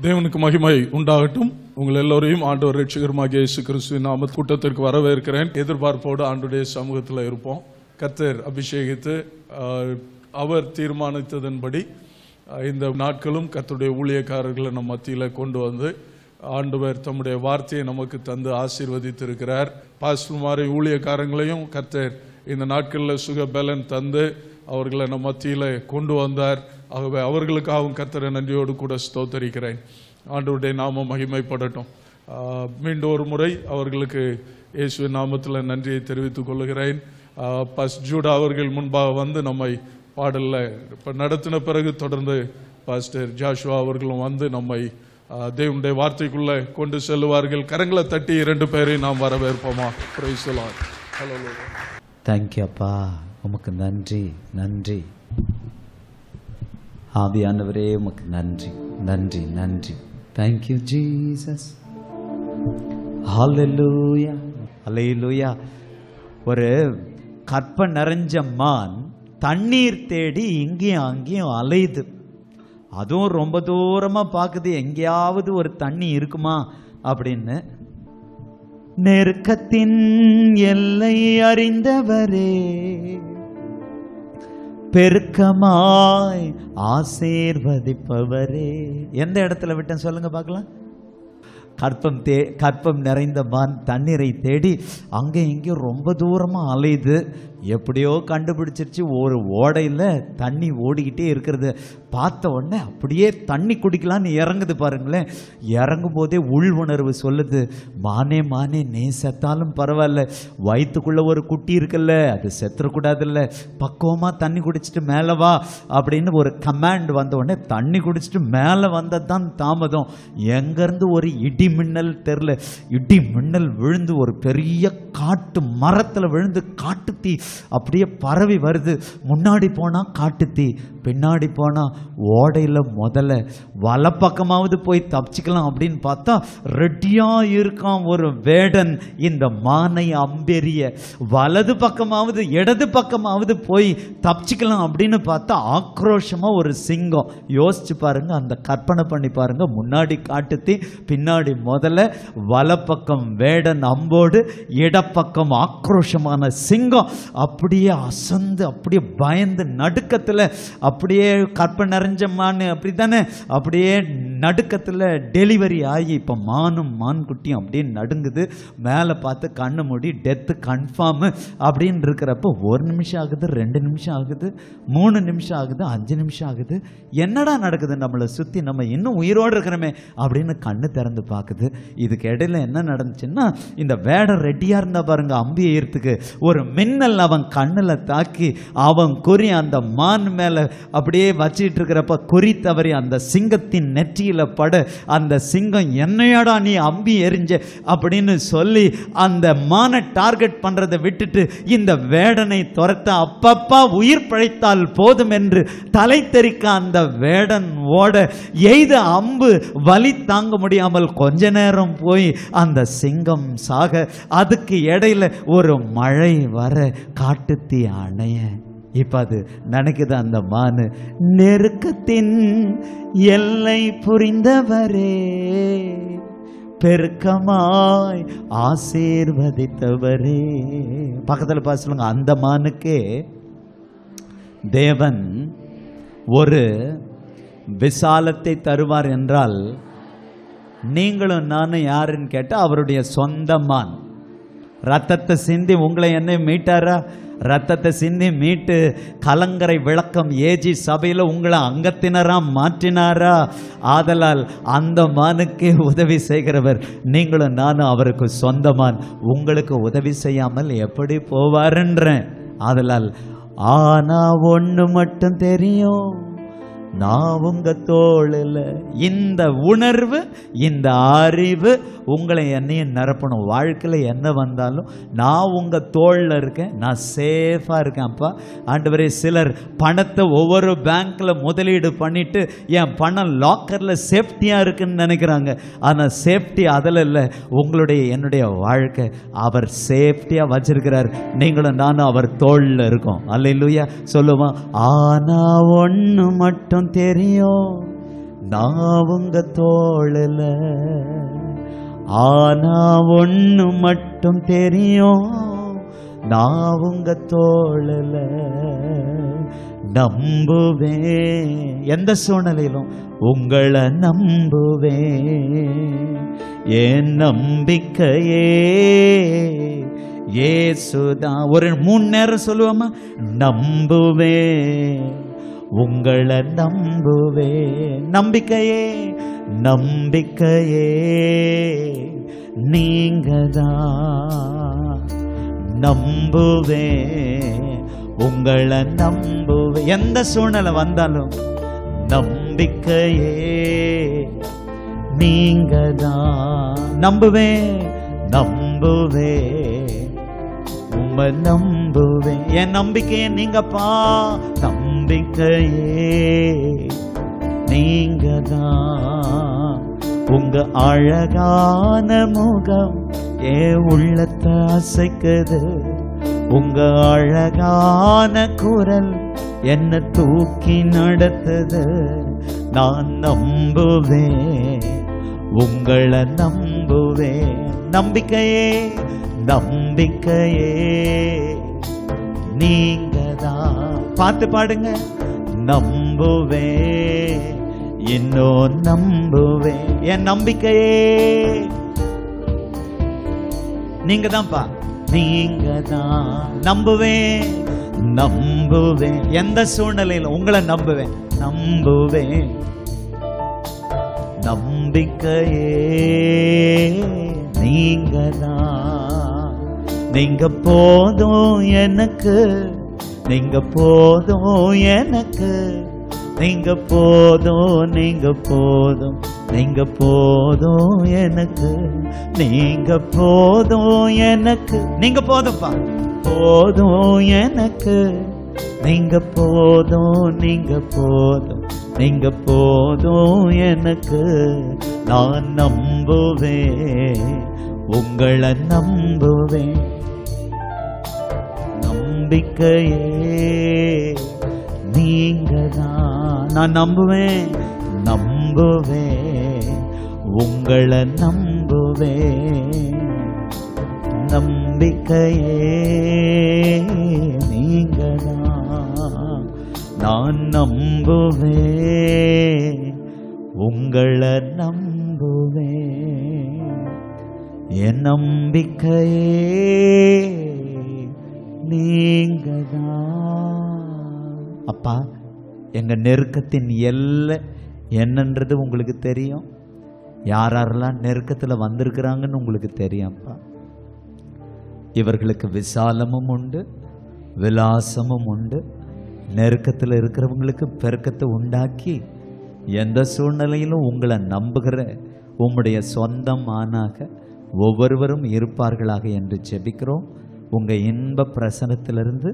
தேவனுக்கு மகிமை உண்டாகட்டும். உங்கள் எல்லோரையும் ஆண்டவர் ரட்சகருமாகிய இயேசு கிறிஸ்துவின் நாம கூட்டத்திற்கு வரவேற்கிறேன். எதிர்பார்ப்போடு ஆண்டுடைய சமூகத்தில் இருப்போம். கர்த்தர் அபிஷேகித்து அவர் தீர்மானித்ததன்படி இந்த நாட்களும் கர்த்தருடைய ஊழியக்காரர்களை நம் மத்தியில் கொண்டு வந்து ஆண்டவர் தம்முடைய வார்த்தையை நமக்கு தந்து ஆசீர்வதித்திருக்கிறார். பாஸ்டர்மாரை ஊழியக்காரங்களையும் கர்த்தர் இந்த நாட்களில் சுகபலன் தந்து அவர்களை நம் மத்தியில் கொண்டு வந்தார். ஆகவே அவர்களுக்காகவும் கர்த்தரை நன்றியோடு கூட ஸ்தோத்தரிக்கிறேன். ஆண்டவருடைய நாமம் மகிமைப்படட்டும். மீண்டும் ஒரு முறை அவர்களுக்கு இயேசுவின் நாமத்தில் நன்றியை தெரிவித்துக் கொள்கிறேன். பாஸ்டர் ஜூடா அவர்கள் முன்பாக வந்து நம்மை பாடல்ல நடத்தின பிறகு தொடர்ந்து பாஸ்டர் ஜாஷுவா அவர்களும் வந்து நம்மை தேவனுடைய வார்த்தைக்குள்ள கொண்டு செல்லுவார்கள். கரங்களை தட்டி இரண்டு பேரை நாம் வரவேற்போமா? Praise the Lord. Hallelujah. Thank you அப்பா, உமக்கு நன்றி நன்றி. ஆவியானவரே உமக்கு நன்றி நன்றி நன்றி. Thank you Jesus. Hallelujah hallelujah. ஒரு கற்ப நிறைஞ்ச மான் தண்ணீர் தேடி இங்கேயும் அங்கேயும் அலையுது. அதுவும் ரொம்ப தூரமா பார்க்குது, எங்கேயாவது ஒரு தண்ணி இருக்குமா அப்படின்னு. நெருக்கத்தின் எல்லை அறிந்தவரே, பெருக்கமாய் ஆசீர்வதிப்பவரே. எந்த இடத்துல விட்டேன் சொல்லுங்க பார்க்கலாம். கற்பம் நிறைந்த மான் தண்ணீரை தேடி அங்கே இங்கேயும் ரொம்ப தூரமாக அலையுது. எப்படியோ கண்டுபிடிச்சிருச்சு, ஒரு ஓடையில் தண்ணி ஓடிக்கிட்டே இருக்கிறது பார்த்த உடனே அப்படியே தண்ணி குடிக்கலான்னு இறங்குது. பாருங்களேன், இறங்கும் போதே உள் உணர்வு சொல்லுது, மானே மானே நீ செத்தாலும் பரவாயில்ல, வயிற்றுக்குள்ளே ஒரு குட்டி இருக்குல்ல, அது செத்துறக்கூடாதுல்ல, பக்குவமாக தண்ணி குடிச்சிட்டு மேலே வா அப்படின்னு ஒரு கமாண்ட் வந்த உடனே தண்ணி குடிச்சிட்டு மேலே வந்தது தான் தாமதம். எங்கேருந்து ஒரு இடி மின்னல் தெரில, இடி மின்னல் விழுந்து ஒரு பெரிய காட்டு மரத்தில் விழுந்து காட்டுத்தீ அப்படியே பரவி வருது. முன்னாடி போனால் காட்டுத்தீ, பின்னாடி போனால் ஓடையில் முதல்ல வலப்பக்கமாவது போய் தப்பிச்சுக்கலாம் அப்படின்னு பார்த்தா ரெடியாக இருக்கான் ஒரு வேடன் இந்த மானை அம்பெரிய. வலது பக்கமாவது இடது பக்கமாவது போய் தப்பிச்சுக்கலாம் அப்படின்னு பார்த்தா ஆக்ரோஷமாக ஒரு சிங்கம். யோசிச்சு பாருங்க, அந்த கற்பனை பண்ணி பாருங்க. முன்னாடி காட்டுத்தீ, பின்னாடி முதல்ல, வலப்பக்கம் வேடன் அம்போடு, இடப்பக்கம் ஆக்ரோஷமான சிங்கம். அப்படியே அசந்து அப்படியே பயந்து நடுக்கத்தில் அப்படியே கற்பனை நிறைஞ்ச மான் அப்படி தானே, அப்படியே நடுக்கத்தில் டெலிவரி ஆகி இப்போ மானும் மான் குட்டியும் அப்படியே நடுங்குது. மேலே பார்த்து கண்ணு மூடி டெத்து கன்ஃபார்மு அப்படின்னு இருக்கிறப்போ 1 நிமிஷம் ஆகுது, 2 நிமிஷம் ஆகுது, 3 நிமிஷம் ஆகுது, 5 நிமிஷம் ஆகுது. என்னடா நடக்குது நம்மளை சுற்றி, நம்ம இன்னும் உயிரோடு இருக்கிறோமே அப்படின்னு கண்ணு திறந்து பார்க்குது. இதுக்கு இடையில என்ன நடந்துச்சுன்னா, இந்த வேடம் ரெடியாக இருந்தால் பாருங்க அம்பி ஏறத்துக்கு, ஒரு மின்னல் அவன் கண்ணில் தாக்கி அவன் குறி அந்த மான் மேலே அப்படியே வச்சிட்டு இருக்கிறப்ப குறி தவறி அந்த சிங்கத்தின் நெற்றியில் பட அந்த சிங்கம் என்னையாடா நீ அம்பி எறிஞ்ச அப்படின்னு சொல்லி அந்த மானை டார்கெட் பண்றதை விட்டுட்டு இந்த வேடனை துரத்த அப்பப்பா உயிர் பிழைத்தால் போதும் என்று தலை தெறிக்க அந்த வேடன் ஓட எய்த அம்பு வலி தாங்க முடியாமல் கொஞ்ச நேரம் போய் அந்த சிங்கம் சாக, அதுக்கு இடையில ஒரு மழை வர காட்டுத்தீ அணைய. இப்ப அது நினைக்குது அந்த மானு, நெருக்கத்தின் எல்லை புரிந்தவரே, பெருக்கமாய் ஆசீர்வதித்தவரே. பக்கத்தில் பார்த்து சொல்லுங்க, அந்த மானுக்கே தேவன் ஒரு விசாலத்தை தருவார் என்றால் நீங்களும் நானும் யாருன்னு கேட்டால் அவருடைய சொந்த மான். ரத்தத்தை சிந்தி உங்களை என்ன மீட்டாரா? ரத்தத்தை சிந்தி மீட்டு கலங்கரை விளக்கம் ஏஜி சபையில் உங்களை அங்கத்தினராக மாற்றினாரா? ஆதலால் அந்த மானுக்கே உதவி செய்கிறவர் நீங்களும் நானும் அவருக்கு சொந்தமான். உங்களுக்கு உதவி செய்யாமல் எப்படி போவாருன்றேன். ஆதலால் ஆனா ஒன்று மட்டும் தெரியும், நான் உங்க தோளில். இந்த உணர்வு, இந்த அறிவு உங்களை என்னையும் நிரப்பணும். வாழ்க்கையில் என்ன வந்தாலும் நான் உங்க தோளில் இருக்கேன், நான் சேஃபாக இருக்கேன்ப்பா ஆண்டவரே. சிலர் பணத்தை ஒவ்வொரு பேங்க்ல முதலீடு பண்ணிட்டு என் பணம் லாக்கரில் சேஃப்டியாக இருக்குன்னு நினைக்கிறாங்க. ஆனால் சேஃப்டி அதில் இல்லை, உங்களுடைய என்னுடைய வாழ்க்கை அவர் சேஃப்டியாக வச்சிருக்கிறார். நீங்களும் நானும் அவர் தோளில் இருக்கோம். அல்லேலூயா சொல்லுவான். ஆனா ஒன்று மட்டும் தெரியும், நான் உங்க தோழல. ஆனா ஒண்ணு மட்டும் தெரியும், நான் உங்க தோழல நம்புவேன். எந்த சூழ்நிலையிலும் உங்களை நம்புவேன். என் நம்பிக்கையே இயேசுதான். ஒரு 3 நேரம் சொல்லுவோமா? நம்புவேன், உங்களை நம்புவேன். நம்பிக்கையே, நம்பிக்கையே நீங்கதான். நம்புவேன், உங்களை நம்புவேன். எந்த சூழ்நிலை வந்தாலும் நம்பிக்கையே நீங்கதான். நம்புவேன், நம்புவேன், உம்மை நம்புவேன். என் நம்பிக்கையே நீங்கப்பா. நம்பிக்கையே நீங்கதான். உங்க அழகான முகம் என் உள்ளத்தை அசைக்குது. உங்க அழகான குரல் என்ன தூக்கி நடத்துது. நான் நம்புவேன், உங்களை நம்புவேன். நம்பிக்கையே, நம்பிக்கையே நீங்கதான். பார்த்து பாடுங்க. நம்புவேன், இன்னும் நம்புவேன். என் நம்பிக்கையே நீங்க தான்ப்பா. நீங்க தான். நம்புவேன், நம்புவேன். எந்த சூழ்நிலையில உங்களை நம்புவேன். நம்புவேன், நம்பிக்கையே நீங்க தான். நீங்க போதும் எனக்கு, நீங்க போதும் எனக்கு. நீங்க போதும், நீங்க போதும், நீங்க போதும் எனக்கு. நீங்க போதும் எனக்கு. நீங்க போதும்பா. போதும் எனக்கு. நீங்க போதும், நீங்க போதும், நீங்க போதும் எனக்கு. நான் நம்புவேன், உங்களை நம்புவேன். நம்பிக்கையே நீங்கதான். நான் நம்புவேன், நம்புவேன், உங்களை நம்புவேன். நம்பிக்கையே நீங்கதான். நான் நம்புவேன், உங்களை நம்புவேன். என் நம்பிக்கையே நீங்கதான். அப்பா, எங்க நெருக்கத்தின் எல்லை என்னன்றது உங்களுக்கு தெரியும். யாரெல்லாம் நெருக்கத்தில் வந்திருக்கிறாங்கன்னு உங்களுக்கு தெரியும்ப்பா. இவர்களுக்கு விசாலமும் உண்டு, விலாசமும் உண்டு. நெருக்கத்தில் இருக்கிறவங்களுக்கு பெருக்கத்தை உண்டாக்கி எந்த சூழ்நிலையிலும் உங்களை நம்புகிற உம்முடைய சொந்தம் ஆனாக ஒவ்வொருவரும் இருப்பார்களாக என்று ஜெபிக்கிறோம். உங்கள் இன்ப பிரசனத்திலிருந்து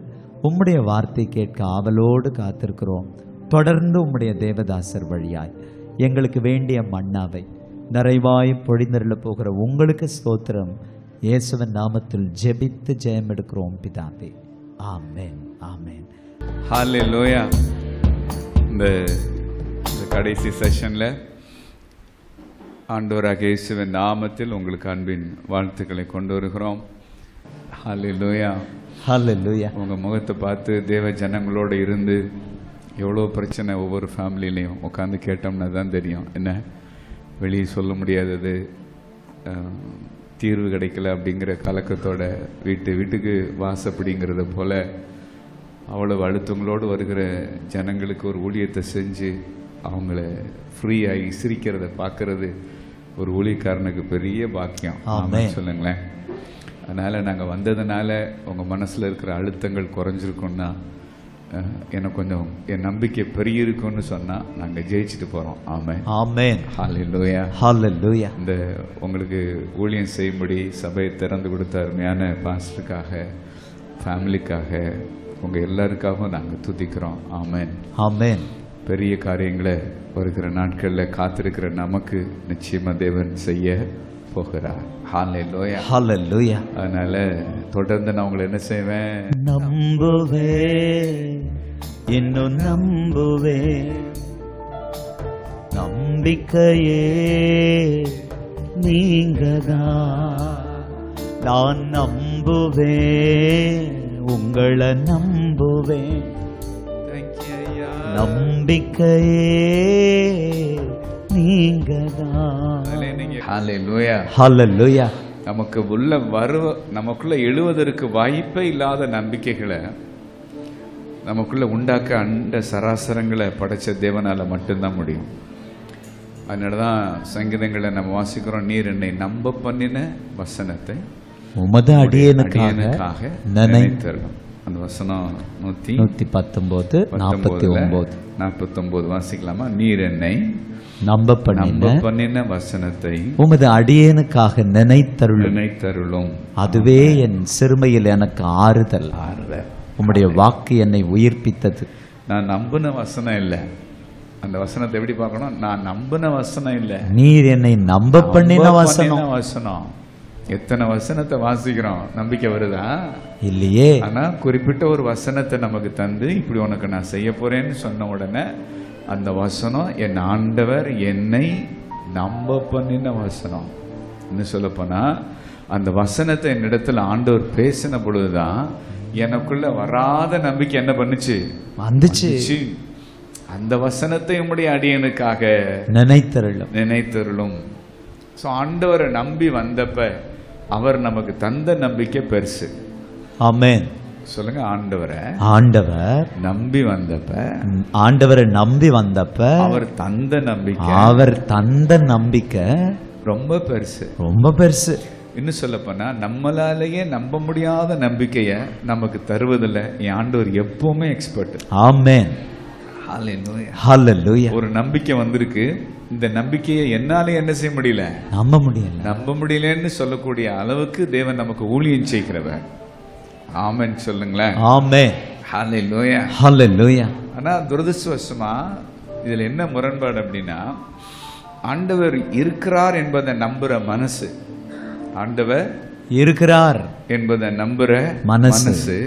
உம்முடைய வார்த்தை கேட்க ஆவலோடு காத்திருக்கிறோம். தொடர்ந்து உம்முடைய தேவதாசர் வழியாய் எங்களுக்கு வேண்டிய மன்னாவை நிறைவாய் பொழிந்தருள போகிற உங்களுக்கு ஸ்தோத்திரம். இயேசுவின் நாமத்தில் ஜெபித்து ஜெயம் எடுக்கிறோம் பிதாவே. ஆமென், ஆமென். ஹல்லேலூயா. இந்த கடைசி செஷன்ல ஆண்டவராகிய இயேசுவின் நாமத்தில் உங்களுக்கு அன்பின் வாழ்த்துக்களை கொண்டு வருகிறோம். ஹல்லேலூயா, ஹல்லேலூயா. உங்க முகத்தை பார்த்து தேவ ஜனங்களோட இருந்து எவ்வளோ பிரச்சனை ஒவ்வொரு ஃபேமிலிலையும் உட்காந்து கேட்டோம்னா தான் தெரியும். என்ன வெளியே சொல்ல முடியாதது, தீர்வு கிடைக்கல அப்படிங்கிற கலக்கத்தோட வீட்டுக்கு வாசப்படிங்கிறத போல அவ்வளவு அழுத்தங்களோடு வருகிற ஜனங்களுக்கு ஒரு ஊழியத்தை செஞ்சு அவங்கள ஃப்ரீயாகி சிரிக்கிறத பார்க்கறது ஒரு ஊழியக்காரனுக்கு பெரிய பாக்கியம். சொல்லுங்களேன். அதனால் நாங்கள் வந்ததுனால உங்கள் மனசில் இருக்கிற அழுத்தங்கள் குறைஞ்சிருக்குன்னா, எனக்கு கொஞ்சம் என் நம்பிக்கை பெரிய இருக்குன்னு சொன்னால் நாங்கள் ஜெயிச்சுட்டு போகிறோம். ஆமென், ஆமென். ஹல்லேலூயா, ஹல்லேலூயா. இந்த உங்களுக்கு ஊழியம் செய்யும்படி சபையை திறந்து கொடுத்த அருமையான பாஸ்டருக்காக, ஃபேமிலிக்காக, உங்கள் எல்லாருக்காகவும் நாங்கள் துதிக்கிறோம். ஆமென், ஆமென். பெரிய காரியங்களை வருகிற நாட்களில் காத்திருக்கிற நமக்கு நிச்சயமா தேவன் செய்ய போகிறார். ஹல்லேலூயா, ஹல்லேலூயா. அதனால தொடர்ந்து நான் உங்களை என்ன செய்வேன்? நம்புவேன், இன்னும் நம்புவேன். நம்பிக்கையே நீங்கதான். நான் நம்புவேன், உங்களை நம்புவேன். நம்பிக்கையே நீங்கதான். ஹல்லேலூயா. ஹல்லேலூயா. நமக்குள்ள எழுவதற்கு வாய்ப்பே இல்லாத நம்பிக்கைகளை நமக்குள்ள உண்டாக்க அண்ட சராசரங்களை படைச்ச தேவனால மட்டும்தான் முடியும். அதனாலதான் சங்கீதங்களை நம்ம வாசிக்கிறோம், நீர் என்னை நம்ப பண்ணின வசனத்தை உமது அடியேனுக்காக நினைத்தருளும். அந்த வசனம் 119 49 வாசிக்கலாமா? நீர் என்னை நம்ப பண்ணின வசனத்தை உமது அடியேனுக்காக நினைத்தருளும். அதுவே என் சிறுமையில் எனக்கு ஆறுதல். உம்முடைய வாக்கு என்னை உயிர்ப்பித்தது. நான் நம்பின வசனம் இல்ல. அந்த வசனத்தை எப்படி பார்க்கணும்? நான் நம்பின வசனம் இல்ல, நீர் என்னை நம்ப பண்ணின வசனம். எத்தனை வசனத்தை வாசிக்கிறோம், நம்பிக்கை வருதா? இல்லையே. ஆனா குறிப்பிட்ட ஒரு வசனத்தை நமக்கு தந்து இப்படி உனக்கு நான் செய்ய போறேன்னு சொன்ன உடனே அந்த வசனம் என் ஆண்டவர் என்னை நம்ப பண்ணின வசனம். இன்னும் சொல்ல போனா அந்த வசனத்தை என்னிடத்துல ஆண்டவர் பேசின பொழுதுதான் எனக்குள்ள வராத நம்பிக்கை என்ன பண்ணுச்சு? வந்துச்சு. அந்த வசனத்தை உம்முடைய அடியனுக்காக நினைத்தருளும். சோ ஆண்டவரை நம்பி வந்தப்ப அவர் நமக்கு தந்த நம்பிக்கை பெருசு. ஆமென். சொல்லுங்க, ஆண்டவரை நம்பி வந்தப்ப அவர் தந்த நம்பிக்கை ரொம்ப பெருசு. இன்னும் சொல்ல போனா நம்மளாலேயே நம்ப முடியாத நம்பிக்கைய நமக்கு தருவதில்லை என் ஆண்டவர் எப்பவுமே எக்ஸ்பர்ட். ஆமென். ஹல்லேலூயா. ஒரு நம்பிக்கை வந்திருக்கு, இந்த நம்பிக்கையை என்னால என்ன செய்ய முடியல, நம்ப முடியலன்னு சொல்லக்கூடிய அளவுக்கு தேவன் நமக்கு ஊழியம் செய்கிறவர். ஆமென் சொல்லுங்களேன். ஆமென். ஹல்லேலூயா. ஹல்லேலூயா. ஆனா துரதிர்ஷ்டவசமா இதுல என்ன முரண்பாடு அப்படின்னா, ஆண்டவர் இருக்கிறார் என்பதை நம்புற மனசு, ஆண்டவர் இருக்கிறார் என்பதை நம்புற மனசு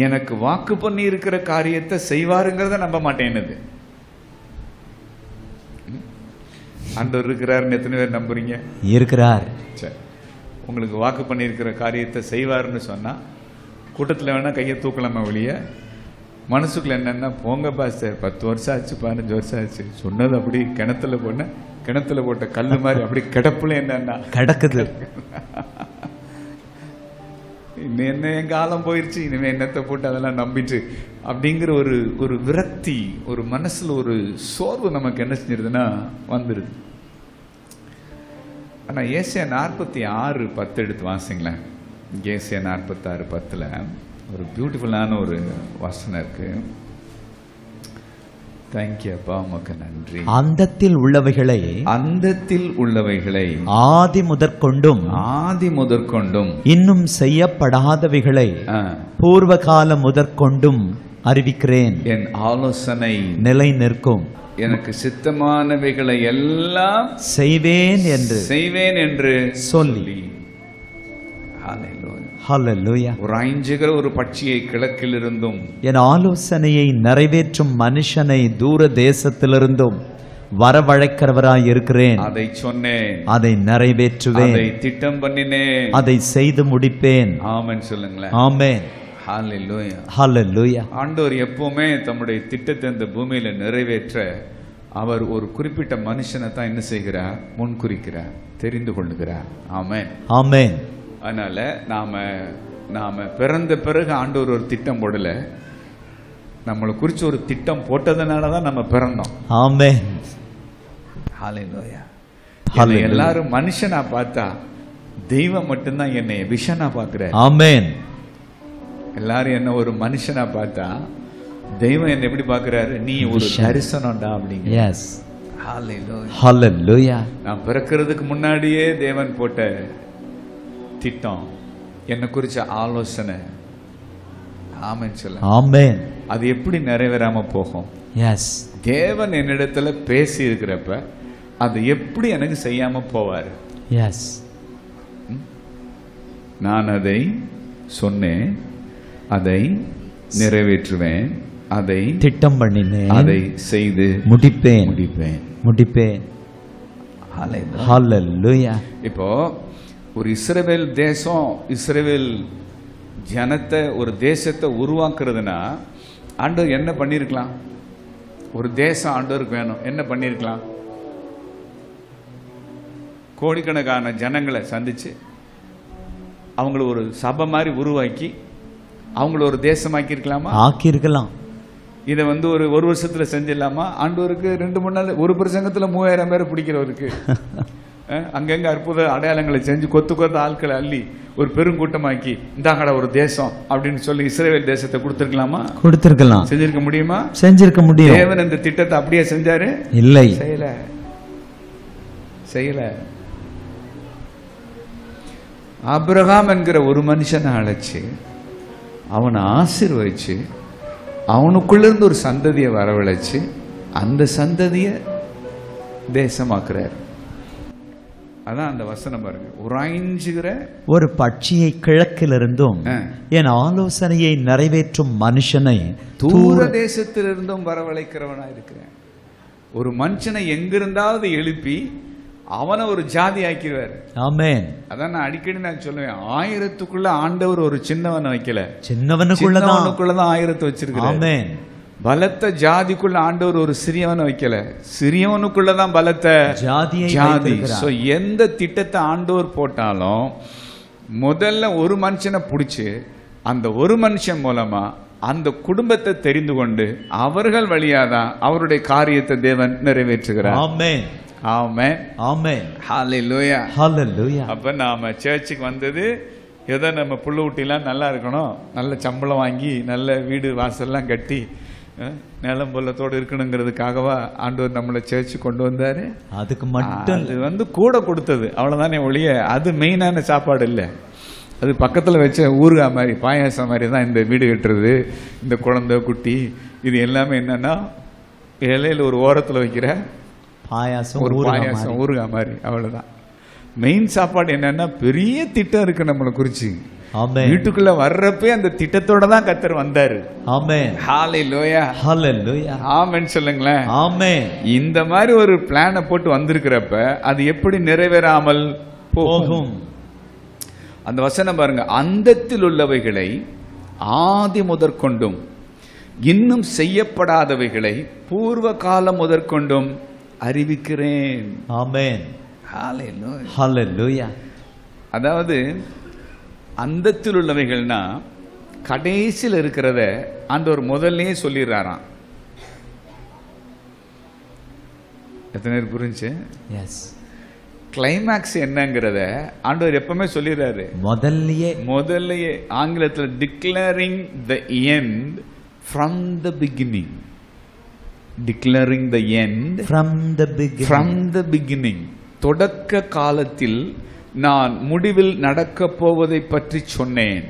எனக்கு வாக்கு பண்ணி இருக்கிற காரியத்தை செய்வாருங்கிறத நம்ப மாட்டேன்னுது. ஆண்டவர் இருக்கிறாருன்னு எத்தனை பேர் நம்புறீங்க? இருக்கிறார். சரி, உங்களுக்கு வாக்கு பண்ணி இருக்கிற காரியத்தை செய்வாருன்னு சொன்னா கூட்டத்தில் வேணா கையை தூக்கலாமா வெளிய? மனசுக்குள்ள என்னன்னா, போங்க பாஸ்டர் 10 வருஷம் ஆச்சு 15 வருஷம் ஆச்சு சொன்னது அப்படி கிணத்துல போட்ட கல்லு மாதிரி அப்படி கிடப்புல என்னன்னா கிடக்குது. இன்னும் என்ன என் காலம் போயிருச்சு, இனிமே என்னத்தை போட்டு அதெல்லாம் நம்பிட்டு அப்படிங்கிற ஒரு விரக்தி, ஒரு மனசுல ஒரு சோர்வு நமக்கு என்ன செஞ்சிருதுன்னா வந்துருது. ஆனா ஏசாயா 46:10 எடுத்து வாசிங்களேன். ஏசாயா 46:10 ஒரு பியூட்டிஃபுல்லான ஒரு வசனம் இருக்கு. தேங்க்யூ அப்பா, உமக்கு நன்றி. அந்தத்தில் உள்ளவைகளை ஆதி முதற்கொண்டும் இன்னும் செய்யப்படாதவைகளை பூர்வ கால முதற்கொண்டும் அறிவிக்கிறேன். என் ஆலோசனை நிலை நிற்கும், எனக்கு சித்தமானவைகளை எல்லாம் செய்வேன் என்று சொல்லி. ஹல்லேலூயா. உராய்ஞ்சுகிற ஒரு பட்சியை கிழக்கிலிருந்தும் என் ஆலோசனையை நிறைவேற்றும் மனுஷனை தூர தேசத்திலிருந்தும் வரவழைக்கிறவராய் இருக்கிறேன். அதை சொன்னேன், அதை நிறைவேற்றுவேன், அதை திட்டம் பண்ணினேன், அதை செய்து முடிப்பேன். ஆமென் சொல்லுங்களேன். ஆமென். ஹல்லேலூயா. ஹல்லேலூயா. ஆண்டவர் எப்பவுமே தம்முடைய திட்டத்தை இந்த பூமியில நிறைவேற்ற அவர் ஒரு குறிப்பிட்ட மனுஷனை தான் என்ன செய்கிறார்? முன்குறிக்கிறார், தெரிந்து கொள்ளுகிறார். ஆமென். ஆமென். அதனால நாம பிறந்த பிறகு ஆண்டவர் ஒரு திட்டம் போடல, நம்மளை குறிச்சு ஒரு திட்டம் போட்டதுனாலதான் நம்ம பிறந்தோம். ஆமென். ஹல்லேலூயா. எல்லாரும் மனுஷனா பார்த்தா தெய்வம் மட்டும்தான் என்னை விஷனா பாக்குற. ஆமென். எல்லாரும் என்ன ஒரு மனுஷனா பார்த்தா தெய்வம் என்ன எப்படி பாக்குறாரு? நீ ஒரு தரிசனம்டா அப்படிங்க. எஸ். ஹல்லேலூயா. நான் பிறக்கிறதுக்கு முன்னாடியே தேவன் போட்ட திட்டம், என்ன குறிச்ச ஆலோசனை. ஆமென் சொல்ல. ஆமென். அது எப்படி நிறைவேறாம போகும்? எஸ். தேவன் என்னிடத்துல பேசி இருக்கிறப்ப அது எப்படி எனக்கு செய்யாம போவாரு? எஸ். நான் அதை சொன்னேன், அதை நிறைவேற்றுவேன், அதை திட்டம் பண்ணினேன், அதை செய்து முடிப்பேன் முடிப்பேன். முடிப்பேன். ஹல்லேலூயா. இப்போ ஒரு இஸ்ரவேல் தேசம், இஸ்ரவேல் ஜனத்தை, ஒரு தேசத்தை உருவாக்குறதுனா ஆண்டவர் என்ன பண்ணிருக்கலாம்? ஒரு தேசம் ஆண்டவருக்கு வேணும், என்ன பண்ணிருக்கலாம்? கோடிக்கணக்கான ஜனங்களை சந்திச்சு அவங்கள ஒரு சபை மாதிரி உருவாக்கி அவங்கள ஒரு தேசமாக்கி இருக்கலாமா? ஆக்கியிருக்கலாம். இதை ஒரு வருஷத்துல செஞ்சிடலாமா? ஆண்டவருக்கு 2-3 நாள், ஒரு பிரசங்கத்துல 3000 பேரை பிடிக்கிறவருக்கு அங்கங்க அற்புத அடையாளங்களை செஞ்சு கொத்து ஆட்களை அள்ளி ஒரு பெருங்கூட்டமாக்கி இந்தாங்கடா ஒரு தேசம் அப்படின்னு சொல்லி இஸ்ரவேல் தேசத்தை கொடுத்திருக்கலாமா? கொடுத்திருக்கலாம். செஞ்சிருக்க முடியுமா? செஞ்சிருக்க முடியும். தேவன் இந்த திட்டத்தை அப்படியே செஞ்சாரு? இல்லை, செய்யல. ஆபிரகாம் என்கிற ஒரு மனுஷனை அழைச்சு அவனை ஆசீர்வதிச்சு அவனுக்குள்ள இருந்து ஒரு சந்ததியை வரவழைச்சு அந்த சந்ததியை தேசமாக்குறார். அதான் அந்த வசனம் பாருங்க. உராய்ஞ்சுகிற ஒரு பட்சியை கிழக்கிலிருந்தும் என் ஆலோசனையை நிறைவேற்றும் மனுஷனை தூர தேசத்திலிருந்தும் வரவழைக்கிறவனா இருக்கிறேன். ஒரு மனுஷனை எங்கிருந்தாவது எழுப்பி அவனை ஒரு ஜாதி ஆக்கிடுவார். ஆமென். அதான் நான் அடிக்கடி சொல்லுவேன், 1000க்குள்ள ஆண்டவர் ஒரு சின்னவனை வைக்கல, சின்னவனுக்குள்ளதான் 1000 வச்சிருக்கிறார். ஆமென். பலத்த ஜாதிக்குள்ள ஆண்டவர் ஒரு சிறியவனை வைக்கல, சிறியவனுக்குள்ளதான் பலத்த ஜாதி. சோ எந்த திட்டத்தை ஆண்டவர் போட்டாலும் முதல்ல ஒரு மனுஷனை பிடிச்சு அந்த ஒரு மனுஷன் மூலமா அந்த குடும்பத்தை தெரிந்து கொண்டு அவர்கள் வழியாதான் அவருடைய காரியத்தை தேவன் நிறைவேற்றுகிறார். ஆமென். ஆமென். ஆமென். ஹல்லேலூயா. ஹல்லேலூயா. அப்ப நாம சர்ச்சுக்கு வந்தது ஏதோ நம்ம புள்ள ஊட்டிலாம் நல்லா இருக்கணும், நல்ல சம்பளம் வாங்கி நல்ல வீடு வாசல்லாம் கட்டி நிலம் பொல்லத்தோடு இருக்கணுங்கிறதுக்காகவா ஆண்டவர் நம்மளை சர்ச்சு கொண்டு வந்தாரு? அதுக்கு மட்டும் அது கூட கொடுத்தது அவ்வளவுதானே ஒழிய அது மெயினான சாப்பாடு இல்லை. அது பக்கத்தில் வச்ச ஊறுகா மாதிரி பாயாசம் மாதிரி தான் இந்த வீடு கட்டுறது, இந்த குழந்தை குட்டி இது எல்லாமே என்னன்னா இலையில ஒரு ஓரத்தில் வைக்கிற பாயாசம், ஒரு பாயாசம் ஊறுகா மாதிரி, அவ்வளவுதான். மெயின் சாப்பாடு என்னன்னா பெரிய திட்டம் இருக்கு நம்மளை குறிச்சு. வீட்டுக்குள்ள வர்றப்பே அந்த திட்டத்தோட தான் கர்த்தர் வந்தாரு. ஆமென். ஹல்லேலூயா. ஹல்லேலூயா. ஆமென் சொல்லுங்களேன். ஆமென். இந்த மாதிரி ஒரு பிளானை போட்டு வந்திருக்கிறப்ப அது எப்படி நிறைவேறாமல் போகும்? அந்த வசனம் பாருங்க. அந்தத்தில் உள்ளவைகளை ஆதி முதற்கொண்டும் இன்னும் செய்யப்படாதவைகளை பூர்வ காலம் முதற்கொண்டும் அறிவிக்கிறேன். ஆமென். ஹல்லேலூயா. ஹல்லேலூயா. அதாவது அந்தத்தில் உள்ளவைகள்னா கடைசியில் இருக்கிறத ஆண்டவர் முதல்லயே சொல்லிடுறாராம். எத்தனை பேர் புரிஞ்சு? எஸ். கிளைமேக்ஸ் என்னங்கிறத ஆண்டவர் எப்பவுமே சொல்லிடுறாரு. முதல்லயே ஆங்கிலத்தில் declaring the end from the beginning. Declaring the end from the beginning. தொடக்க காலத்தில் நான் முடிவில் நடக்க போவதை பற்றி சொன்னேன்.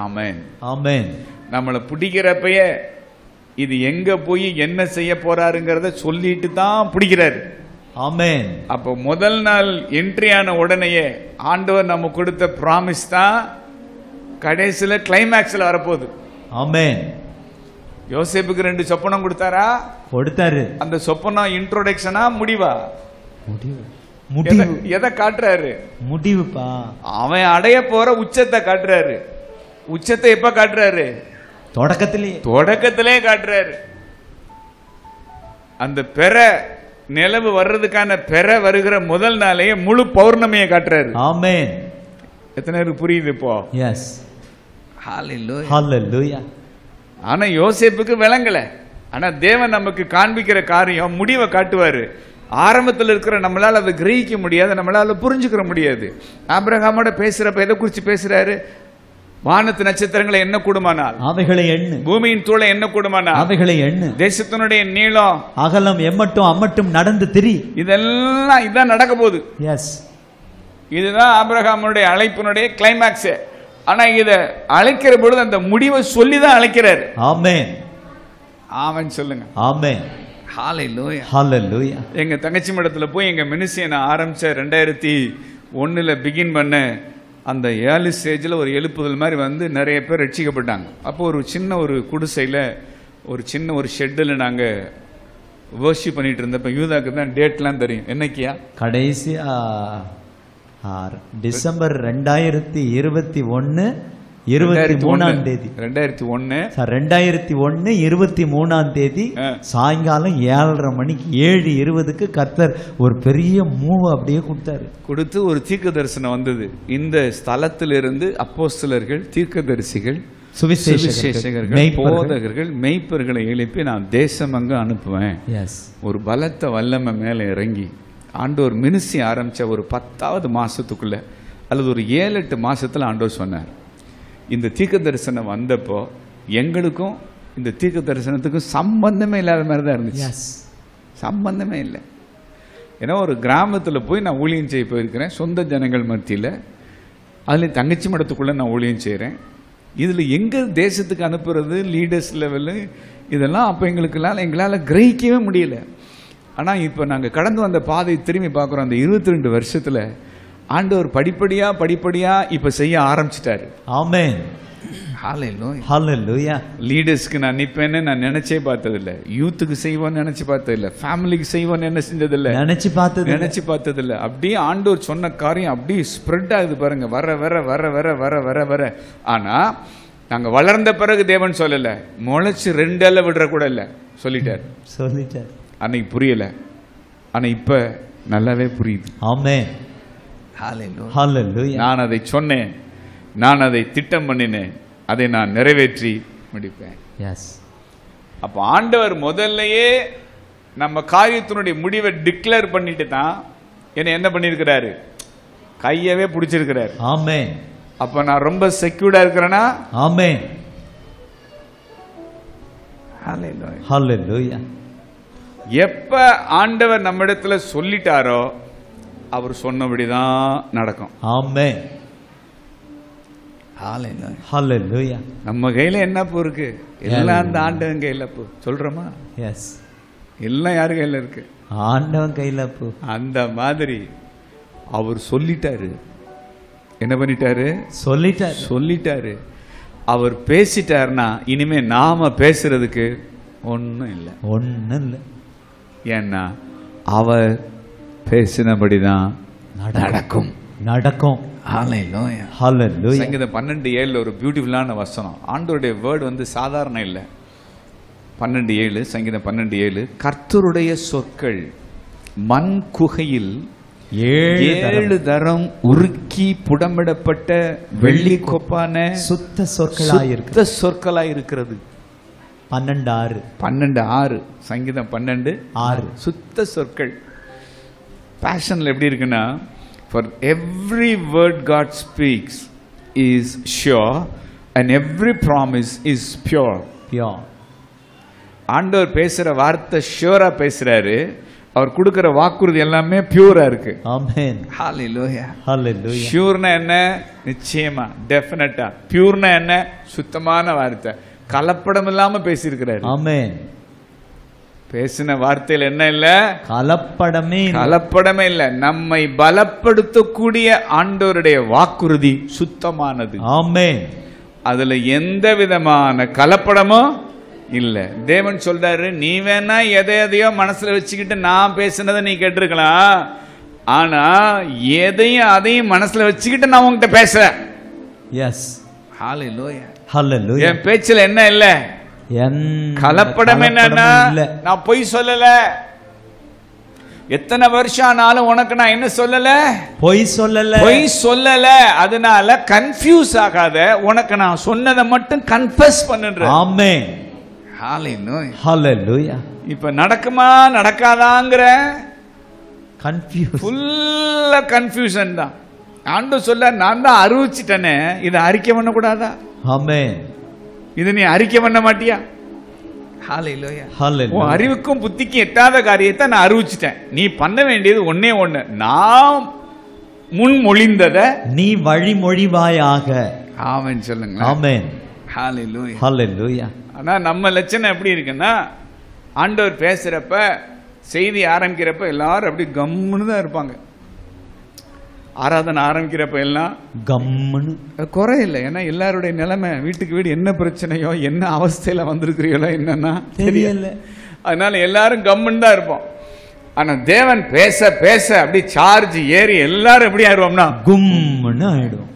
ஆமென். ஆமென். நம்மளை பிடிக்கிறப்பய இது எங்க போய் என்ன செய்ய போறாருங்கிறத சொல்லிட்டு தான் பிடிக்கிறாரு. ஆமென். அப்போ முதல் நாள் என்ட்ரி ஆன உடனேயே ஆண்டவர் நம்ம கொடுத்த பிராமிஸ் தான் கடைசியில கிளைமேக்ஸ்ல வரப்போகுது. ஆமென். யோசேப்புக்கு 2 சொப்பனம் கொடுத்தாரா? கொடுத்தாரு. அந்த சொப்பனம் இன்ட்ரோடக்ஷனா முடிவா? முடிவு. எதை காட்டுறாரு? முடிவுப்பா. அவன் அடைய போற உச்சத்தை காட்டுறாரு. உச்சத்தை எப்ப காட்டுறாரு? தொடக்கத்திலே காட்டுறாரு. அந்த பெற நிலவு வர்றதுக்கான பெற வருகிற முதல் நாளையே முழு பௌர்ணமியை காட்டுறாரு. ஆமென். எத்தனை பேருக்கு புரியுது இப்போ? எஸ். ஹல்லேலூயா. ஹல்லேலூயா. ஆனா யோசேப்புக்கு விளங்கல. ஆனா தேவன் நமக்கு காண்பிக்கிற காரியம் முடிவை காட்டுவாரு. ஆரம்பத்தில் இருக்கிற நம்மளால அதை கிரகிக்க முடியாது, நம்மளால புரிஞ்சுக்கிற முடியாது. ஆபிரகாமோட பேசுறப்ப எதை குறிச்சு பேசுறாரு? வானத்து நட்சத்திரங்களை என்ன கூடுமானால் அவைகளை எண்ணு, பூமியின் தூளை என்ன கூடுமானால் அவைகளை எண்ணு, தேசத்தினுடைய நீளம் அகலம் எம்மட்டும் அம்மட்டும் நடந்து திரி. இதெல்லாம் இதான் நடக்க போகுது. எஸ். இதுதான் ஆபிரகாமுடைய அழைப்பினுடைய கிளைமேக்ஸ். ஆனா இத அழைக்கிற பொழுது அந்த முடிவை சொல்லிதான் அழைக்கிறாரு. ஆமென். ஆமென் சொல்லுங்க. ஆமென். ஹல்லேலூயா. ஹல்லேலூயா. எங்க தங்கச்சி மடத்துல போய் எங்க மினிஸ்ட்ரியை நான் ஆரம்பிச்ச 2001 பிகின் பண்ண அந்த 7 ஸ்டேஜில் ஒரு எழுப்புதல் மாதிரி வந்து நிறைய பேர் ரட்சிக்கப்பட்டாங்க. அப்போ ஒரு சின்ன ஒரு குடிசையில் ஒரு சின்ன ஒரு ஷெட்டில் நாங்கள் வர்ஷிப் பண்ணிட்டு இருந்தப்ப யூதாக்கு தான் டேட்லாம் தெரியும். என்னைக்கியா? கடைசியா டிசம்பர் 2021 23ஆம் தேதி. 2001 23ஆம் தேதி சாயங்காலம் 7:30 மணிக்கு 7:20க்கு கர்த்தர் ஒரு பெரிய மூவ் அப்படியே கொடுத்து ஒரு தீர்க்க தரிசனம் வந்தது. இந்த ஸ்தலத்திலிருந்து அப்போஸ்தலர்கள், தீர்க்கதரிசிகள், சுவிசேஷகர்கள், போதகர்கள், மெய்ப்பர்களை எழுப்பி நான் தேசம் அங்கு அனுப்புவேன். ஒரு பலத்த வல்லமை மேலே இறங்கி ஆண்டவர் மினிஸ்ட்ரி ஆரம்பிச்ச ஒரு 10வது மாசத்துக்குள்ள அல்லது ஒரு 7-8 மாசத்துல ஆண்டவர் சொன்னார், இந்த தீர்க்க தரிசனம் வந்தப்போ எங்களுக்கும் இந்த தீர்க்க தரிசனத்துக்கும் சம்பந்தமே இல்லாத மாதிரி தான் இருந்துச்சு. சம்பந்தமே இல்லை. ஏன்னா ஒரு கிராமத்தில் போய் நான் ஊழியம் செய்ய போயிருக்கிறேன், சொந்த ஜனங்கள் மத்தியில். அதுலேயும் தங்கச்சி மடத்துக்குள்ளே நான் ஊழியம் செய்கிறேன். இதில் எங்கள் தேசத்துக்கு அனுப்புறது லீடர்ஸ் லெவலு இதெல்லாம் அப்போ எங்களால் கிரகிக்கவே முடியல. ஆனால் இப்போ நாங்கள் கடந்து வந்த பாதை திரும்பி பார்க்குறோம். அந்த 22 வருஷத்தில் ஆண்டவர் படிப்படியாக இப்போ செய்ய ஆரம்பிச்சிட்டாரு. ஆமென். ஹல்லேலூயா. லீடர்ஸ்க்கு நான் நிற்பேன்னு நான் நினைச்சே பார்த்ததில்லை. யூத்துக்கு செய்வோன்னு நினைச்சு பார்த்ததில்லை. ஃபேமிலிக்கு செய்வோன்னு என்ன செஞ்சதில்லை, நினைச்சு பார்த்ததில்லை. அப்படியே ஆண்டவர் சொன்ன காரியம் அப்படியே ஸ்ப்ரெட் ஆகுது பாருங்க, வர வர வர வர வர வர வர. ஆனா நாங்க வளர்ந்த பிறகு தேவன் சொல்லல, முளைச்சு 2 அலை விடுற கூட இல்லை, சொல்லிட்டார். அன்னைக்கு புரியல, ஆனா இப்ப நல்லாவே புரியுது. ஆமென். ஹல்லேலூயா. நான் அதை சொன்னேன், நான் அதை திட்டம் பண்ணினேன், அதை நான் நிறைவேற்றி முடிப்பேன். அப்ப ஆண்டவர் முதல்லயே நம்ம காரியத்தினுடைய முடிவை டிக்ளேர் பண்ணிட்டு தான் என்ன பண்ணிருக்கிறாரு, கையவே பிடிச்சிருக்கிறாரு. ஆமென். அப்ப நான் ரொம்ப செக்யூர்டா இருக்கிறேனா? ஆமென். ஹல்லேலூயா. எப்ப ஆண்டவர் நம்ம இடத்துல சொல்லிட்டாரோ அவர் சொன்னபடிதான் நடக்கும். ஆமென். ஹல்லேலூயா. நம்ம கையில என்ன பூ இருக்கு? எல்லாம் அந்த ஆண்டவன் கையில பூ. சொல்றோமா? எல்லாம் யாரு கையில இருக்கு? ஆண்டவன் கையில பூ. அந்த மாதிரி அவர் சொல்லிட்டாரு. என்ன பண்ணிட்டாரு? சொல்லிட்டாரு. அவர் பேசிட்டாருன்னா இனிமே நாம பேசுறதுக்கு ஒண்ணும் இல்லை. ஏன்னா அவர் பேசினபடிதான் நடக்கும். சங்கீதம் 12:7 ஒரு பியூட்டிஃபுல்லான வசனம். ஆண்டவருடைய வேர்டு சாதாரண இல்லை. 12:7 சங்கீதம் 12:7 கர்த்தருடைய சொற்கள் மண் குகையில் 7 தரம் உருக்கி புடமிடப்பட்ட வெள்ளி கொப்பான சுத்த சொற்களாய் இருக்கிறது. 12:6 சங்கீதம் 12:6 சுத்த சொற்கள். பேஷன்ல எப்படி இருக்குன்னா, for every word God speaks is sure and every promise is pure. ஆண்டவர் பேசுற வார்த்தை ஷியூரா பேசுறாரு. அவர் கொடுக்கிற வாக்குறுதி எல்லாமே பியூரா இருக்கு. ஆமென். ஹல்லேலூயா. ஹல்லேலூயா. ஷியூர்னா என்ன? நிச்சயமா, டெஃபினட்டா. பியூர்னா என்ன? சுத்தமான வார்த்தை, கலப்படம் இல்லாம பேசியிருக்கிறாரு. ஆமென். பேசின வார்த்தையில் என்ன இல்ல? கலப்படமே இல்ல. நம்மை பலப்படுத்தக்கூடிய ஆண்டவருடைய வாக்குறுதி சுத்தமானது. ஆமென். அதுல எந்த விதமான கலப்படமும் இல்ல. தேவன் சொல்றாரு, நீ வேணா எதையோ மனசுல வச்சுக்கிட்டு நான் பேசினதை நீ கேட்டிருக்கலாம், ஆனா அதையும் மனசுல வச்சுக்கிட்டு நான் உங்ககிட்ட பேசுறேன். ஹல்லேலூயா. என் பேச்சுல என்ன இல்ல? கலப்படம். என்னன்னா நான் பொய் சொல்லல. எத்தனை வருஷம் ஆனாலும் உனக்கு நான் என்ன சொல்லல? பொய் சொல்லல. அதனால கன்ஃபியூஸ் ஆகாத. உனக்கு நான் சொன்னதை மட்டும் கன்ஃபஸ் பண்ணுறேன். ஆமென். ஹல்லேலூயா. இப்ப நடக்குமா நடக்காதாங்கிற கன்ஃபியூஷன் தான். ஆண்டவர் சொல்ல, நான் தான் அறிவிச்சிட்டேனே, இதை அறிக்கை பண்ண கூடாதா? ஆமென். இது நீ அறிக்கை பண்ண மாட்டியா? அறிவுக்கும் புத்திக்கும் எட்டாத காரியத்தை நான் அறிவிச்சிட்டேன். நீ பண்ண வேண்டியது ஒன்னே ஒண்ணு, நான் முன்மொழிந்தத நீ வழிமொழிவாயாக. ஆமென் சொல்லுங்க. ஆமென். ஹல்லேலூயா. ஆனா நம்ம லட்சணம் எப்படி இருக்குன்னா, ஆண்டவர் பேசுறப்ப செய்தி ஆரம்பிக்கிறப்ப எல்லாரும் அப்படி கம்முன்னு தான் இருப்பாங்க. ஆராதனை ஆரம்பிக்கிறப்ப எல்லாம் கம்முன்னு குறையில்லை. ஏன்னா எல்லாருடைய நிலைமை, வீட்டுக்கு வீடு என்ன பிரச்சனையோ என்ன அவஸ்தையில வந்திருக்கிறீங்களோ என்னன்னா தெரியல. அதனால எல்லாரும் கம்முன்னு தான் இருப்போம். ஆனா தேவன் பேச பேச அப்படி சார்ஜ் ஏறி எல்லாரும் எப்படி ஆயிடுவோம்னா கும்முன்னு ஆயிடும்.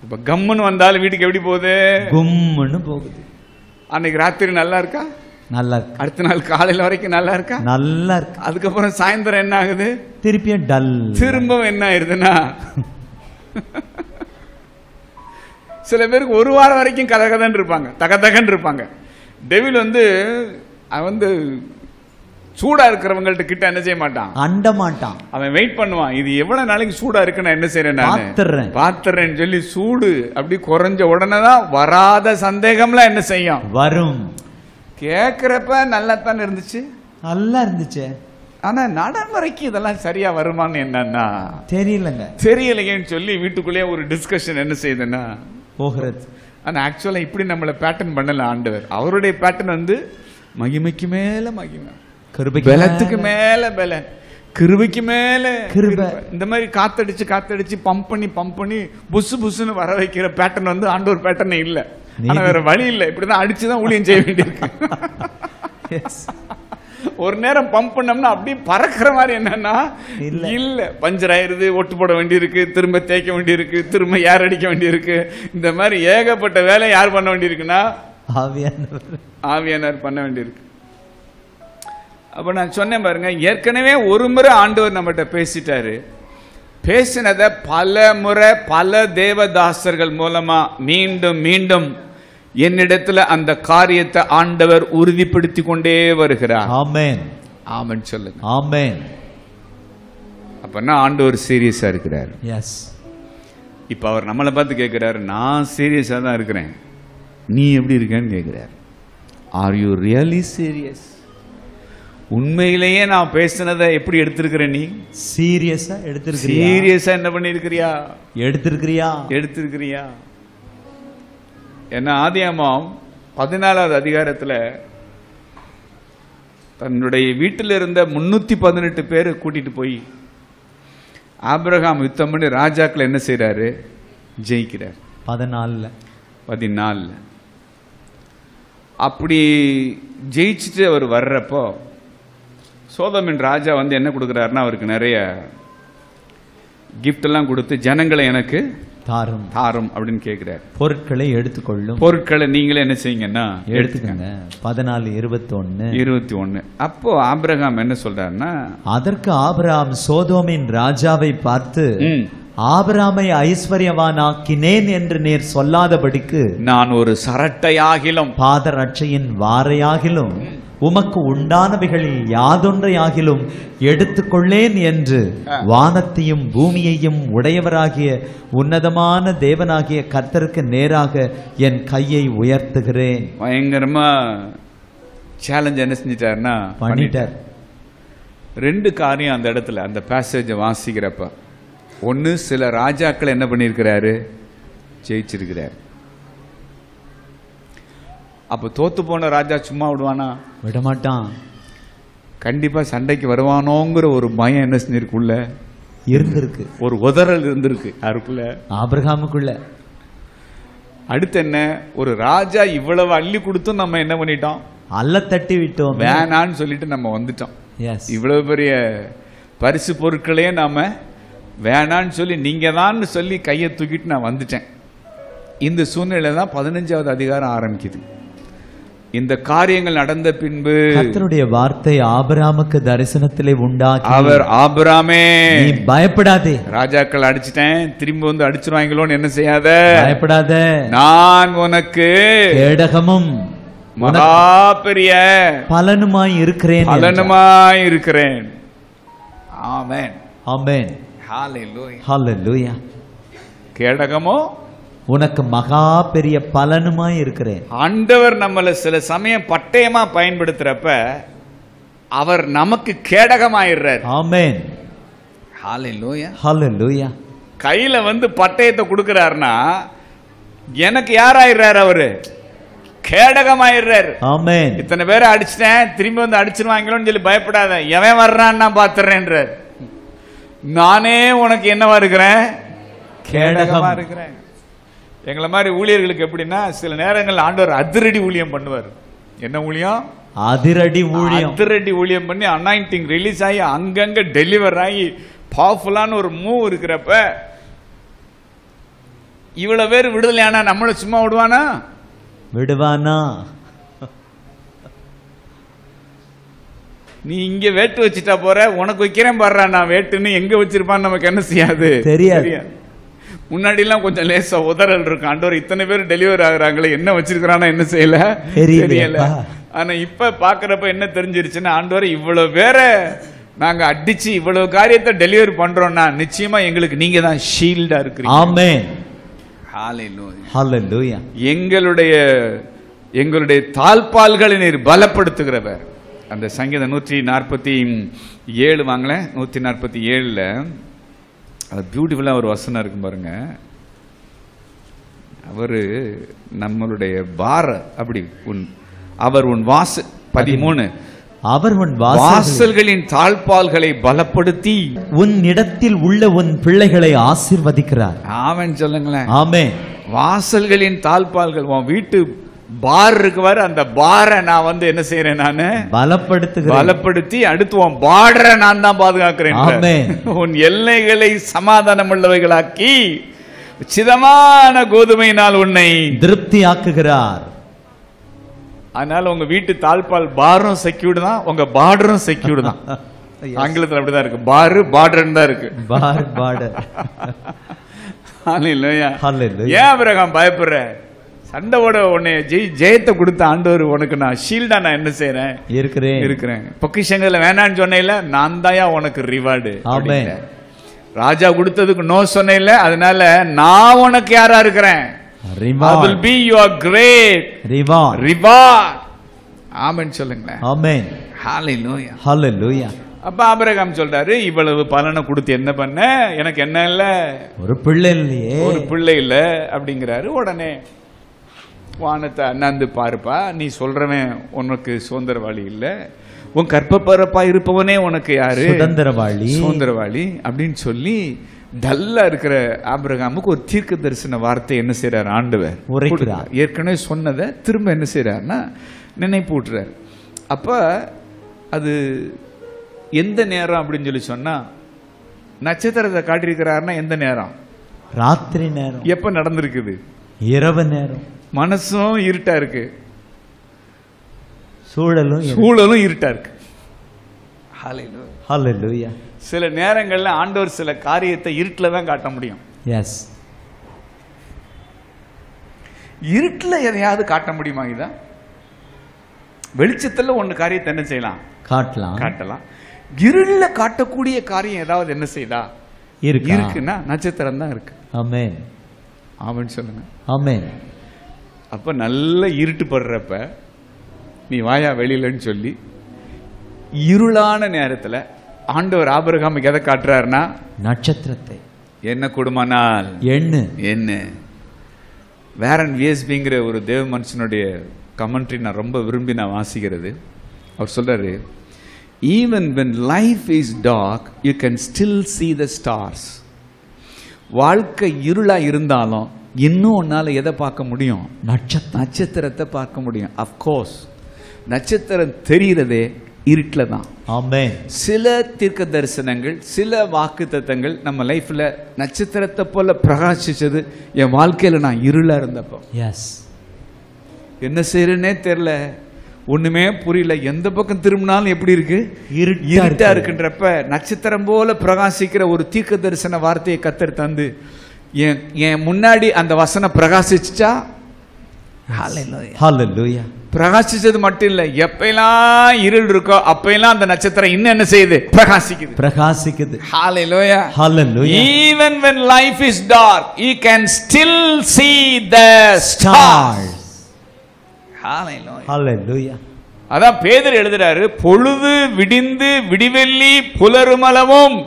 இப்ப கம்முன்னு வந்தாலும் வீட்டுக்கு எப்படி போகுது? கும்முன்னு போகுது. அன்னைக்கு ராத்திரி நல்லா இருக்கா? நல்லா இருக்கு. அடுத்த நாள் காலையில வரைக்கும் நல்லா இருக்கா? நல்லா இருக்கு. அதுக்கப்புறம் சாயந்தரம் என்ன ஆகுது? திருப்பியும் டல். திரும்பவும் என்ன ஆயிருதுன்னா சில பேருக்கு ஒரு வாரம் வரைக்கும் கதகதன்னு இருப்பாங்க, தகதகன்னு இருப்பாங்க. டெவில் அவன் சூடா இருக்கிறவங்கள்ட்ட கிட்ட என்ன செய்ய மாட்டான்? அண்ட மாட்டான். அவன் வெயிட் பண்ணுவான். இது எவ்வளவு நாளைக்கு சூடா இருக்கு, நான் என்ன செய்யறேன், பாத்துறேன்னு சொல்லி சூடு அப்படி குறைஞ்ச உடனே தான் வராத சந்தேகம்லாம் என்ன செய்யும்? வரும். கேக்குறப்ப நல்லாத்தான் இருந்துச்சு, நல்லா இருந்துச்சு. ஆனா நடைமுறைக்கு இதெல்லாம் சரியா வருமானு என்னன்னா தெரியலையேன்னு சொல்லி வீட்டுக்குள்ளேயே ஒரு டிஸ்கஷன் என்ன செய்யுதுன்னா போகிறது. ஆனா ஆக்சுவலா இப்படி நம்மள பேட்டர்ன் பண்ணல ஆண்டவர். அவருடைய பேட்டர்ன் மகிமைக்கு மேல மகிமை, பலத்துக்கு மேல பலன், கிருபைக்கு மேல கிருபை. இந்த மாதிரி காத்தடிச்சு பம்ப் பண்ணி புசு புசுன்னு வர வைக்கிற பேட்டர்ன் ஆண்டவர் பேட்டர்ன் இல்ல. ஆனா வேற வழி இல்ல, இப்படிதான் அடிச்சுதான் ஊழியம் செய்ய வேண்டியிருக்கு. ஒரு நேரம் பம்ப் பண்ணோம்னா அப்படியே பறக்கிற மாதிரி என்னன்னா இல்ல, பஞ்சர் ஆயிருது, ஒட்டு போட வேண்டியிருக்கு, திரும்ப தேய்க்க வேண்டியிருக்கு, திரும்ப ஏர் அடிக்க வேண்டியிருக்கு. இந்த மாதிரி ஏகப்பட்ட வேலை யார் பண்ண வேண்டியிருக்குன்னா ஆவியானவர் பண்ண வேண்டியிருக்கு. அப்ப நான் சொன்னேன் பாருங்க, ஏற்கனவே ஒரு முறை ஆண்டவர் நம்மகிட்ட பேசிட்டாரு. பேசினத பல முறை பல தேவதாசர்கள் மூலமா மீண்டும் மீண்டும் என்னிடத்துல அந்த காரியத்தை ஆண்டவர் உறுதிப்படுத்தி கொண்டே வருகிறார். ஆமென். ஆமென் சொல்லுங்க. ஆமென். அப்பனா ஆண்டவர் சீரியஸா இருக்கிறார். எஸ். இப்ப அவர் நம்மளை பார்த்து கேட்கிறாரு, நான் சீரியஸா தான் இருக்கிறேன், நீ எப்படி இருக்கேன்னு கேட்கிறார். Are you really serious? உண்மையிலேயே நான் பேசினதை எப்படி எடுத்திருக்கிற? நீ சீரியஸா எடுத்திருக்கிறியா? சீரியஸா என்ன பண்ணிருக்கிறியா? எடுத்திருக்கிறியா? என்ன ஆதியாகமம் 14வது அதிகாரத்துல தன்னுடைய வீட்டில் இருந்த 318 பேரை கூட்டிட்டு போய் ஆபிரகாம் யுத்தம் பண்ணி ராஜாக்கள் என்ன செய்யறாரு? ஜெயிக்கிறார். 14 அப்படி ஜெயிச்சுட்டு அவர் வர்றப்போ சோதோமின் ராஜா என்ன கொடுக்கிறாருன்னா அவருக்கு நிறைய கிஃப்ட் எல்லாம் கொடுத்து ஜனங்களை எனக்கு தாரும் அப்படின்னு கேட்கிறார். பொருட்களை எடுத்துக்கொள்ளும். பொருட்களை நீங்களே என்ன செய்யுங்கன்னா எடுத்துக்கங்க. 14:21. அப்போ ஆபிரகாம் என்ன சொல்றாருன்னா, அதற்கு ஆபிரகாம் சோதோமின் ராஜாவை பார்த்து, ஆபிரகாமை ஐஸ்வர்யவானாக்கினேன் என்று நீர் சொல்லாதபடிக்கு நான் ஒரு சரட்டையாகிலும் பாதரட்சையின் வாரையாகிலும் உமக்கு உண்டானவைகளில் யாதொன்றையாகிலும் எடுத்துக்கொள்ளேன் என்று வானத்தையும் பூமியையும் உடையவராகிய உன்னதமான தேவனாகிய கர்த்தருக்கு நேராக என் கையை உயர்த்துகிறேன். பயங்கரமா சேலஞ்ச் என்ன செஞ்சிட்டாருன்னா பண்ணிட்டார். 2 காரியம் அந்த இடத்துல அந்த பேசேஜை வாசிக்கிறப்ப, ஒன்னு சில ராஜாக்கள் என்ன பண்ணிருக்கிறாரு? ஜெயிச்சிருக்கிறார். அப்ப தோத்து போன ராஜா சும்மா விடுவானா? விடமாட்டான். கண்டிப்பா சண்டைக்கு வருவானோங்கிற ஒரு பயம் என்ன செஞ்சிருக்குள்ள இருந்திருக்கு. ஒரு உதறல் இருந்திருக்கு யாருக்குள்ள? ஆபிரகாமுக்குள்ள. அடுத்து என்ன, ஒரு ராஜா இவ்வளவு அள்ளி கொடுத்தும் நம்ம என்ன பண்ணிட்டோம்? அல்ல தட்டி விட்டோம், வேணான்னு சொல்லிட்டு நம்ம வந்துட்டோம். இவ்வளவு பெரிய பரிசு பொருட்களையே நாம வேணான்னு சொல்லி நீங்க தான் சொல்லி கையை தூக்கிட்டு நான் வந்துட்டேன். இந்த சூழ்நிலை தான் 15வது அதிகாரம் ஆரம்பிக்குது. இந்த காரியங்கள் நடந்த பின்பு கர்த்தருடைய வார்த்தை ஆபிரகாமுக்கு தரிசனத்திலே உண்டாகி, அவர் ஆபிரகாமே நீ பயப்படாதே, ராஜாக்கள் அடிச்சிட்டேன், திரும்ப அடிச்சிருவாங்களோன்னு என்ன செய்யாத, பயப்படாத, நான் உனக்கு கேடகமும் மகா பெரிய பலனுமாய் இருக்கிறேன். ஆமென். ஆமென். ஹalleluya. ஹalleluya. கேடகமோ உனக்கு மகா பெரிய பலனுமாய் இருக்கிறேன். ஆண்டவர் நம்மள சில சமயம் பட்டயமா பயன்படுத்துறப்ப அவர் நமக்கு கேடகமாயிடுறார். ஆமென். ஹalleluya. ஹalleluya. கையில பட்டயத்தை கொடுக்கிறார்னா எனக்கு யாராயிடுறார்? அவரு கேடகமாயிடுறார். ஆமென். இத்தனை பேரை அடிச்சிட்டேன், திரும்பி அடிச்சிருவாங்களோன்னு சொல்லி பயப்படாத, எவன் வர்றான்னு நான் பாத்துறேன்றார். நானே உனக்கு என்னவா இருக்கிறேன், கேடகமா இருக்கிறேன். எங்களை மாதிரி ஊழியர்களுக்கு எப்படின்னா, சில நேரங்கள் ஆண்டவர் அதிரடி ஊழியம் பண்ணுவார். என்ன ஊழியம்? அதிரடி ஊழியம். அதிரடி ஊழியம் பண்ணி அனாயிண்டிங் ரிலீஸ் ஆகி அங்கங்க டெலிவர் ஆகி பவர்ஃபுல்லான ஒரு மூவ் இருக்கிறப்ப, இவ்வளவு பேர் விடுதலை ஆனா நம்மள சும்மா விடுவானா? விடுவானா? நீ இங்க வேட்டு வச்சுட்டா போற, உனக்கு வைக்கிறேன் பாடுறா நான் வேட்டுன்னு, எங்க வச்சிருப்பான்னு நமக்கு என்ன செய்யாது, தெரியாது. முன்னாடி எல்லாம் கொஞ்சம் லேசா உதறல் இருக்கும். ஆண்டவர் இத்தனை பேர் டெலிவர் ஆகுறாங்களே, என்ன வச்சிருக்கிறானா என்ன செய்யல தெரியல. ஆனா இப்ப பாக்குறப்ப என்ன தெரிஞ்சிருச்சுன்னா, ஆண்டவர் இவ்வளவு பேர நாங்க அடிச்சு இவ்வளவு காரியத்தை டெலிவரி பண்றோம்னா நிச்சயமா எங்களுக்கு நீங்க தான் ஷீல்டா இருக்கிறீங்க. ஆமென். ஹalleluya. ஹalleluya. எங்களுடைய தாழ்பால்களை நீர் பலப்படுத்துகிறவர். அந்த சங்கீதம் 147 வாங்கல, 147ல அது பியூட்டிஃபுல்லா ஒரு வசனம் இருக்கும் பாருங்க. அவரு நம்மளுடைய அப்படி அவர் உன் 13 அவர் உன் வாசல்களின் தாழ்பால்களை பலப்படுத்தி உன் இடத்தில் உள்ள உன் பிள்ளைகளை ஆசீர்வதிக்கிறார். ஆமென் சொல்லுங்களேன். ஆமென். வாசல்களின் தாழ்பால்கள், உன் வீட்டு பார் இருக்குவாரு, அந்த பாரை நான் என்ன செய்யறேன், நான் பலப்படுத்தி அடுத்து உன் பார்டரை நான் தான் பாதுகாக்கிறேன். உன் எல்லைகளை சமாதானம் உள்ளவைகளாக்கி சிதமான கோதுமையினால் உன்னை திருப்தி ஆக்குகிறார். அதனால உங்க வீட்டு தாழ்பால் பாரும் செக்யூர்டு தான், உங்க பார்டரும் செக்யூர்டு தான். ஆங்கிலத்தில் அப்படிதான் இருக்கு, பாரு பார்டர் தான் இருக்கு. ஏன் ஆபிரகாம் பயப்படுற? சண்டையோட உன்னை ஜெயத்தை கொடுத்த ஆண்டவர் உனக்கு நான் ஷீல்டா நான் என்ன செய்யறேன், இருக்கிறேன். பொக்கிஷங்கள்ல வேணான்னு சொன்ன, நான் தாயா உனக்கு ரிவார்டு. ராஜா கொடுத்ததுக்கு நோ சொன்ன, அதனால நான் உனக்கு யாரா இருக்கிறேன், I will be your great reward. ஆமென் சொல்லுங்க. ஆமென். ஹalleluya. ஹalleluya. அப்ப ஆபிரகாம் சொல்றாரு, இவ்வளவு பலனை கொடுத்து என்ன பண்ண, எனக்கு என்ன இல்ல, ஒரு பிள்ளை இல்ல அப்படிங்கிறாரு. உடனே வானத்தை அண்ணாந்து பாருப்பா, நீ சொல்றவன் உனக்கு சுதந்திரவாளி இல்ல, உன் கற்பப்பரப்பா இருப்பவனே உனக்கு யாரு, சுதந்திரவாளி அப்படின்னு சொல்லி டல்லா இருக்கிற ஆபிரகாமுக்கு ஒரு தீர்க்க தரிசன வார்த்தை என்ன செய்யறாரு, ஆண்டவர் ஏற்கனவே சொன்னதை திரும்ப என்ன செய்யறாருன்னா நினைப்பூட்டுறாரு. அப்ப அது எந்த நேரம் அப்படின்னு சொல்லி சொன்னா, நட்சத்திரத்தை காட்டியிருக்கிறாருன்னா எந்த நேரம், ராத்திரி நேரம். எப்ப நடந்திருக்குது, இரவு நேரம். மனசும் இருட்டா இருக்கு, சூழலும் இருட்டா இருக்கு. ஹalleluya. சில நேரங்கள்ல ஆண்டவர் சில காரியத்தை இருட்டில் தான் காட்ட முடியும். எஸ். இருட்டில் எதையாவது காட்ட முடியுமா? இதா வெளிச்சத்துல ஒன்னு காரியத்தை என்ன செய்யலாம், காட்டலாம். இருள காட்டக்கூடிய காரியம் ஏதாவது என்ன செய்தா இருக்குன்னா நட்சத்திரம் தான் இருக்கு. ஆமென். ஆமென் சொல்லுங்க. ஆமென். அப்ப நல்ல இருட்டு படுறப்ப நீ வாயா வெளியிலன்னு சொல்லி, இருளான நேரத்துல ஆண்டவர் ஆபிரகாமுக்கு எதை காட்டுறாருன்னா நட்சத்திரத்தை. என்ன கொடுமானால் என்ன. வேரன் விஎஸ்பிங்கிற ஒரு தேவ மனுஷனுடைய கமெண்ட்ரி நான் ரொம்ப விரும்பி நான் வாசிக்கிறது. அவர் சொல்றாரு, even when life is dark you can still see the stars. வாழ்க்கை இருளா இருந்தாலும் இன்னும் உன்னால எதை பார்க்க முடியும், நட்சத்திரத்தை பார்க்க முடியும். of course நட்சத்திரம் தெரிகிறதே இருட்டில தான். ஆமென். சில தீர்க்க தரிசனங்கள், சில வாக்குத்தத்தங்கள் நம்ம லைஃப்ல நட்சத்திரத்தை போல பிரகாசிச்சது என் வாழ்க்கையில நான் இருளா இருந்தப்போ. எஸ். என்ன செய்யறேன்னே தெரியல, ஒண்ணுமே புரியல, எந்த பக்கம் திரும்பினாலும் எப்படி இருக்கு, இருட்டா இருக்குன்றப்ப நட்சத்திரம் போல பிரகாசிக்கிற ஒரு தீர்க்க தரிசன வார்த்தையை கர்த்தர் தந்து என் முன்னாடி அந்த வசனம் பிரகாசிச்சா, ஹalleluya. பிரகாசிச்சது மட்டும் இல்ல, எப்பெல்லாம் இருள் இருக்கோ அப்பெல்லாம் அந்த நட்சத்திரம் இன்னும் என்ன செய்யுது, பிரகாசிக்குது. ஹalleluya. Even when life is dark you can still see the stars. ஹalleluya. அதான் பேதுரு எழுதுறாரு, பொழுது விடிந்து விடிவெள்ளி புலருமளவும்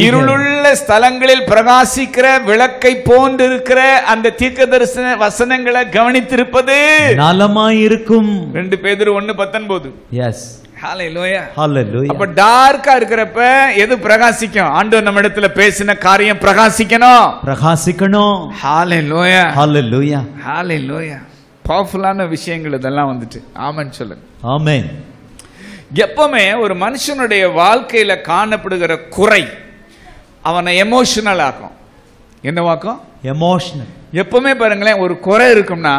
இருளுள்ள ஸ்தலங்களில் பிரகாசிக்கிற விளக்கை போன்றிருக்கிற அந்த தீர்க்கதரிசன வசனங்களை கவனித்திருப்பது நலமாயிருக்கும். 2 பேதுரு 1:19. எஸ். ஹalleluya. Hallelujah. அப்ப டார்க்கா இருக்கிறப்ப எது பிரகாசிக்கும்? ஆண்டவர் நம்ம இடத்துல பேசின காரியம் பிரகாசிக்கணும். பிரகாசிக்கணும். ஹalleluya. Hallelujah. ஹalleluya. பவர்ஃபுல்லான விஷயங்கள் இதெல்லாம் வந்துட்டு. ஆமென் சொல்லுங்க. ஆமென். எப்பவுமே ஒரு மனுஷனுடைய வாழ்க்கையில காணப்படுகிற குறை அவனை எமோஷனல் ஆக்கும். என்னவாக்கும்? எமோஷனல். எப்பவுமே பாருங்களேன், ஒரு குறை இருக்கும்னா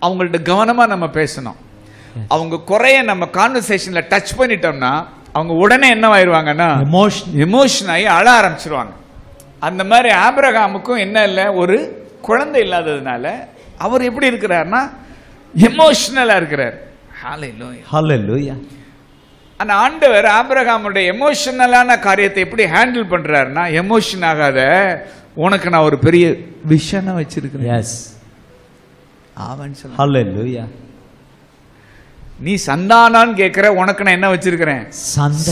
அவங்கள்ட்ட கவனமா நம்ம பேசணும். அவங்க குறைய நம்ம கான்வர்சேஷன்ல டச் பண்ணிட்டோம்னா அவங்க உடனே என்னவாயிருவாங்கன்னா எமோஷன் ஆகி அழ ஆரம்பிச்சிருவாங்க. அந்த மாதிரி ஆபிரகாமுக்கும் என்ன இல்லை, ஒரு குழந்தை இல்லாததுனால அவர் எப்படி இருக்கிறார்னா எமோஷனலா இருக்கிறார். ஹalleluya. Hallelujah. ஆனா ஆண்டவர் ஆபிரகாமுடைய எமோஷனலான காரியத்தை எப்படி ஹேண்டில் பண்றாருன்னா, எமோஷன் ஆகாத, உனக்கு நான் ஒரு பெரிய விஷனை வச்சிருக்கிறேன். எஸ். ஆமென் சொல்லுங்க. Hallelujah. நீ சந்தானான்னு கேட்கிற, உனக்கு நான் என்ன வச்சிருக்கிறேன்?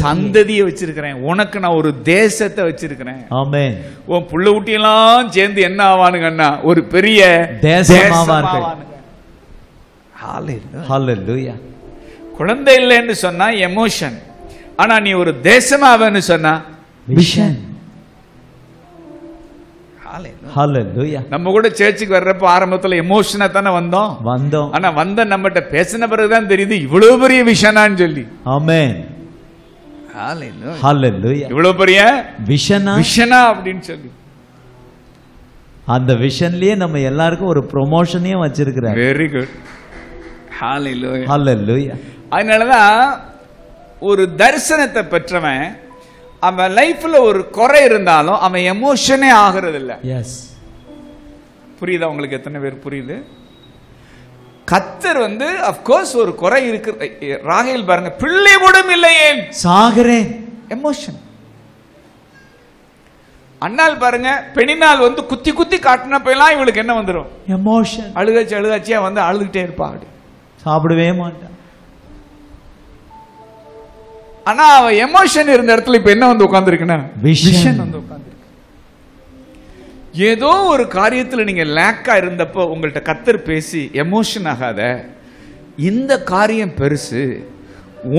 சந்ததியை வச்சிருக்கிறேன். உனக்கு நான் ஒரு தேசத்தை வச்சிருக்கிறேன். ஆமென். உன் புள்ள ஊட்டியெல்லாம் சேர்ந்து என்ன ஆவானுங்கன்னா ஒரு பெரிய தேசமாவார்கள். ஹalleluya. குழந்தை இல்லைன்னு சொன்னா எமோஷன், ஆனா நீ ஒரு தேசமாவன்னு சொன்னா விஷன். ஹalleluya. நம்ம கூட சர்ச்சுக்கு வர்றப்ப ஆரம்பத்துல எமோஷனா தானே வந்தோம். ஆனா வந்த நம்மகிட்ட பேசின பிறகுதான் தெரியுது இவ்வளவு பெரிய விஷனான்னு சொல்லி. ஆமென். ஹalleluya. இவ்வளவு பெரிய விஷனா அப்படின்னு சொல்லி அந்த விஷன்லயே நம்ம எல்லாருக்கும் ஒரு ப்ரொமோஷனையும் வச்சிருக்கிறார். Very good. ஹalleluya. ஹalleluya. அதனாலதான் ஒரு தரிசனத்தை பெற்றவன் அவன் லைஃப்ல ஒரு குறை இருந்தாலும் அவன் எமோஷனே ஆகிறது இல்ல. எஸ். புரியுதா உங்களுக்கு? எத்தனை பேர் புரியுது? கர்த்தர் வந்து ஆஃப் கோர்ஸ் ஒரு குறை இருக்கு. ராகேல் பாருங்க, பிள்ளை கூட இல்லையே சாகரேன், எமோஷன். அண்ணால் பாருங்க, பெண்ணினால் வந்து குத்தி குத்தி காட்டினப்ப எல்லாம் இவளுக்கு என்ன வந்துடும்? எமோஷன். அழுகாச்சியா வந்து அழுதுகிட்டே இருப்பா. சாப்பிடவே மாட்டான். ஆனா அவ எமோஷன் இருந்த இடத்துல இப்ப என்ன வந்து உட்கார்ந்துருக்குன்னா விஷன் வந்து உட்கார்ந்துருக்கு. ஏதோ ஒரு காரியத்துல நீங்க லேக்கா இருந்தப்போ உங்கள்ட்ட கர்த்தர் பேசி எமோஷன் ஆகாத, இந்த காரியம் பெருசு,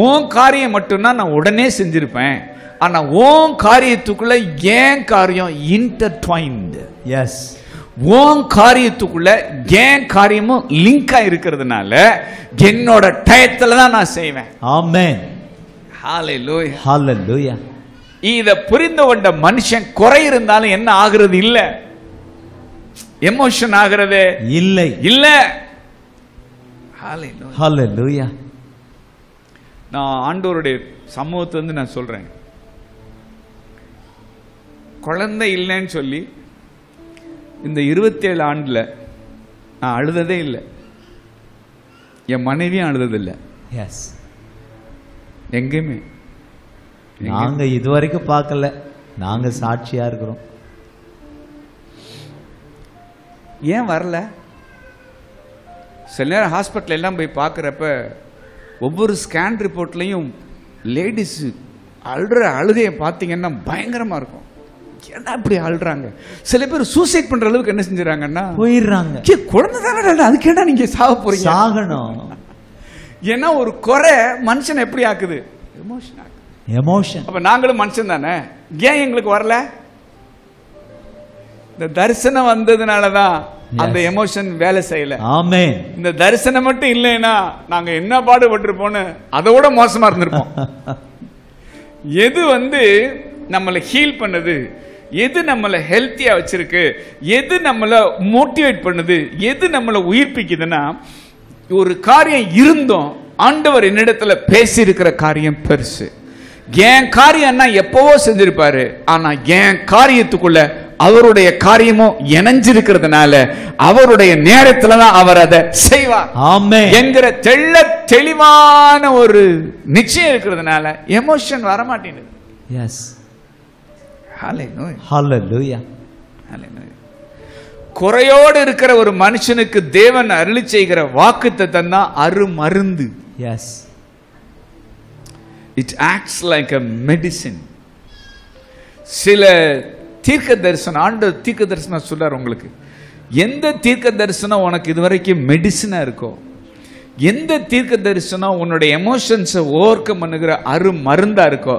உன் காரியம் மட்டும்னா நான் உடனே செஞ்சிருப்பேன், ஆனா உன் காரியத்துக்குள்ள ஏன் காரியம் இன்டர்ட்வைன்டு. எஸ். உன் காரியத்துக்குள்ள ஏன் காரியமும் லிங்கா இருக்கிறதுனால என்னோட டயத்துல தான் நான் செய்வேன். ஆமென். ஹalleluya. ஹalleluya. இத புரிந்து கொண்ட மனுஷன் குறை இருந்தாலும் என்ன ஆகிறது இல்ல, எமோஷன் ஆகிறது இல்லை இல்ல. ஹalleluya. ஹalleluya. நான் ஆண்டவருடைய சமூகத்துல இருந்து நான் சொல்றேன், குழந்தை இல்லைன்னு சொல்லி இந்த 27 ஆண்டுல நான் அழுததே இல்லை. என் மனைவியும் அழுததில்லை. எஸ். எங்கேயுமே நாங்க இதுவரைக்கும் பார்க்கல, நாங்க சாட்சியா இருக்கிறோம். ஏன் வரல? சில நேரம் ஹாஸ்பிட்டல் எல்லாம் போய் பார்க்குறப்ப ஒவ்வொரு ஸ்கேன் ரிப்போர்ட்லையும் லேடிஸ் அழுகையை பார்த்தீங்கன்னா பயங்கரமா இருக்கும். ஏன்னா இப்படி அழுறாங்க. சில பேர் சூசைட் பண்ற அளவுக்கு என்ன செஞ்சுறாங்கன்னா போயிடுறாங்க. குழந்தை தானே, அதுக்கு என்ன நீங்க சாக போறீங்க? சாகணும். ஏன்னா ஒரு குறை மனுஷன் எப்படி ஆக்குது? எமோஷன் ஆக்குது. எமோஷன். அப்ப நாங்களும் மனுஷன் தானே, ஏன் எங்களுக்கு வரல? இந்த தரிசனம் வந்ததுனாலதான் அந்த எமோஷன் வேலை செய்யல. ஆமென். இந்த தரிசனம் மட்டும் இல்லைன்னா நாங்க என்ன பாடுபட்டிருப்போம்னு அதோட மோசமா இருந்திருப்போம். எது வந்து நம்மளை ஹீல் பண்ணுது, எது நம்மளை ஹெல்த்தியா வச்சிருக்கு, எது நம்மளை மோட்டிவேட் பண்ணுது, எது நம்மளை உயிர்ப்பிக்குதுன்னா, ஒரு காரியம் இருந்தோம் ஆண்டவர் என்னிடத்துல பேசி இருக்கிற காரியம் பெருசு. என் காரியம்னா எப்பவோ செஞ்சிருப்பாரு, ஆனா என் காரியத்துக்குள்ள அவருடைய காரியமும் இணைஞ்சிருக்கிறதுனால அவருடைய நேரத்துல தான் அவர் அதை செய்வார். ஆமென் என்கிற தெளிவான ஒரு நிச்சயம் இருக்கிறதுனால எமோஷன் வர மாட்டேங்குது. எஸ். ஹalleluya. ஹalleluya. ஹalleluya. குறையோடு இருக்கிற ஒரு மனுஷனுக்கு தேவன் அருளி செய்கிற வாக்குத்தத்தம் தான் அருமருந்து. Yes. It acts like a medicine. சில தீர்க்க தரிசனம், ஆண்டவர் தீர்க்க தரிசனம் சொல்றார் உங்களுக்கு. எந்த தீர்க்க தரிசனம் உனக்கு இதுவரைக்கும் மெடிசனா இருக்கோ, எந்த தீர்க்க தரிசனம் உன்னுடைய எமோஷன்ஸை ஓவர் கம் பண்ணுகிற மருந்தா இருக்கோ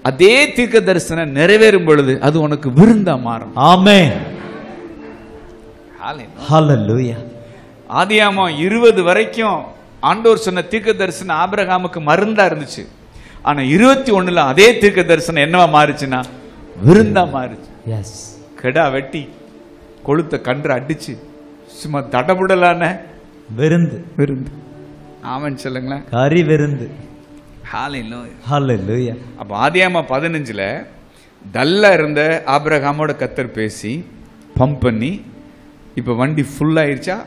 அதே தீர்க்க தரிசனம் நிறைவேறும் பொழுது அது உனக்கு விருந்தா மாறும். ஆமென். ஹல்லேலூயா. ஆதியாகமம் 20 வரைக்கும் ஆண்டவர் சொன்ன தீர்க்க தரிசனம் ஆபிரகாமுக்கு மருந்தா இருந்துச்சு. ஆனா 21ல அதே தீர்க்க தரிசனம் என்னவா மாறுச்சுன்னா விருந்தா மாறுச்சு. எஸ். கெடா வெட்டி கொளுத்த கன்று அடிச்சு சும்மா தடபுடலான விருந்து. விருந்து. ஆமென் சொல்லுங்களேன். கறி விருந்து. ஹல்லேலூயா. ஹல்லேலூயா. அப்ப ஆதியாகமம் 15ல டல்லா இருந்த ஆபிரகாமோட கர்த்தர் பேசி பம்ப் பண்ணி இப்ப வண்டி ஃபுல் ஆயிடுச்சா?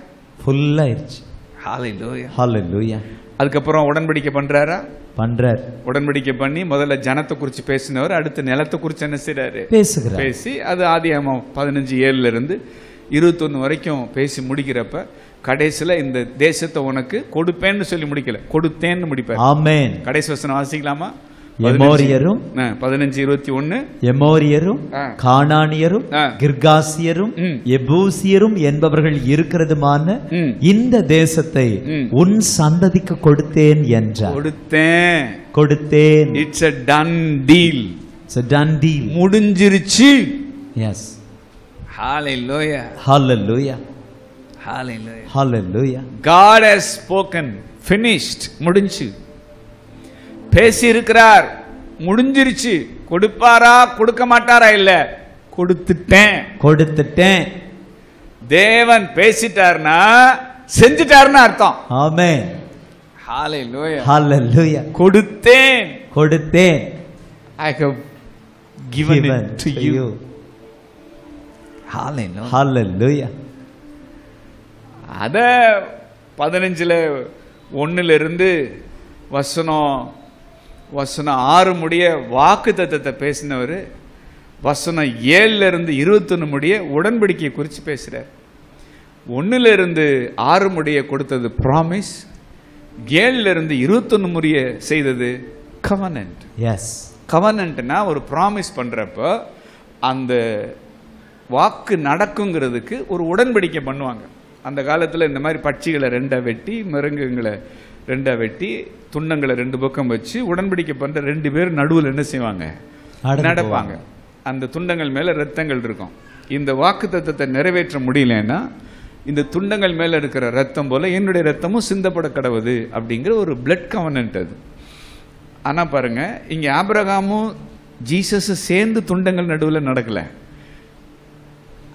ஃபுல் ஆயிடுச்சு. ஹல்லேலூயா. ஹல்லேலூயா. அதுக்கப்புறம் உடன்படிக்கை பண்றாரா? பண்றார். உடன்படிக்கை பண்ணி முதல்ல ஜனத்தை குறிச்சு பேசினவர் அடுத்து நிலத்தை குறிச்சு என்ன செய்யறாரு? பேசுகிறார். பேசி அது ஆதியாகமம் 15:7 இருந்து 21 வரைக்கும் பேசி முடிக்கிறப்ப கடைசியில இந்த தேசத்தை உனக்கு கொடுப்பேன்னு சொல்லி முடிக்கல, கொடுத்தேன்னு முடிப்பார். ஆமென். கடைசி வசனம் வாசிக்கலாமா? எமோரியரும் 15:21 எமோரியரும் கானானியரும் கிர்காசியரும் எபூசியரும் என்பவர்கள் இருக்கிறதுமான இந்த தேசத்தை உன் சந்ததிக்கு கொடுத்தேன் என்றார். கொடுத்தேன். It's a done deal. It's a done deal. முடிஞ்சிருச்சு. Yes. Hallelujah. Hallelujah. Hallelujah. Hallelujah. God has spoken. Finished. முடிஞ்சு. பேசி இருக்கிறார். முடிஞ்சிருச்சு. கொடுப்பாரா கொடுக்க மாட்டாரா? இல்ல, கொடுத்துட்டேன். தேவன் பேசிட்டார்னா செஞ்சிட்டார்னு அர்த்தம். ஆமென். ஹalleluya. ஹalleluya. கொடுத்தேன். I have given it to you. Hallelujah. Hallelujah. அத 15ல 1ல இருந்து வசனம் 6 முடிய வாக்கு தத்தத்தை பேசினவர் வசனம் 7ல இருந்து 21 முடிய உடன்படிக்கை குறித்து பேசுறார். 1ல இருந்து 6 முடிய கொடுத்தது ப்ராமிஸ், 7ல இருந்து 21 முடிய செய்தது கவனன்ட். எஸ். கவனன்ட்னா ஒரு ப்ராமிஸ் பண்றப்ப அந்த வாக்கு நடக்குங்கிறதுக்கு ஒரு உடன்படிக்கை பண்ணுவாங்க. அந்த காலத்தில் இந்த மாதிரி பட்சிகளை 2 வெட்டி மிருகங்களை 2 வெட்டி துண்டங்களை 2 பக்கம் வச்சு உடன்படிக்கை பண்ற 2 பேர் நடுவில் என்ன செய்வாங்க? நடப்பாங்க. அந்த துண்டங்கள் மேல ரத்தங்கள் இருக்கும். இந்த வாக்கு தத்தத்தை நிறைவேற்ற முடியலன்னா இந்த துண்டங்கள் மேல இருக்கிற ரத்தம் போல என்னுடைய ரத்தமும் சிந்தப்பட கடவுது அப்படிங்கிற ஒரு பிளட் கவனன்ட் அது. ஆனா பாருங்க, இங்க ஆபிரகாமும் ஜீசஸ் சேர்ந்து துண்டங்கள் நடுவில் நடக்கல.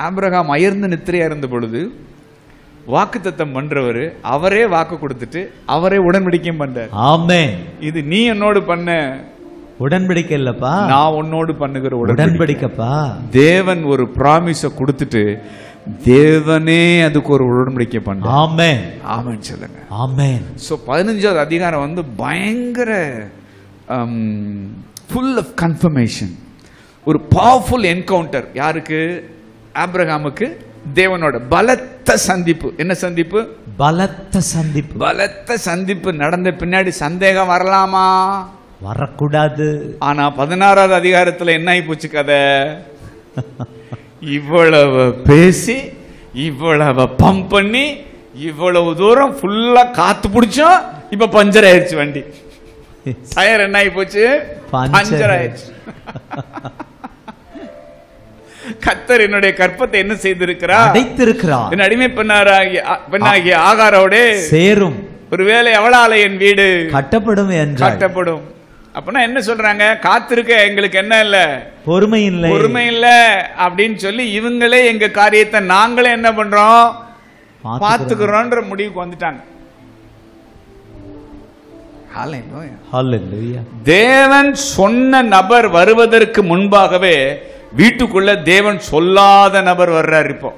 ஆபிரகாம் அயர்ந்து நித்திரையா இருந்த பொழுது வாக்குத்தத்தம் பண்றவரு அவரே வாக்கு கொடுத்துட்டு அவரே உடன்படிக்கையும் பண்றார். ஆமென். இது நீ என்னோடு பண்ண உடன்படிக்கை இல்லப்பா, நான் உன்னோடு பண்ணுகிற உடன்படிக்கைப்பா. தேவன் ஒரு பிராமிஸ கொடுத்துட்டு தேவனே அதுக்கு ஒரு உடன்படிக்கை பண்றார். ஆமென். ஆமென் சொல்லுங்க. ஆமென். சோ 15வது அதிகாரம் வந்து பயங்கர full of confirmation. ஒரு பவர்ஃபுல் என்கவுண்டர். யாருக்கு? ஆபிரகாமுக்கு தேவனோட பலத்த சந்திப்பு. என்ன சந்திப்பு? பலத்த சந்திப்பு. பலத்த சந்திப்பு நடந்த பின்னாடி சந்தேகம் வரலாமா? வரக்கூடாது. ஆனா 16வது அதிகாரத்துல என்ன ஆகி போச்சு கதை? இவ்வளவு பேசி இவ்வளவு பம்ப் பண்ணி இவ்வளவு தூரம் ஃபுல்லா காத்து பிடிச்சோம், இப்ப பஞ்சர் ஆயிடுச்சு வண்டி. டயர் என்ன ஆகி போச்சு? பஞ்சர் ஆயிடுச்சு. கர்த்தர் என்னுடைய கற்பத்தை என்ன செய்திருக்கிறார்? அடைத்திருக்கிறார். என் அடிமை பெண்ணாகிய ஆகாரோட சேரும். ஒருவேளை அவளால என் வீடு கட்டப்படும் என்றார். கட்டப்படும். அப்பனா என்ன சொல்றாங்க? காத்திருக்க எங்களுக்கு என்ன இல்ல? பொறுமை இல்லை. பொறுமை இல்ல அப்படின்னு சொல்லி இவங்களே எங்க காரியத்தை நாங்களே என்ன பண்றோம்? பாத்துக்கிறோம்ன்ற முடிவுக்கு வந்துட்டாங்க. தேவன் சொன்ன நபர் வருவதற்கு முன்பாகவே வீட்டுக்குள்ள தேவன் சொல்லாத நபர் வர்றார். இப்போ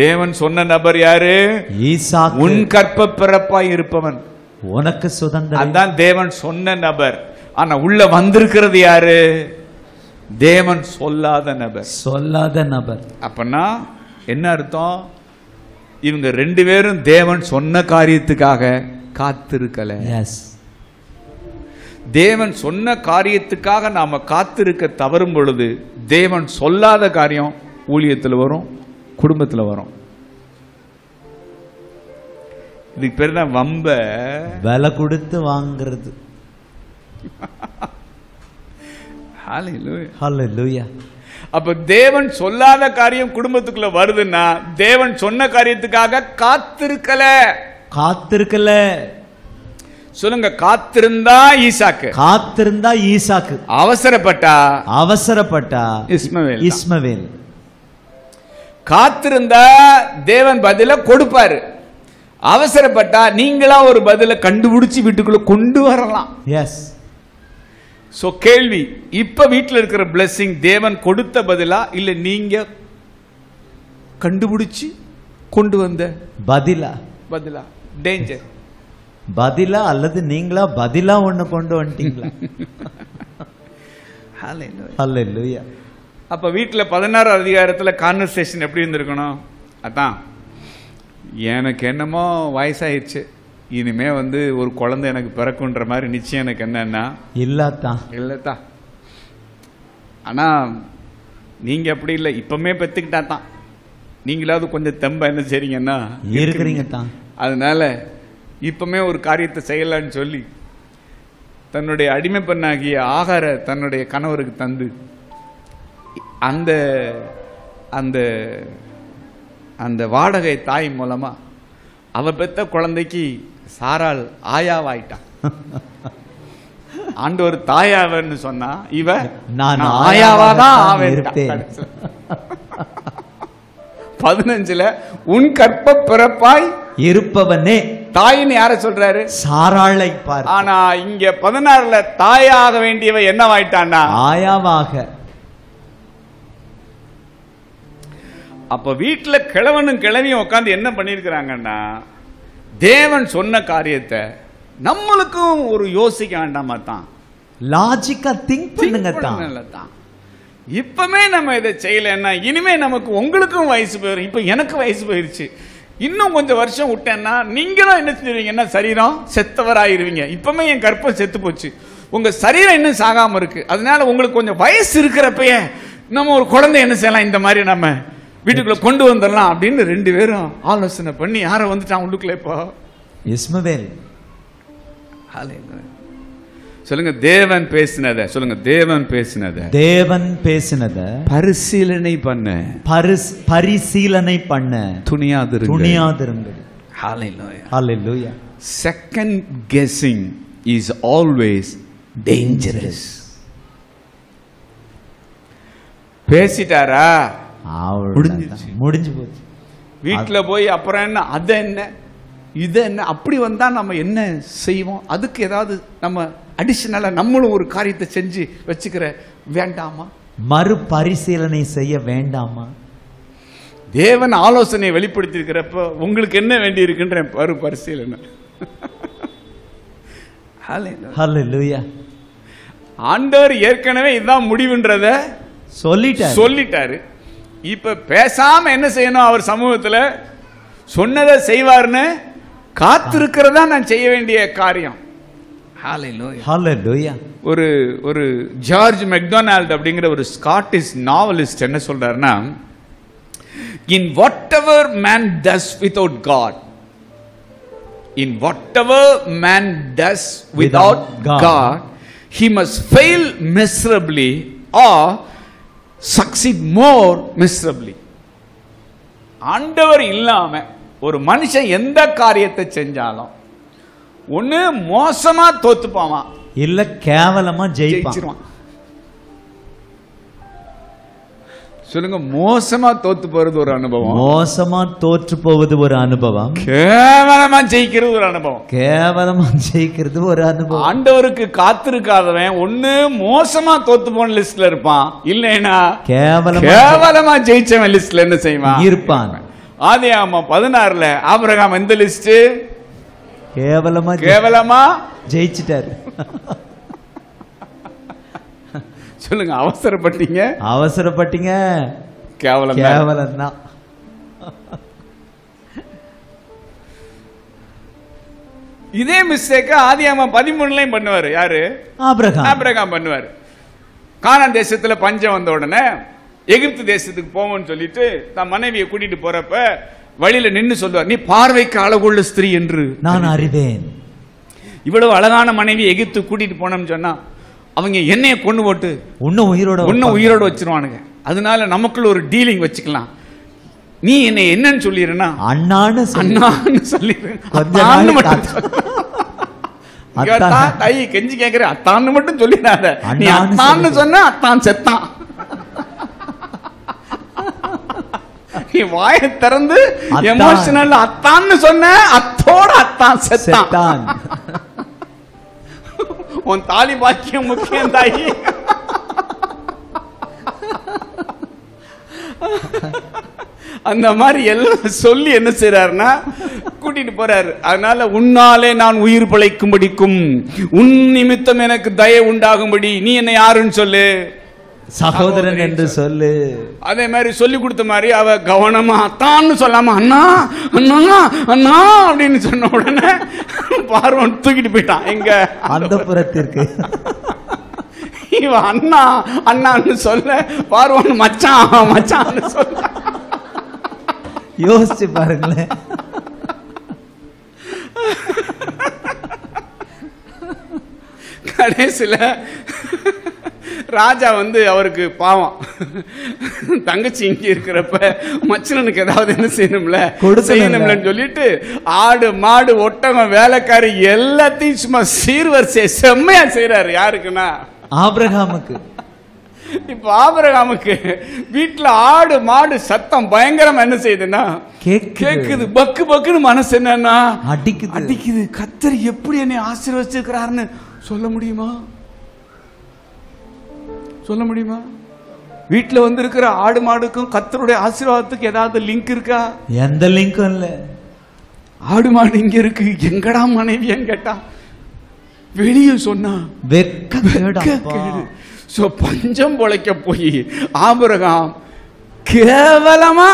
தேவன் சொன்ன நபர் யாரு? ஈசாக்கு. உன் கற்ப பிறப்பாய் இருப்பவன் உனக்கு சுதந்திரம். அதான் தேவன் சொன்ன நபர். ஆனா உள்ள வந்திருக்கிறது யாரு? தேவன் சொல்லாத நபர். சொல்லாத நபர். அப்பனா என்ன அர்த்தம்? இவங்க 2 பேரும் தேவன் சொன்ன காரியத்துக்காக காத்திருக்கல. தேவன் சொன்ன காரியத்துக்காக நாம காத்திருக்க தவறும் பொழுது தேவன் சொல்லாத காரியம் ஊழியத்தில் வரும், குடும்பத்தில் வரும். இதுக்கு பேர் தான் வம்ப விலை கொடுத்து வாங்குறது. ஹல்லேலூயா. அப்ப தேவன் சொல்லாத காரியம் குடும்பத்துக்குள்ள வருதுன்னா தேவன் சொன்ன காரியத்துக்காக காத்திருக்கல. சொல்லுங்க, காத்திருந்தா ஈசாக்கு, காத்திருந்தா ஈசாக்கு, அவசரப்பட்டா இஸ்மவேல். காத்திருந்தா தேவன் பதில கொடுப்பாரு, அவசரப்பட்டா நீங்களா ஒரு பதில கண்டுபிடிச்சு வீட்டுக்குள்ள கொண்டு வரலாம். எஸ். சோ கேள்வி, இப்ப வீட்டில் இருக்கிற பிளெஸிங் தேவன் கொடுத்த பதிலா இல்ல நீங்க கண்டுபிடிச்சு கொண்டு வந்த பதிலா? டேஞ்சர். பதிலா அல்லது நீங்களா பதிலா ஒண்ணு கொண்டு வந்துட்டீங்களா? ஹல்லேலூயா. அப்ப வீட்டுல 16 அதிகாரத்துல கான்வர்சேஷன் எப்படி இருந்திருக்கணும்? அதான், எனக்கு என்னமோ வயசாயிடுச்சு, இனிமே ஒரு குழந்தை எனக்கு பிறக்குன்ற மாதிரி நிச்சயம் எனக்கு என்னன்னா இல்லத்தான். ஆனா நீங்க அப்படி இல்லை, இப்பமே பெத்துக்கிட்டா தான் நீங்களாவது கொஞ்சம் தெம்ப என்ன செய்றீங்கன்னா இருக்கிறீங்க தான். அதனால இப்பமே ஒரு காரியத்தை செய்யலான்னு சொல்லி தன்னுடைய அடிமை பெண்ணாகிய ஆகார தன்னுடைய கணவருக்கு தந்து அந்த அந்த அந்த வாடகை தாய் மூலமா அவ பெத்த குழந்தைக்கு சாராள் ஆயாவாயிட்டான். ஆண்டவர் தாயாவன்னு சொன்னா இவ நான் ஆயாவாதான் ஆவேன். 15 உன் கற்ப பிறப்பாய் இருப்பவனே தாயின்னு யார சொல்றாரு? சாராளை பார். ஆனா இங்க 16 தாயாக வேண்டியவ என்னவாயிட்டான்னா ஆயாவாக. அப்ப வீட்டுல கிழவனும் கிழவியும் உட்கார்ந்து என்ன பண்ணிருக்கிறாங்கன்னா தேவன் சொன்ன காரியத்தை நம்மளுக்கும் ஒரு யோசிக்க வேண்டாமா தான், லாஜிக்கா திங்க் பண்ணுங்க தான். இப்பமே நம்ம இதை செய்யலன்னா இனிமே நமக்கு உங்களுக்கும் வயசு போயிடும். இப்ப எனக்கு வயசு போயிருச்சு, இன்னும் கொஞ்சம் வருஷம் விட்டேன்னா நீங்களும் என்ன செஞ்சிருவீங்கன்னா சரீரம் செத்தவராயிருவீங்க. இப்பமே என் கற்பம் செத்து போச்சு, உங்க சரீரம் இன்னும் சாகாம இருக்கு. அதனால உங்களுக்கு கொஞ்சம் வயசு இருக்கிறப்பயே நம்ம ஒரு குழந்தை என்ன செய்யலாம், இந்த மாதிரி நம்ம வீட்டுக்குள்ள கொண்டு வந்துடலாம் அப்படின்னு 2 பேரும் ஆலோசனை பண்ணி யார வந்துட்டான் உள்ளுக்குள்ள? இப்போ இஸ்மவேல். சொல்லுங்க, தேவன் பேசினத சொல்லுங்க, தேவன் பேசினத பரிசீலனை பண்ண துணியாதிருங்கள். Hallelujah. Second guessing is always dangerous. பேசிட்டாரா, முடிஞ்சு போச்சு. வீட்டுல போய் அப்புறம் என்ன, அது என்ன இது என்ன, அப்படி வந்தா நம்ம என்ன செய்வோம்? அதுக்கு ஏதாவது நம்ம அடிஷனலா நம்மளும் ஒரு காரியத்தை செஞ்சு வச்சுக்கிற வேண்டாமா? மறுபரிசீலனை செய்ய வேண்டாமா? தேவன் ஆலோசனை வெளிப்படுத்தி இருக்கிறப்ப உங்களுக்கு என்ன வேண்டி இருக்குன்ற மறுபரிசீலனை. ஹல்லேலூயா. ஆண்டவர் ஏற்கனவே இதுதான் முடிவுன்றத சொல்லிட்டாரு. இப்ப பேசாம என்ன செய்யணும்? அவர் சமூகத்துல சொன்னதை செய்வார்னு காத்திருக்கிறதா நான் செய்ய வேண்டிய காரியம். ஒரு ஜார்ஜ் மெக்டொனால்ட் அப்படிங்கிற ஒரு ஸ்காட்டிஷ் நாவலிஸ்ட் என்ன சொல்றாருன்னா, in whatever man does without God, he must fail miserably or succeed more miserably. ஆண்டவர் இல்லாம ஒரு மனுஷன் எந்த காரியத்தை செஞ்சாலும் ஒண்ணு மோசமா தோத்து போவான், இல்ல கேவலமா ஜெயிச்சிருவான். சொல்லுங்க, மோசமா தோத்து போறது ஒரு அனுபவம், மோசமா தோற்று போவது ஒரு அனுபவம், கேவலமா ஜெயிக்கிறது ஒரு அனுபவம். கேவலமா ஜெயிக்கிறது ஒரு அனுபவம். ஆண்டவருக்கு காத்திருக்காதவன் ஒண்ணு மோசமா தோத்து போன லிஸ்ட்ல இருப்பான், இல்லைன்னா கேவலமா ஜெயிச்சவன் லிஸ்ட்ல என்ன செய்வான்? இருப்பான். ஆதியாகமம் 16 ஆபிரகாம் எந்த லிஸ்ட்? கேவலமா ஜெயிச்சிட்டாரு. சொல்லுங்க, அவசரப்பட்டீங்க, கேவலம் தான். இதே மிஸ்டேக் ஆதியாகமம் 13 பண்ணுவாரு. யாரு? ஆபிரகாம் பண்ணுவாரு. கானான் தேசத்துல பஞ்சம் வந்த உடனே எகிப்து தேசத்துக்கு போவோம்னு சொல்லிட்டு தன் மனைவியை கூட்டிட்டு போறப்ப வழியில நின்னு சொல்லுவார், நீ பார்வைக்கு அழகுள்ள ஸ்திரீ என்று நான் அறிவேன். இவ்வளவு அழகான மனைவி எகிப்து கூட்டிட்டு போனோம்னு சொன்னா அவங்க என்னைய கொண்டு போட்டு உன்னும் உயிரோட வச்சிருவானுங்க. அதனால நமக்குள்ள ஒரு டீலிங் வச்சுக்கலாம். நீ என்னை என்னன்னு சொல்லிடுனா அண்ணான்னு சொல்லிடு, கெஞ்சி கேக்குற அத்தான்னு மட்டும் சொல்லிடாத. நீ அத்தான்னு சொன்ன அத்தான் செத்தான். நீ வாயை திறந்து எமோஷனல் அத்தான்னு சொன்ன அத்தோட அத்தான் செத்தான். உன் தாலி பாக்கியம் முக்கியம் தாயி. அந்த மாதிரி எல்லாம் சொல்லி என்ன செய்யறாருன்னா கூட்டிட்டு போறாரு. அதனால உன்னாலே நான் உயிர் பிழைக்கும்படிக்கும் உன் நிமித்தம் எனக்கு தயை உண்டாகும்படி நீ என்ன யாருன்னு சொல்லு, சகோதரன் என்று சொல்லு. அதே மாதிரி சொல்லி கொடுத்த மாதிரி அவ கவனமா அத்தான்னு சொல்லாம அண்ணா அண்ணா அண்ணா அப்படின்னு சொன்ன உடனே பார்வன் தூக்கிட்டு போயிட்டான். எங்க அந்த புறத்திற்கு. இவன் அண்ணா அண்ணான்னு சொல்ல, பார்வன் மச்சான் மச்சான்னு சொல்ல. யோசிச்சு பாருங்களேன். கடைசில ராஜா அவருக்கு பாவம், தங்கச்சி இங்க இருக்கிறப்ப மச்சனனுக்கு ஏதாவது என்ன செய்யணும்ல சொல்லிட்டு ஆடு மாடு ஒட்டகம் வேலைக்காரி எல்லாத்தையும் சும்மா சீர்வரிசை செம்மையா செய்யறாரு. யாருக்குன்னா ஆபிரகாமுக்கு. இப்ப ஆபிரகாமுக்கு வீட்டுல ஆடு மாடு சத்தம் பயங்கரமா என்ன செய்யுதுன்னா கேக்குது. பக்கு பக்குன்னு மனசு என்னன்னா அடிக்குது. கர்த்தர் எப்படி என்னை ஆசீர்வதிச்சிருக்கிறாருன்னு சொல்ல முடியுமா? சொல்ல முடியுமா? வீட்டுல இருக்கிற ஆடு மாடுக்கும் கர்த்தருடைய ஆசீர்வாதத்துக்கு ஏதாவது லிங்க் இருக்கா? எந்த லிங்கும் இல்ல. ஆடு மாடு இங்க இருக்கு, எங்கடா மனைவி கேட்டா வெளியே சொன்னா வெட்கக்கேடு. பஞ்சம் பொழைக்க போய் ஆபிரகாம் கேவலமா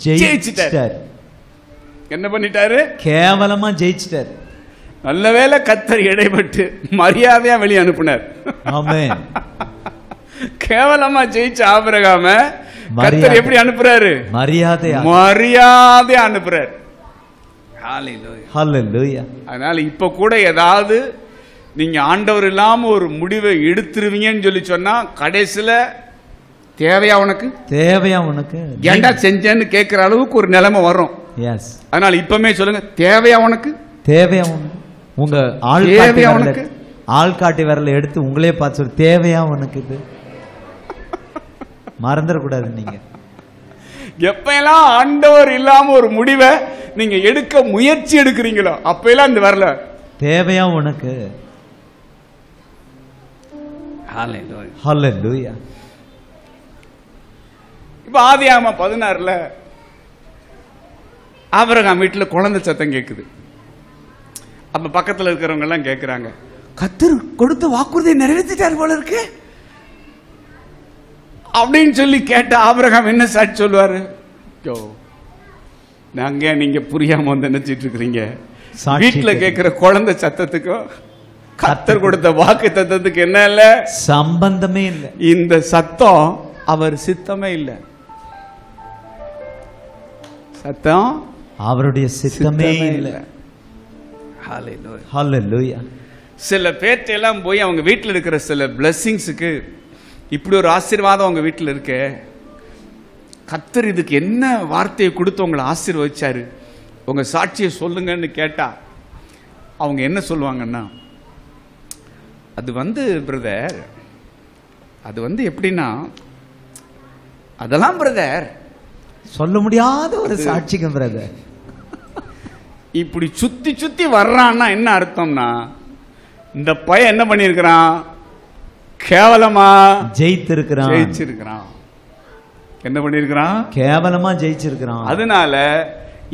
ஜெயிச்சிட்டார். என்ன பண்ணிட்டாரு? கேவலமா ஜெயிச்சிட்டார். நல்ல வேளை கர்த்தர் இடைப்பட்டு மரியாதையா வெளியே அனுப்பினார். ஆமென். கேவலமா ஜெயிச்ச ஆபிரகாம கர்த்தர் எப்படி அனுப்புறாரு? மரியாதையா அனுப்புறாரு. ஹல்லேலூயா. அதனால இப்ப கூட ஏதாவது நீங்க ஆண்டவர் இல்லாம ஒரு முடிவை எடுத்துருவீங்கன்னு சொல்லி சொன்னா கடைசியில தேவையா உனக்கு ஏண்டா செஞ்சேன்னு கேட்கிற அளவுக்கு ஒரு நிலைமை வரும். அதனால இப்பமே சொல்லுங்க, தேவையா உனக்கு உங்க ஆள்காட்டி விரல எடுத்து உங்களே பார்த்து சொல்லு, தேவையா உனக்கு இது. மறந்துடக்கூடாது. நீங்க எப்பெல்லாம் ஆண்டவர் இல்லாம ஒரு முடிவை நீங்க எடுக்க முயற்சி எடுக்கிறீங்களோ அப்பெல்லாம் இந்த வரல தேவையா உனக்கு. ஹல்லேலூயா. இப்ப ஆதியாகமம் 16 ஆபிரகாம் வீட்டுல குழந்தை சத்தம் கேக்குது. அப்ப பக்கத்துல இருக்கிறவங்க எல்லாம் கேக்குறாங்க, கர்த்தர் கொடுத்த வாக்குறுதியை நிறைவேற்றிட்டார் போல இருக்கு அப்படின்னு சொல்லி கேட்ட ஆபிரகாம் என்ன சாட்சி சொல்லுவாரு? நாங்க நீங்க புரியாம நினைச்சிட்டு இருக்கிறீங்க. வீட்டுல கேட்கிற குழந்தை சத்தத்துக்கும் கர்த்தர் கொடுத்த வாக்கு தத்தத்துக்கு என்ன இல்ல சம்பந்தமே இல்லை. இந்த சத்தம் அவர் சித்தமே இல்லை. சத்தம் அவருடைய சித்தமே இல்லை. ஹல்லேலூயா. சில பேர்ட்டெல்லாம் போய் அவங்க வீட்டில் இருக்கிற சில பிளெஸிங்ஸுக்கு இப்படி ஒரு ஆசீர்வாதம் அவங்க வீட்டில் இருக்க, கர்த்தர் இதுக்கு என்ன வார்த்தையை கொடுத்து உங்களை ஆசீர்வதிச்சாரு, உங்க சாட்சியை சொல்லுங்கன்னு கேட்டா அவங்க என்ன சொல்லுவாங்கன்னா, அது பிரதர், அது எப்படின்னா, அதெல்லாம் பிரதர் சொல்ல முடியாத ஒரு சாட்சிக்கு பிரதர். இப்படி சுத்தி சுத்தி வர்றான்னா என்ன அர்த்தம்னா, இந்த பையன் என்ன பண்ணிருக்கிறான்? கேவலமா ஜெயிச்சிருக்கிறான். என்ன பண்ணிருக்கிறான்? கேவலமா ஜெயிச்சிருக்கிறான். அதனால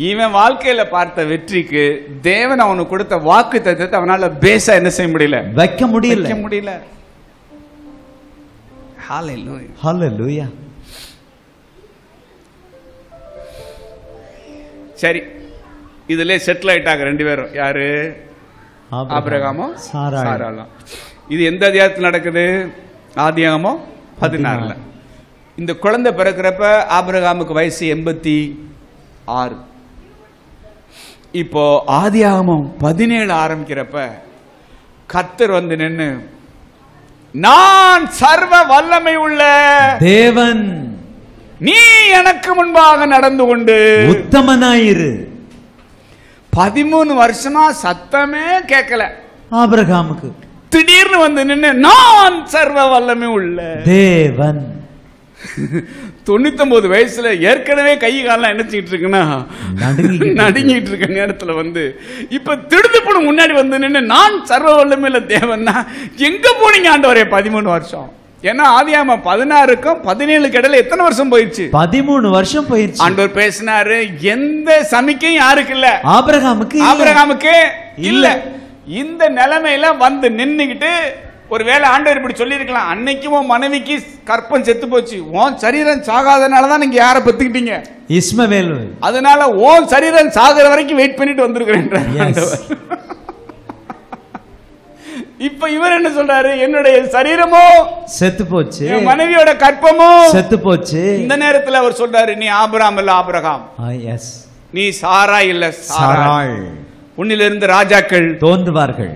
இவன் வாழ்க்கையில பார்த்த வெற்றிக்கு தேவன் அவனுக்கு கொடுத்த வாக்கு தத்தத்தை அவனால பேச என்ன செய்ய முடியல, வைக்க முடியல. ஹல்லேலூயா. சரி, இதுல செட்டில் ஆயிட்டாங்க ரெண்டு பேரும். யாரு? ஆபிரகாமும் சாராளும். இது எந்த அதிகாரத்தில் நடக்குது? ஆதியாகமம் 16. இந்த குழந்தை பிறக்கிறப்ப ஆபிரகாமுக்கு வயசு 85 6. இப்போ ஆதியாகமம் 17 ஆரம்பிக்கிறப்ப கர்த்தர் வந்து நின்னு, நான் சர்வ வல்லமை உள்ள தேவன், நீ எனக்கு முன்பாக நடந்து கொண்டு உத்தமனாயிரு. 13 வருஷமா சத்தமே கேட்கல ஆபிரகாமுக்கு. திடீர்னு வந்து நின்னு, நான் சர்வ வல்லமை உள்ள தேவன். 99 வயசுல ஏற்கனவே கை காலம் நினைச்சிட்டு இருக்குன்னா நடுங்கிட்டு இருக்க நேரத்துல வந்து இப்ப திடுதுப்புன்னு முன்னாடி வந்து நின்று நான் சர்வ வல்லமையுள்ள தேவன்னா எங்க போனீங்க ஆண்டவரே? 13 வருஷம். ஏன்னா ஆதியாகமம் 16க்கும் 17க்கு இடையில எத்தனை வருஷம் போயிடுச்சு? 13 வருஷம் போயிடுச்சு. ஆண்டவர் பேசினாரு, எந்த சமிக்கையும் யாருக்கு இல்ல? ஆபிரகாமுக்கு இல்ல. இந்த நிலைமையில வந்து நின்னுகிட்டு, ஒருவேளை ஆண்டவர் இப்படி சொல்லி இருக்கலாம், அன்னைக்கும் உன் மனைவிக்கு கற்பம் செத்து போச்சு, உன் சரீரம் சாகாதனாலதான் நீங்க யார பெத்துக்கிட்டீங்க? இஸ்மவேல். அதனால உன் சரீரம் சாகிற வரைக்கும் வெயிட் பண்ணிட்டு வந்திருக்கிறேன். இப்ப இவர் என்ன சொல்றாரு? என்னுடைய சரீரமோ செத்து போச்சு, என் மனைவியோட கற்பமோ செத்து போச்சு. இந்த நேரத்தில் அவர் சொல்றாரு, நீ ஆபிரகாம் இல்ல ஆபிரகாம், நீ சாராய் இல்ல சாராய். உன்னிலிருந்து ராஜாக்கள் தோன்றுவார்கள்.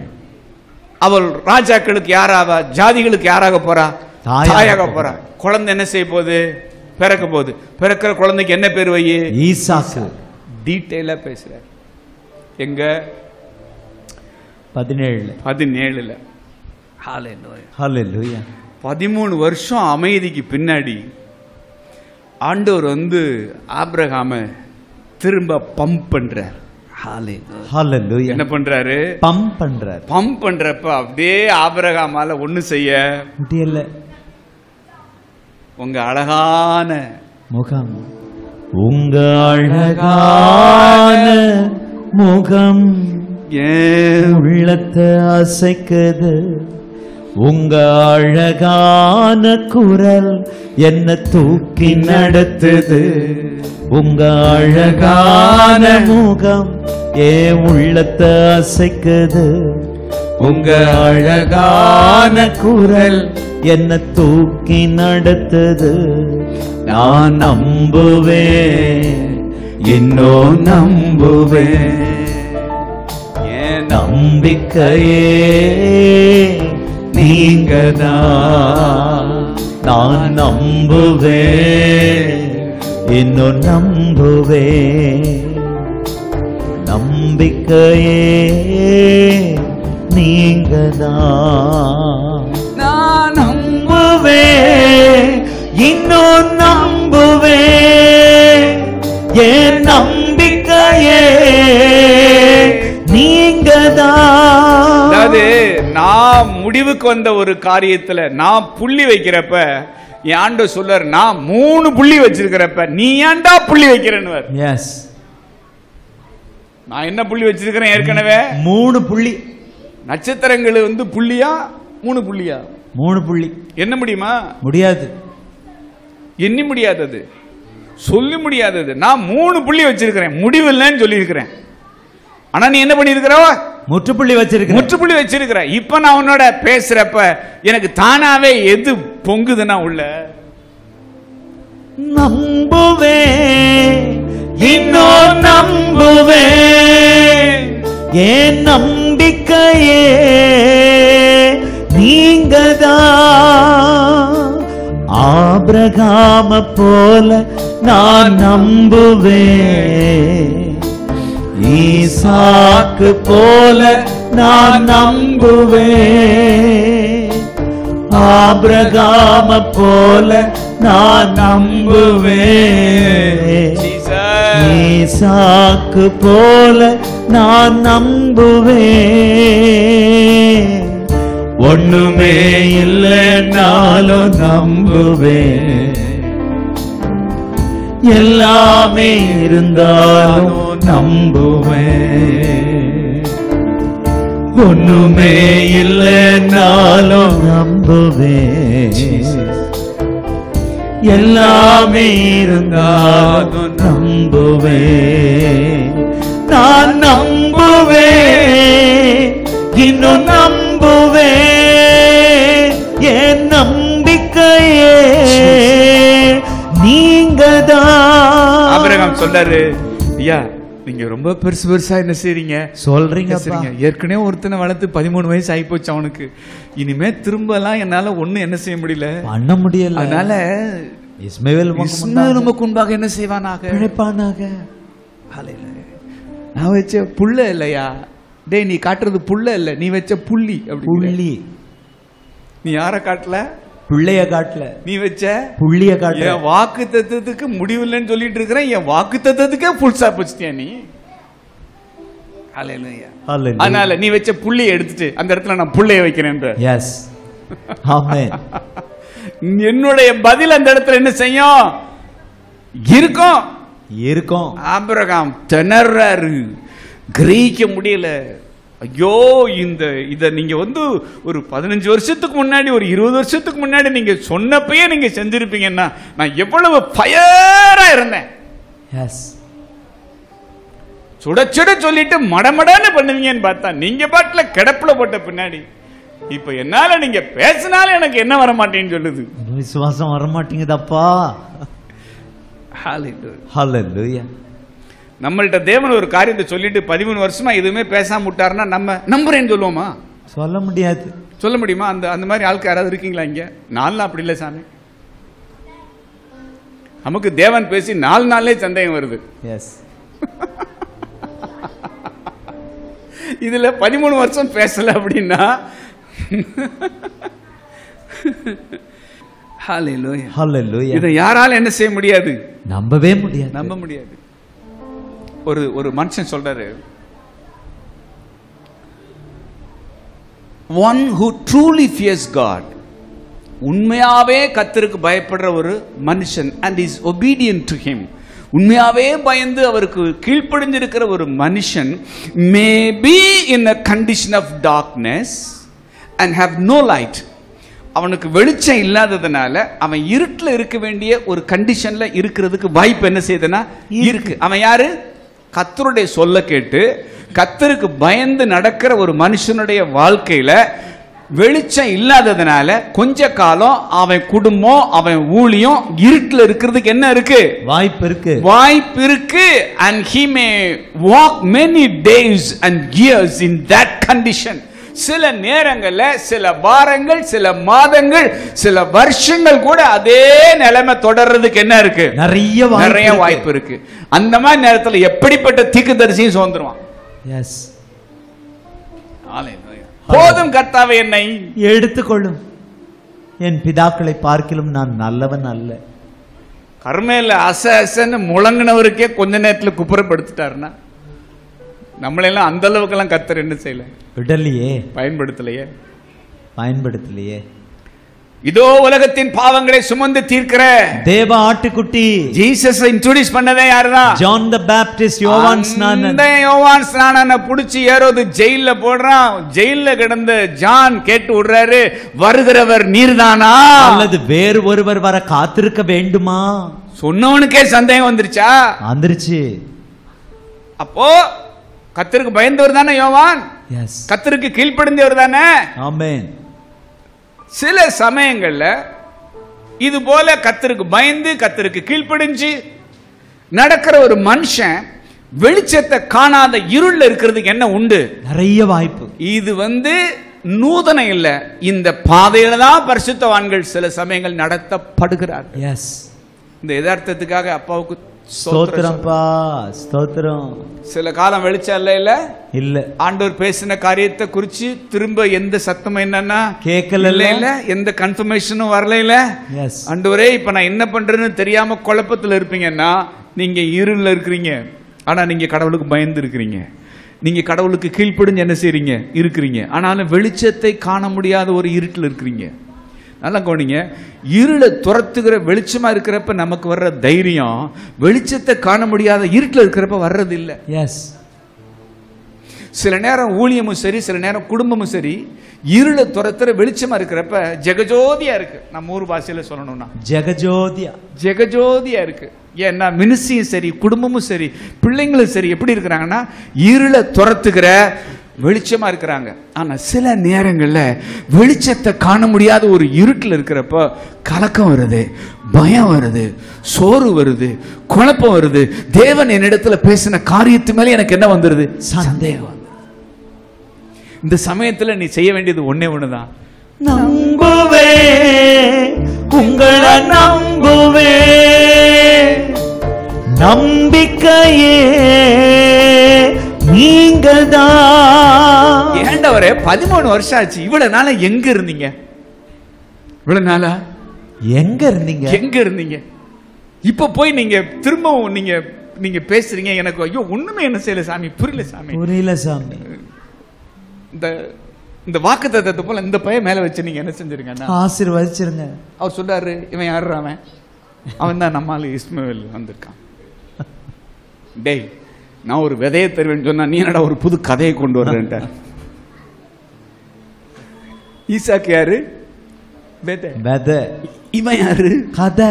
அவள் ராஜாக்களுக்கு யாராவா? ஜாதிகளுக்கு யாராக போறா? தாயாக போறா. குழந்தை என்ன செய்ய போகுது? பிறக்க போகுது. பிறக்கிற குழந்தைக்கு என்ன பேர் வை? ஈசாக்கு. டீட்டெயிலா பேசுறார். எங்க? 17. ஹல்லேலூயா. 13 வருஷம் அமைதிக்கு பின்னாடி ஆண்டவர் வந்து ஆபிரகாம திரும்ப பம்ப் பண்றார். ஹல்லேலூயா. என்ன பண்றாரு? பம்ப் பண்றப்ப அப்படியே ஆபிரகாமால ஒண்ணு செய்ய முடியல. உங்க அழகான முகம், உங்க அழகான முகம் உள்ளத்தை அசைக்குது. உங்க அழகான குரல் என்ன தூக்கி நடத்துது. உங்க அழகான முகம் உள்ளத்தை அசைக்குது. உங்க அழகான குரல் என்ன தூக்கி நடத்துது. நான் நம்புவேன், இன்னும் நம்புவேன். நம்பிக்கையே நீங்கதான். நான் நம்புவேன், இன்னும் நம்புவேன். நம்பிக்கையே நீங்கதான். நான் நம்புவேன், இன்னும் நம்புவேன். என் நம்பிக்கையே நீங்கதான். அதாவது நான் முடிவுக்கு வந்த ஒரு காரியத்துல நான் புள்ளி வைக்கிறப்ப என் ஆண்டவர் சொல்றார், நான் 3 புள்ளி வச்சிருக்கிறப்ப நீ ஏன்டா புள்ளி வைக்கிறேன்னு. எஸ், நான் என்ன புள்ளி வச்சிருக்கிறேன்? ஏற்கனவே 3 புள்ளி. நட்சத்திரங்கள் வந்து புள்ளியா 3 புள்ளியா? 3 புள்ளி. என்ன முடியுமா? முடியாது. எண்ணி முடியாதது, சொல்லி முடியாதது. நான் 3 புள்ளி வச்சிருக்கிறேன், முடிவு இல்லைன்னு சொல்லி இருக்கிறேன். ஆனா நீ என்ன பண்ணிருக்கிற? முற்றுப்புள்ளி வச்சிருக்கிற. இப்ப நான் உன்னோட பேசுறப்ப எனக்கு தானாவே எது பொங்குதுன்னா உள்ள நம்புவேன், இன்னும் நம்புவேன். என் நம்பிக்கையே நீங்கதான். ஆபிரகாம போல நான் நம்புவேன். ஈசாக்கு போல நான் நம்புவேன். ஆபிரகாம போல நான் நம்புவேன். ஈசாக்கு போல நான் நம்புவேன். ஒண்ணுமே இல்லைனாலும் நம்புவேன். எல்லாமே இருந்தாலும் நம்புவேன். ஒண்ணுமே இல்லைனாலும் நம்புவேன். எல்லாமே இருந்தாலும் நம்புவேன். நான் நம்புவேன், இன்னும் நம்புவேன். என் நம்பிக்கையே நீங்கதான். ஆபிரகாம் சொல்றாரு, ஐயா நீங்க ரொம்ப பெருசா என்ன செய்றீங்க சொல்றீங்க. ஏற்கனவே ஒருத்தனை வளர்த்து 13 வயசு ஆகி போச்சு அவனுக்கு. இனிமே திரும்பலாம் என்னால ஒண்ணு என்ன செய்ய முடியல, பண்ண முடியல. அதனால இஸ்மவேல் நமக்கு முன்பாக என்ன செய்வானாக, பிழைப்பானாக. நான் வச்ச புள்ள இல்லையா, டேய் நீ காட்டுறது புள்ள இல்ல, நீ வச்ச புள்ளி. அப்படி புள்ளி. நீ யார காட்டல, புள்ளைய காட்டல, நீ வச்ச புள்ளிய காட்டல. என் வாக்கு தத்துவத்துக்கு முடிவில்லைன்னு சொல்லிட்டு இருக்கிறேன், என் வாக்கு தத்துவத்துக்கே ஃபுல் ஸ்டாப் வச்சிட்டியா நீ. ஹல்லேலூயா. அதனால நீ வச்ச புள்ளியை எடுத்துட்டு அந்த இடத்துல நான் புள்ளைய வைக்கிறேன்ற. எஸ் ஆமென். என்னுடைய பதில் அந்த இடத்துல என்ன செய்யும், இருக்கும் இருக்கும். ஆபிரகாம் திணறாரு, கிரகிக்க முடியல. ஐயோ இத நீங்க ஒரு 15 வருஷத்துக்கு முன்னாடி, ஒரு 20 வருஷத்துக்கு முன்னாடி நீங்க சொன்னப்பயே நீங்க செஞ்சிருப்பீங்கன்னா நான் எவ்வளவு ஃபயரா இருந்தேன். சுட சுட சொல்லிட்டு மடமடான்னு பண்ணுவீங்கன்னு பார்த்தா நீங்க பாட்டுல கிடப்புல போட்ட பின்னாடி இப்ப என்னால நீங்க பேசினாலும் எனக்கு என்ன வர மாட்டேன்னு சொல்லுது, விசுவாசம் வர மாட்டேங்குதப்பா. ஹல்லேலூயா. நம்மள்ட்ட தேவன் ஒரு காரியத்தை சொல்லிட்டு 13 வருஷமா எதுவுமே பேசாம விட்டாருன்னா நம்ம நம்புறேன்னு சொல்லுவோமா? சொல்ல முடியாது. சொல்ல முடியுமா? அந்த மாதிரி ஆட்கள் யாராவது இருக்கீங்களா இங்க? நாலு அப்படி இல்லை சாமி. நமக்கு தேவன் பேசி 4 நாள்லே சந்தேகம் வருது. இதுல 13 வருஷம் பேசல அப்படின்னா இதை யாரால என்ன செய்ய முடியாது, நம்பவே முடியாது, நம்ப முடியாது. ஒரு மனுஷன் சொல்றாரு, one who truly fears God, உண்மையாவே கர்த்தருக்கு பயப்படுற ஒரு மனுஷன், and is obedient to him, உண்மையாவே பயந்து அவருக்கு கீழ்ப்படிஞ்சிருக்கிற ஒரு மனுஷன், may be in a condition of darkness and have no light. அவனுக்கு வெளிச்சம் இல்லாததுனால அவன் இருட்டில் இருக்க வேண்டிய ஒரு கண்டிஷன்ல இருக்கிறதுக்கு வாய்ப்பு என்ன செய்யுதுன்னா இருக்கு. அவன் யாரு? கர்த்தருடைய சொல்ல கேட்டு கர்த்தருக்கு பயந்து நடக்கிற ஒரு மனுஷனுடைய வாழ்க்கையில வெளிச்சம் இல்லாததுனால கொஞ்ச காலம் அவன் குடும்பம், அவன் ஊழியம் இருட்டில் இருக்கிறதுக்கு என்ன இருக்கு? வாய்ப்பு இருக்கு. And he may walk many days and years in that condition. சில நேரங்கள்ல, சில வாரங்கள், சில மாதங்கள், சில வருஷங்கள் கூட அதே நிலைமை தொடர்றதுக்கு என்ன இருக்கு? நிறைய வாய்ப்பு இருக்கு. அந்த மாதிரி நேரத்தில் எப்படிப்பட்ட தீர்க்கதரிசியும் சுதந்திரவான். போதும் கர்த்தாவே என்னை எடுத்துக்கொள்ளும், என் பிதாக்களை பார்க்கிலும் நான் நல்லவன் அல்ல. கர்மேல அசன்னு முழங்கினவருக்கே கொஞ்ச நேரத்தில் குப்புறப்படுத்திட்டாருன்னா நம்மளெல்லாம் அந்த அளவுக்கெல்லாம் கர்த்தர் என்ன செய்யல, விடலையே, பயன்படுத்தலையே. இதோ உலகத்தின் பாவங்களை சுமந்து தீர்க்கிற தேவ ஆட்டுக்குட்டி ஜீசஸ் இன்ட்ரோடியூஸ் பண்ணதே யாருதான்? ஜான் தி பாப்டிஸ்ட், யோவான் ஸ்நானன். அந்த யோவான் ஸ்நானனை புடிச்சு ஏரோது ஜெயில்ல போடுறான். ஜெயில்ல கிடந்த ஜான் கேட்டு விடுறாரு, வருகிறவர் நீர்தானா அல்லது வேறு ஒருவர் வர காத்திருக்க வேண்டுமா? சொன்னவனுக்கே சந்தேகம் வந்துருச்சா? வந்துருச்சு. அப்போ கர்த்தருக்கு பயந்தவர் தானே யோவான்? கர்த்தருக்கு கீழ்ப்படிந்தவர் தானே? ஆமென். சில சமயங்கள்ல இது போல கர்த்தருக்கு பயந்து கர்த்தருக்கு கீழ்ப்படிஞ்சு நடக்கிற ஒரு மனுஷன் வெளிச்சத்தை காணாத இருள்ல இருக்கிறதுக்கு என்ன உண்டு? நிறைய வாய்ப்பு. இது நூதனம் இல்ல, இந்த பாதையில தான் பரிசுத்தவான்கள் சில சமயங்கள் நடத்தப்படுகிறார். இந்த யதார்த்தத்துக்காக அப்பாவுக்கு ஸ்தோத்திரம்ப்பா, ஸ்தோத்திரம். சில காலம் வெளிச்சம் இல்ல, ஆண்டவர் பேசின காரியத்தை குறிச்சு திரும்ப எந்த சத்தமும் என்னன்னா கேட்கல, இல்ல எந்த கன்ஃபர்மேஷனும் வரல. ஆண்டவரே இப்ப நான் என்ன பண்றேன்னு தெரியாம குழப்பத்தில் இருப்பீங்கன்னா நீங்க இருள்ல இருக்கிறீங்க. ஆனா நீங்க கடவுளுக்கு பயந்து இருக்கிறீங்க, நீங்க கடவுளுக்கு கீழ்ப்படிஞ்சு என்ன செய்றீங்க இருக்கிறீங்க. ஆனாலும் வெளிச்சத்தை காண முடியாத ஒரு இருட்டில் இருக்கிறீங்க. நல்லா கவனிங்க, இருளை துரத்துகிற வெளிச்சமா இருக்கிறப்ப நமக்கு வர்ற தைரியம் வெளிச்சத்தை காண முடியாத இருட்டில் இருக்கிறப்ப வர்றது இல்லை. சில நேரம் ஊழியமும் சரி, சில நேரம் குடும்பமும் சரி, இருளை துரத்துற வெளிச்சமா இருக்கிறப்ப ஜெகஜோதியா இருக்கு. நம்ம ஊர் பாஷையில சொல்லணும்னா ஜெகஜோதியா இருக்கு. ஏன்னா மினிஸ்ட்ரியும் சரி, குடும்பமும் சரி, பிள்ளைங்களும் சரி எப்படி இருக்கிறாங்கன்னா இருளை துரத்துகிற வெளிச்சமா இருக்கிறாங்க. ஆனா சில நேரங்கள்ல வெளிச்சத்தை காண முடியாத ஒரு இருட்டில் இருக்கிறப்ப கலக்கம் வருது, பயம் வருது, சோறு வருது, குழப்பம் வருது. தேவன் என்னிடத்துல பேசின காரியத்து மேல எனக்கு என்ன வந்துருது? சந்தேகம். இந்த சமயத்துல நீ செய்ய வேண்டியது ஒன்னே ஒண்ணுதான். நம்புவே, உங்களை நம்புவே, நம்பிக்கையே நீங்கதான். ஏண்டவரே 13 வருஷம் ஆச்சு, இவ்வளவு நாளா எங்க இருந்தீங்க? இவ்வளவு நாளா எங்க இருந்தீங்க? இப்ப போய் நீங்க திரும்பவும் நீங்க பேசுறீங்க. எனக்கு ஐயோ ஒண்ணுமே என்ன செய்யல சாமி, புரியல சாமி. இந்த வாக்குத்தத்தத்தை போல இந்த பையன் மேல வச்சு நீங்க என்ன செஞ்சிருங்க? ஆசீர்வதிச்சிருங்க. அவர் சொல்றாரு, இவன் யாரு? அவன் தான் நம்மால இஸ்மவேல் வந்திருக்கான். டேய், நான் ஒரு விதையை தருவேன்னு சொன்னா நீ என்னடா ஒரு புது கதையை கொண்டு வர்றேன்ட்ட. ஈசாக்கு யாரு? விதை. இவன் யாரு? கதை.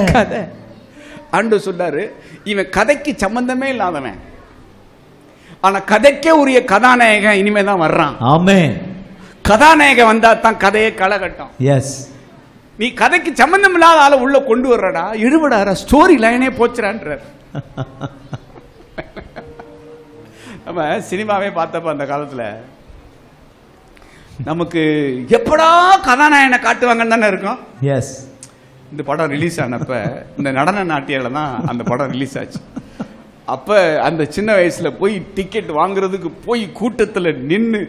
ஆண்டு சொல்றாரு, இவன் கதைக்கு சம்பந்தமே இல்லாதவன், ஆனா கதைக்கே உரிய கதாநாயகன் இனிமே தான் வர்றான். ஆமென். கதாநாயகன் வந்தா தான் கதையை களகட்டும். எஸ். நீ கதைக்கு சம்பந்தம் இல்லாத ஆளை உள்ள கொண்டு வர்றடா, இழுவடாரா, ஸ்டோரி லைனே போச்சுறான்ற. நம்ம சினிமாவே பார்த்தப்ப அந்த காலத்துல நமக்கு எப்படா கதாநாயகனை காட்டுவாங்கன்னு தானே இருக்கும். எஸ். இந்த படம் ரிலீஸ் ஆனப்ப இந்த நடன நாட்டியால தான் அந்த படம் ரிலீஸ் ஆச்சு. அப்ப அந்த சின்ன வயசுல போய் டிக்கெட் வாங்குறதுக்கு போய் கூட்டத்துல நின்று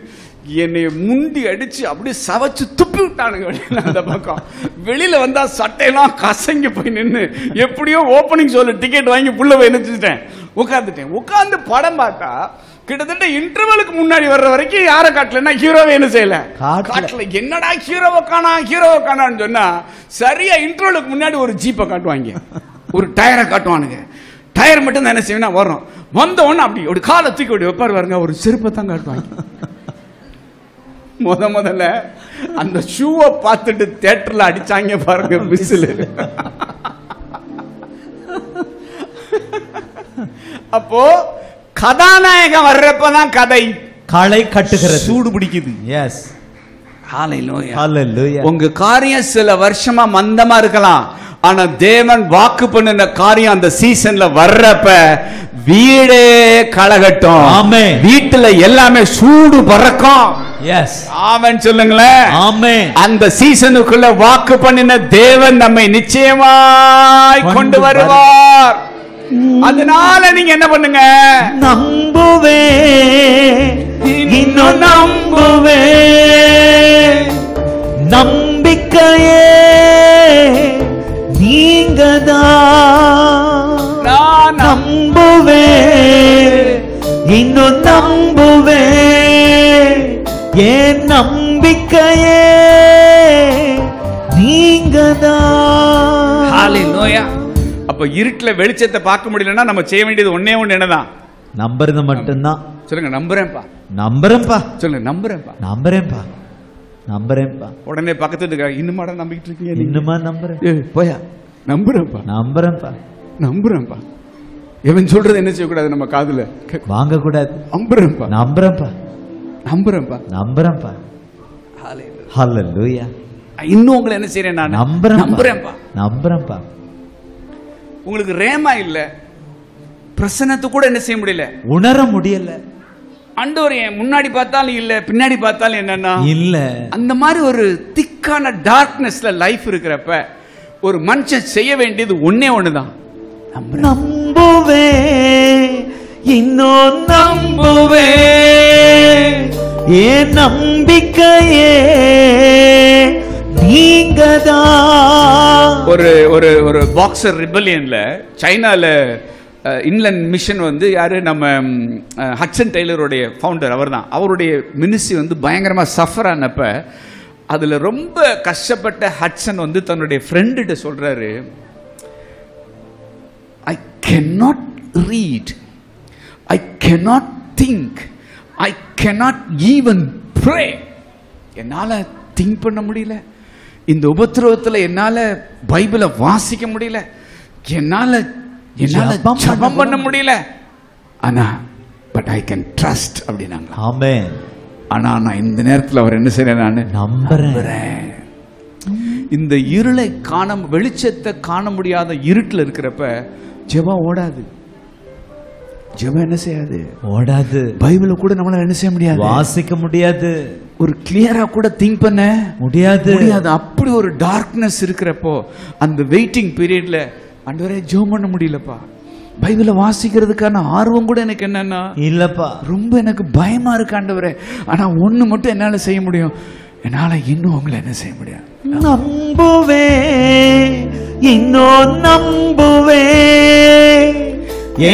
என்னை முண்டி அடிச்சு அப்படியே சவச்சு துப்பி விட்டானுங்க வெளியில. அந்த பக்கம் வெளியில வந்தா சட்டையெல்லாம் கசங்கி போய் நின்று எப்படியோ ஓப்பனிங் ஷோல டிக்கெட் வாங்கி புள்ள போய் நினைச்சுட்டேன், உட்கார்ந்து படம் பார்த்தா கிட்டத்தட்ட இன்டர்வலுக்கு முன்னாடி வர்ற வரைக்கும் யாரை காட்டலன்னா ஹீரோவை என்ன செய்யல காட்டல. என்னடா ஹீரோவை காணான்னு சொன்னா சரியா இன்டர்வலுக்கு முன்னாடி ஒரு ஜீப்பை காட்டுவாங்க, ஒரு டயரை காட்டுவானுங்க. டயர் மட்டும் தான் என்ன செய்வேன்னா வரும், வந்த உடனே அப்படி ஒரு காலை தூக்கி அப்படி வைப்பாரு பாருங்க, ஒரு செருப்பை தான் காட்டுவாங்க. முதல்ல அந்த ஷூவை பார்த்துட்டு தியேட்டர்ல அடிச்சாங்க பாருங்க விசில். அப்போ கதாநாயகன் வர்றப்பதான் கதை களை கட்டுகிறது, சூடு பிடிக்குது. எஸ். ஹல்லேலூயா. உங்க காரியம் சில வருஷமா மந்தமா இருக்கலாம், ஆனா தேவன் வாக்கு பண்ணின காரியம் அந்த சீசன்ல வர்றப்ப வீடே களகட்டும். ஆமென். வீட்டுல எல்லாமே சூடு பறக்கும். எஸ். ஆமென் சொல்லுங்களேன். ஆமென். அந்த சீசனுக்குள்ள வாக்கு பண்ணின தேவன் நம்மை நிச்சயமாய் கொண்டு வருவார். அதனால நீங்க என்ன பண்ணுங்க? நம்புவே, இன்னும் நம்புவே, நம்பிக்கையே நீங்கதான். நான் நம்புவே, இன்னும் நம்புவே, என் நம்பிக்கையே நீங்கதான். ஹல்லேலூயா. அப்ப இருட்டுல வெளிச்சத்தை பார்க்க முடியலன்னா நம்ம செய்ய வேண்டியது ஒண்ணே ஒண்ணு, என்னதான்? நம்புறது மட்டும்தான். சொல்லுங்க, நம்புறேன்ப்பா. சொல்லுங்க, நம்புறேன்ப்பா. உடனே பக்கத்துல இருக்க இன்னுமாடா நம்பிக்கிட்டு இருக்கீங்க? இன்னுமா நம்புறேன். போயா, நம்புறேன்ப்பா. இவன் சொல்றது என்ன செய்யக்கூடாது? நம்ம காதுல வாங்க கூடாது. நம்புறேன்ப்பா. ஹல்லேலூயா. இன்னும் உங்களை என்ன செய்றேன்? நான் நம்புறேன்ப்பா. உங்களுக்கு ரேமா இல்ல, பிரசன்னத்தை கூட என்ன செய்ய முடியல, உணர முடியல. ஆண்டவர் முன்னாடி பார்த்தாலும் இல்ல, பின்னாடி பார்த்தாலும் என்னன்னா இல்ல. அந்த மாதிரி ஒரு திக்கான டார்க்னஸ்ல லைஃப் இருக்கிறப்ப ஒரு மனுஷன் செய்ய வேண்டியது ஒன்னே ஒண்ணுதான், நம்புவே, இன்னும் நம்புவே, ஏன் நம்பிக்கையே நீங்கதான். ஒரு பாக்ஸர் ரிபல்லியன்ல சைனால இன்லண்ட் மிஷன் வந்து யாரு? நம்ம ஹட்சன் டெய்லருடைய ஃபவுண்டர் அவர் தான். அவருடைய மினிஸ்ட்ரி வந்து பயங்கரமா சஃபர் ஆனப்ப அதுல ரொம்ப கஷ்டப்பட்ட ஹட்சன் வந்து தன்னுடைய ஃப்ரெண்ட்ட சொல்றாரு, ஐ cannot read, I cannot think, I cannot even pray. என்னால திங்க் பண்ண முடியல, இந்த உபத்திரவத்தில் என்னால பைபிளை வாசிக்க முடியல, என்னால ஜெபம் பண்ண முடியல, ஆனா பட் ஐ கேன் ட்ரஸ்ட் அப்படின்னாங்க. ஆமென். ஆனா நான் இந்த நேரத்தில் அவர் என்ன செய்யறேன், நான் நம்புறேன். இந்த இருளை காண, வெளிச்சத்தை காண முடியாத இருட்டில் இருக்கிறப்ப ஜெபம் ஓடாது. ஜெபம் என்ன செய்யாது, ஓடாது. பைபிளை கூட நம்மளால என்ன செய்ய முடியாது, வாசிக்க முடியாது. ஒரு கிளியரா கூட திங்க் பண்ண முடியாது. அப்படி ஒரு டார்க்னஸ் இருக்கிறப்போ அந்த வெயிட்டிங் பீரியட்ல ஆண்டவரே ஜெபம் பண்ண முடியலப்பா. பைபிளை வாசிக்கிறதுக்கான ஆர்வம் கூட எனக்கு என்னன்னா இல்லப்பா, ரொம்ப எனக்கு பயமா இருக்கு ஆண்டவரே. ஆனா ஒண்ணு மட்டும் என்னால செய்ய முடியும், என்னால இன்னும் உங்களை என்ன செய்ய முடியும், நம்புவே, இன்னும் நம்புவே.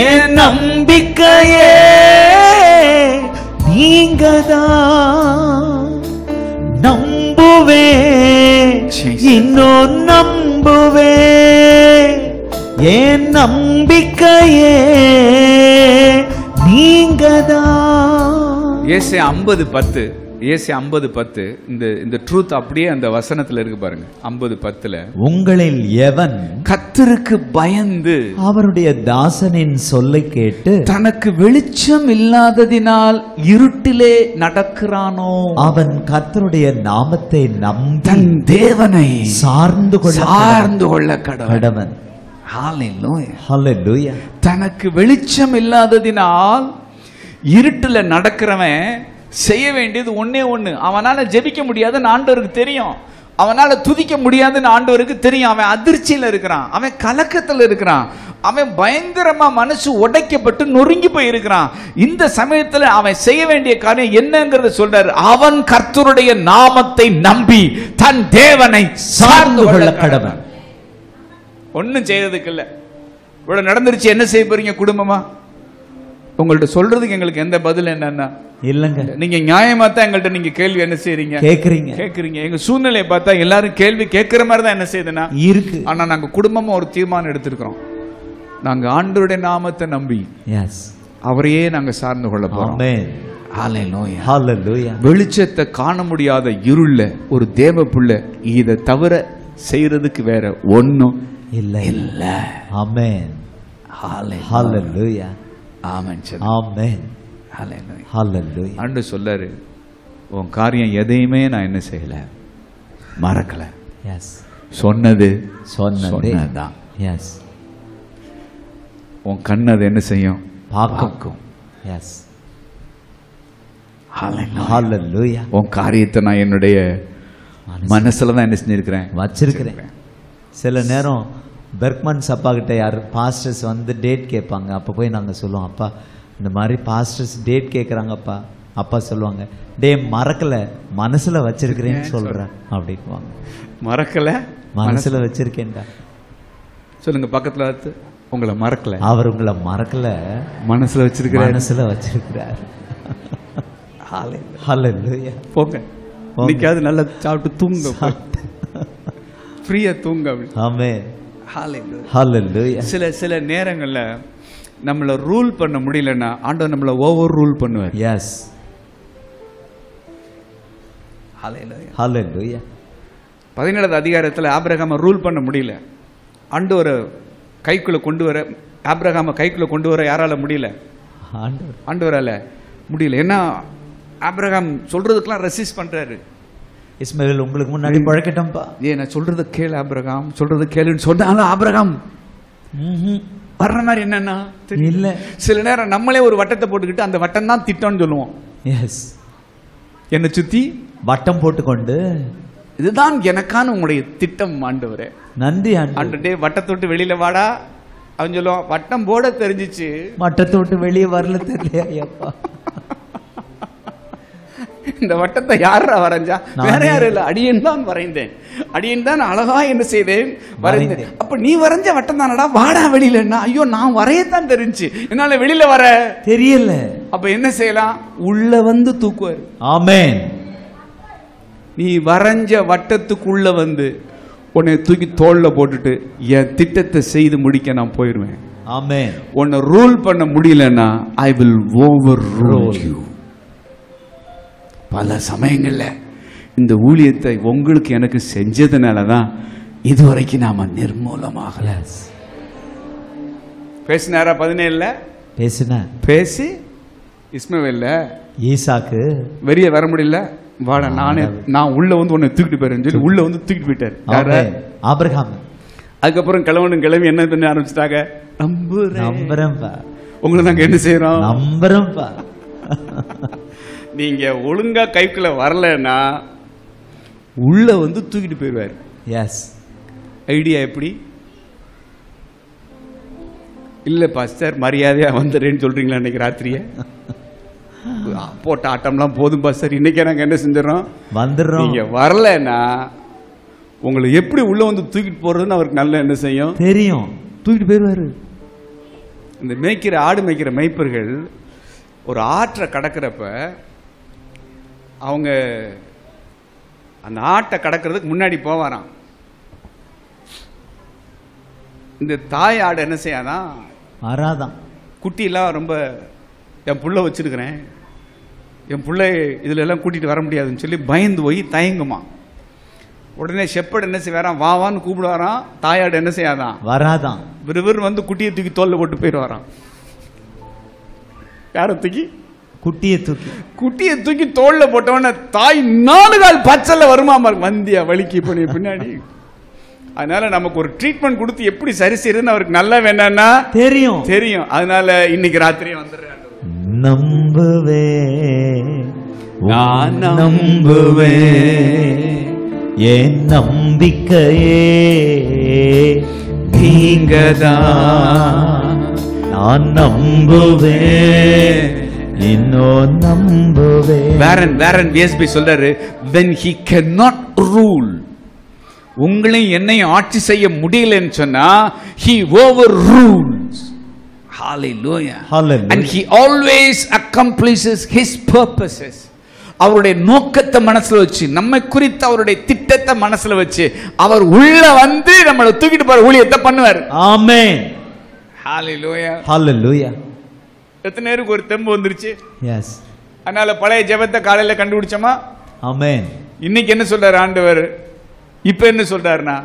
என் நம்பிக்கையே நீங்கதான். நம்புவே, இன்னும் நம்புவே. என் நம்பிக்கையே நீங்கதான். ஏசை 50:10, ஏசை 50:10. இந்த ட்ரூத் அப்படியே அந்த வசனத்துல இருக்கு பாருங்க. 50:10 உங்களில் எவன் கர்த்தருக்கு பயந்து அவருடைய தாசனின் சொல்லை கேட்டு தனக்கு வெளிச்சம் இல்லாததினால் இருட்டிலே நடக்கிறானோ அவன் கர்த்தருடைய நாமத்தை நம்பி தன் தேவனை சார்ந்து கொள்ள கடவன். ஹல்லேலூயா. தனக்கு வெளிச்சம் இல்லாததினால் இருட்டுல நடக்கிறவன் செய்ய வேண்டியது ஒன்னே ஒண்ணு. அவனால ஜெபிக்க முடியாதுன்னு ஆண்டவருக்கு தெரியும், அவனால துதிக்க முடியாதுன்னு ஆண்டவருக்கு தெரியும். அவன் அதிர்ச்சியில இருக்கிறான், அவன் கலக்கத்துல இருக்கிறான், அவன் பயங்கரமா மனசு உடைக்கப்பட்டு நொறுங்கி போய் இருக்கிறான். இந்த சமயத்துல அவன் செய்ய வேண்டிய காரியம் என்னங்கறத சொல்றாரு. அவன் கர்த்தருடைய நாமத்தை நம்பி தன் தேவனை சார்ந்து கொள்ள கடவன். ஒன்னும் செய்யறதுக்கு இல்ல. இவ்வளவு நடந்துருச்சு, என்ன செய்ய போறீங்க குடும்பமா? உங்கள்ட்ட சொல்றதுக்கு எங்களுக்கு எந்த பதில் என்னன்னா இல்லங்க. நீங்க நியாயமா தான் எங்கள்ட்ட நீங்க கேள்வி என்ன செய்றீங்க, கேக்குறீங்க. எங்க சூழ்நிலையை பார்த்தா எல்லாரும் கேள்வி கேட்கிற மாதிரி தான் என்ன செய்யுதுன்னா இருக்கு. ஆனா நாங்க குடும்பமா ஒரு தீர்மானம் எடுத்திருக்கிறோம். நாங்க ஆண்டவருடைய நாமத்தை நம்பி அவரையே நாங்க சார்ந்து கொள்ள போறோம். வெளிச்சத்தை காண முடியாத இருள ஒரு தேவ பிள்ளை இதை தவிர செய்யறதுக்கு வேற ஒன்னும் இல்ல. ஆமென். ஹல்லேலூயா. ஆமென். ஆமென். ஹல்லேலூயா. ஆண்டவர் சொல்லாரு, உன் காரியம் எதையுமே நான் என்ன செய்யல, மறக்கல. எஸ். சொன்னதுதான். எஸ். உன் கண் அதை என்ன செய்யும், பார்க்கும். எஸ். ஹல்லேலூயா. உன் காரியத்தை நான் என்னுடைய மனசுல தான் என்ன செஞ்சிருக்கிறேன், வச்சிருக்கிறேன். சில நேரம் பெர்க்மன்ஸ் அப்பா கிட்ட யார் பாஸ்டர்ஸ் வந்து டேட் கேட்பாங்க. அப்போ போய் நாங்கள் சொல்லுவோம், அப்பா இந்த மாதிரி பாஸ்டர்ஸ் டேட் கேட்குறாங்கப்பா. அப்பா சொல்லுவாங்க, டே மறக்கல, மனசுல வச்சிருக்கிறேன்னு சொல்றேன் அப்படின்வாங்க. மறக்கல, மனசுல வச்சிருக்கேன்டா. சொல்லுங்க பக்கத்துல, உங்களை மறக்கல, அவர் உங்களை மறக்கல, மனசுல வச்சிருக்கிறார். மனசுல வச்சிருக்கிறார். ஹல்லேலூயா. போங்க, இன்னைக்காவது நல்லா சாப்பிட்டு தூங்க, ஃப்ரீயா தூங்க. ஆமென். ஹல்லேலூயா. சில நேரங்கள்ல நம்மள ரூல் பண்ண முடியலன்னா ஆண்டவர் நம்மள ஓவர் ரூல் பண்ணுவார். எஸ். ஹல்லேலூயா. 17வது அதிகாரத்துல ஆபிரகாம ரூல் பண்ண முடியல. ஆண்டவரை கைக்குள்ள கொண்டு வர, ஆபிரகாம கைக்குள்ள கொண்டு வர யாரால முடியல, ஆண்டவரால முடியல. ஏன்னா ஆபிரகாம் சொல்றதுக்கெல்லாம் ரெசிஸ்ட் பண்றாரு. இஸ்மாயில் உங்களுக்கு முன்னாடி பழக்கட்டம்பா, நான் சொல்றத கேளு ஆபிரகாம், சொல்றத கேளுன்னு சொன்னாலும் ஆபிரகாம் வர்ற மாதிரி என்னன்னா இல்ல. சில நேரம் நம்மளே ஒரு வட்டத்தை போட்டுக்கிட்டு அந்த வட்டம் தான் திட்டம்னு சொல்லுவோம். எஸ். என்னை சுத்தி வட்டம் போட்டுக்கொண்டு இதுதான் எனக்கான உங்களுடைய திட்டம் ஆண்டவரே, நன்றி ஆண்டவரே, வட்டத்தை விட்டு வெளியில வாடா. அவன் சொல்லுவான், வட்டம் போட தெரிஞ்சிச்சு, வட்டத்தை விட்டு வெளியே வரல தெரியலையாப்பா. இந்த வட்டத்தை யாரா வரைஞ்சா? வேற யாரும் இல்ல, அடியன் தான் வரைந்தேன். அடியன் தான் அழகா என்ன செய்தேன், வரைந்தேன். அப்ப நீ வரைஞ்ச வட்டம் தானடா, வாடா வெளியில. ஐயோ, நான் வரையத்தான் தெரிஞ்சு, என்னால வெளியில வர தெரியல. அப்ப என்ன செய்யலாம், உள்ள வந்து தூக்குவார். ஆமென். நீ வரைஞ்ச வட்டத்துக்குள்ள வந்து உன்னை தூக்கி தோல்ல போட்டுட்டு என் திட்டத்தை செய்து முடிக்க நான் போயிருவேன். ஆமென். உன்னை ரூல் பண்ண முடியலன்னா I will over rule you. பல சமயங்கள்ல இந்த ஊழியத்தை உங்களுக்கு எனக்கு செஞ்சதுனாலதான் இதுவரைக்கும் நாம நிர்மூலமாகல. பேசினாரா 17ல? பேசி இஸ்மவேல்ல ஈசாக்கு வெளியே வர முடியல, வாடா நான் உள்ள வந்து உன்னை தூக்கிட்டு போறேன்னு சொல்லி உள்ள வந்து தூக்கிட்டு போயிட்டாரு. ஆபிரகாம். அதுக்கப்புறம் கிழவனும் என்ன பண்ண ஆரம்பிச்சுட்டாங்க, நம்புறேன்ப்பா, உங்களை நாங்க என்ன செய்யறோம், நம்புறேன்ப்பா. நீங்க ஒழுங்கா கைக்குள்ள வரலன்னா உள்ள வந்து தூக்கிட்டு போயிடுவாரு. எஸ். ஐடியா எப்படி? இல்ல பாஸ்டர் மரியாதையா வந்துடுறேன்னு சொல்றீங்களா இன்னைக்கு ராத்திரியே? போட்ட ஆட்டம்லாம் போதும் பாஸ்டர், இன்னைக்கே நாங்க என்ன செஞ்சிடறோம், வந்துடுறோம். நீங்க வரலன்னா உங்களை எப்படி உள்ள வந்து தூக்கிட்டு போறதுன்னு அவருக்கு நல்லா என்ன செய்யும் தெரியும், தூக்கிட்டு போயிடுவாரு. இந்த மேய்க்கிற ஆடு மேய்க்கிற மேய்ப்பர்கள் ஒரு ஆற்றை கடக்கிறப்ப அவங்க அந்த ஆட்டை கடக்கிறதுக்கு முன்னாடி போவாராம். இந்த தாய் ஆடு என்ன செய்யாதான், வராதான். குட்டிலாம் ரொம்ப, என் புள்ள வச்சிருக்கிறேன், என் பிள்ளை இதுல எல்லாம் கூட்டிட்டு வர முடியாதுன்னு சொல்லி பயந்து போய் தயங்குமா. உடனே ஷெப்பர்ட் என்ன செய்வாராம், வாவான்னு கூப்பிடுவாராம். தாயாடு என்ன செய்யாதான், வராதான். விறுவிறு வந்து குட்டியை தூக்கி தோல்ல போட்டு போயிடுவாராம். யாரை தூக்கி, குட்டியை தூக்கி தோல்ல போட்டவன தாய் 4 கால் பச்சல்ல வருமா வந்தியா வலிக்கு பண்ணி பின்னாடி. அதனால நமக்கு ஒரு ட்ரீட்மெண்ட் கொடுத்து எப்படி சரி செய்யறதுன்னு அவருக்கு நல்லா வேண்டாம்னா தெரியும். அதனால இன்னைக்கு ராத்திரியே வந்துடுறேன். நம்புவே நான் நம்புவே, என் நம்பிக்கையே நீங்கதான். நான் நம்புவே, இன்னும் நம்புவே. வேரன் விஎஸ்பி சொல்றாரு, when he cannot rule, உங்களையும் என்னையும் ஆட்சி செய்ய முடியலன்னு சொன்னா he overrules. Hallelujah. And he always accomplishes his purposes. அவருடைய நோக்கத்தை மனசுல வச்சு, நம்மை குறித்து அவருடைய திட்டத்தை மனசுல வச்சு அவர் உள்ள வந்து நம்மளை தூக்கிட்டு போற ஊழியத்தை பண்ணுவார். ஆமென். Hallelujah. Hallelujah. எத்தனை நேருக்கு ஒரு தெம்பு வந்துருச்சு. எஸ். அதனால பழைய ஜெபத்தை காலையில கண்டுபிடிச்சோமா. ஆமென். இன்னைக்கு என்ன சொல்றாரு ஆண்டவர், இப்ப என்ன சொல்றாருன்னா,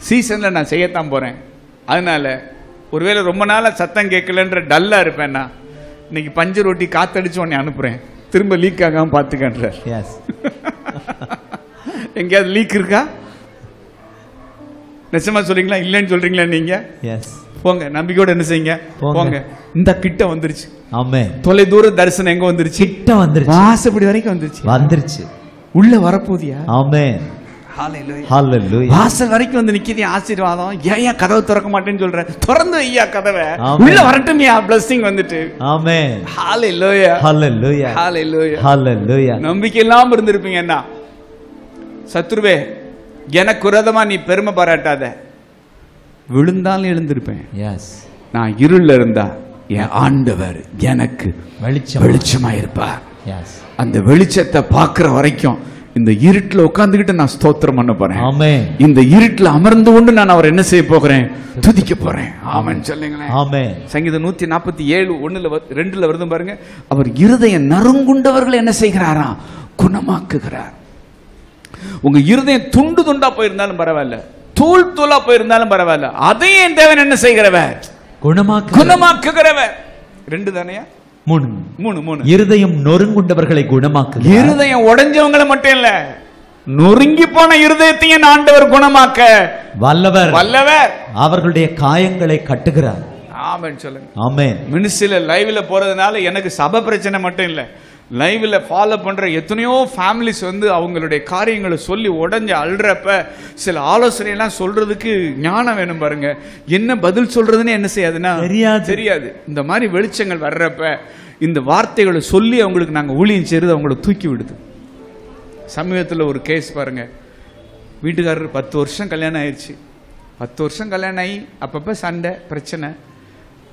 சீசன்ல நான் செய்யத்தான் போறேன். அதனால ஒருவேளை ரொம்ப நாளா சத்தம் கேட்கலன்ற டல்லா இருப்பேன்னா இன்னைக்கு பஞ்சு ரொட்டி காத்தடிச்சு உன்னை அனுப்புறேன், திரும்ப லீக் ஆகாம பாத்துக்கன்றார். எங்கேயாவது லீக் இருக்கா? நிச்சயமா சொல்றீங்களா, இல்லைன்னு சொல்றீங்களா? நீங்க போங்க, நம்பிக்கையோட என்ன செய்யுங்க, போங்க. இந்த கிட்ட வந்துருச்சு. ஆமென். தொலை தூர தரிசனம் எங்க வந்துருச்சு, கிட்ட வந்துருச்சு, வாசப்படி வரைக்கும் வந்துருச்சு. உள்ள வரப்போதியா? ஆமென். ஹalleluya. வாசல் வரைக்கும் வந்து நிக்கிது ஆசீர்வாதம். ஏன் கதவு திறக்க மாட்டேன்னு சொல்ற, திறந்து ஐயா கதவை, உள்ள வரட்டும்யா blessing வந்துட்டு. ஆமென். ஹalleluya. ஹalleluya. ஹalleluya. ஹalleluya. நம்பிக்கை இல்லாம இருந்திருப்பீங்கன்னா, சத்துருவே எனக்கு விரோதமா நீ பெருமை பாராட்டாத, விழுந்தாலும் எழுந்திருப்பேன். எஸ். நான் இருள்ல இருந்தா என் ஆண்டவர் எனக்கு வெளிச்சமா இருப்பார். எஸ். அந்த வெளிச்சத்தை பார்க்கிற வரைக்கும் இந்த இருட்டுல உட்கார்ந்துகிட்டு நான் ஸ்தோத்திரம் பண்ண போறேன். ஆமென். இந்த இருட்டுல அமர்ந்து கொண்டு நான் அவர் என்ன செய்ய போகிறேன், துதிக்க போறேன். ஆமென் சொல்லுங்களேன். ஆமென். சங்கீதம் 147:1-2 வருது பாருங்க. அவர் இருதயம் நறுங்குண்டவர்களை என்ன செய்கிறாராம், குணமாக்குகிறார். உங்க இருதயம் துண்டு துண்டா போயிருந்தாலும் பரவாயில்ல, தூள் தூளா போயிருந்தாலும் பரவாயில்ல, அதையும் தேவன் என்ன செய்கிறவர், குணமாக்குகிறவர். 2 தானே, 3 இருதயம் நொறுங்குண்டவர்களை குணமாக்கு. இருதயம் உடைஞ்சவங்களை மட்டும் இல்ல, நொறுங்கி போன இருதயத்தையும் ஆண்டவர் குணமாக்க வல்லவர். அவர்களுடைய காயங்களை கட்டுகிறார். ஆமென் சொல்லுங்க. ஆமென். மினிஸ்ட்ரியில லைவ்ல போறதுனால எனக்கு சபை பிரச்சனை மட்டும் இல்ல, லைவ்ல ஃபாலோ பண்ற எத்தனையோ ஃபேமிலிஸ் வந்து அவங்களுடைய காரியங்களை சொல்லி உடஞ்சு அழுறப்ப சில ஆலோசனை எல்லாம் சொல்றதுக்கு ஞானம் வேணும் பாருங்க. என்ன பதில் சொல்றதுன்னு என்ன செய்யாதுன்னா தெரியாது. இந்த மாதிரி வெளிச்சங்கள் வர்றப்ப இந்த வார்த்தைகளை சொல்லி அவங்களுக்கு நாங்க ஊழியம் செய்யறது அவங்களை தூக்கி விடுது. சமீபத்தில் ஒரு கேஸ் பாருங்க, வீட்டுக்காரர் 10 வருஷம் கல்யாணம் ஆயிடுச்சு. 10 வருஷம் கல்யாணம் ஆகி அப்பப்ப சண்டை பிரச்சனை.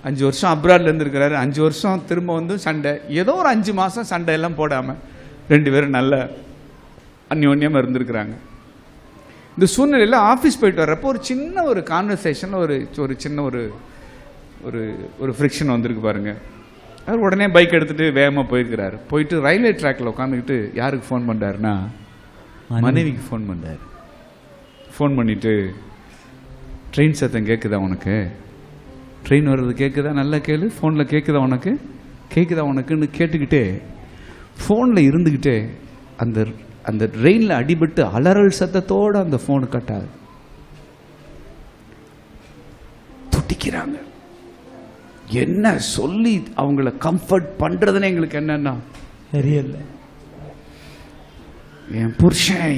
5 வருஷம் அப்ராட்ல இருந்திருக்கிறாரு. 5 வருஷம் திரும்ப வந்து சண்டை. ஏதோ ஒரு 5 மாசம் சண்டை எல்லாம் போடாம 2 பேரும் நல்ல அந்யோன்யமா இருந்திருக்கிறாங்க. இந்த சூழ்நிலையில ஆஃபீஸ் போயிட்டு வர்றப்போ ஒரு சின்ன ஒரு கான்வர்சேஷன்ல ஒரு சின்ன ஒரு ஃப்ரிக்ஷன் வந்திருக்கு பாருங்க. அவர் உடனே பைக் எடுத்துட்டு வேகமா போயிருக்கிறாரு. போயிட்டு ரயில்வே ட்ராக்ல உட்காந்துக்கிட்டு யாருக்கு ஃபோன் பண்றாருன்னா மனைவிக்கு ஃபோன் பண்றாரு. ஃபோன் பண்ணிட்டு, ட்ரெயின் சத்தம் கேட்குதா உனக்கு, ட்ரெயின் வர்றது கேட்குதா, நல்லா கேளு, ஃபோனில் கேட்குதா உனக்கு, கேட்குதா உனக்குன்னு கேட்டுக்கிட்டே ஃபோனில் இருந்துக்கிட்டே அந்த அந்த ரெயினில் அடிபட்டு அலறல் சத்தத்தோடு அந்த ஃபோனு கட்டாது. துடிக்கிறாங்க. என்ன சொல்லி அவங்கள கம்ஃபர்ட் பண்றதுன்னு எங்களுக்கு என்னன்னா தெரியல. என் புருஷன்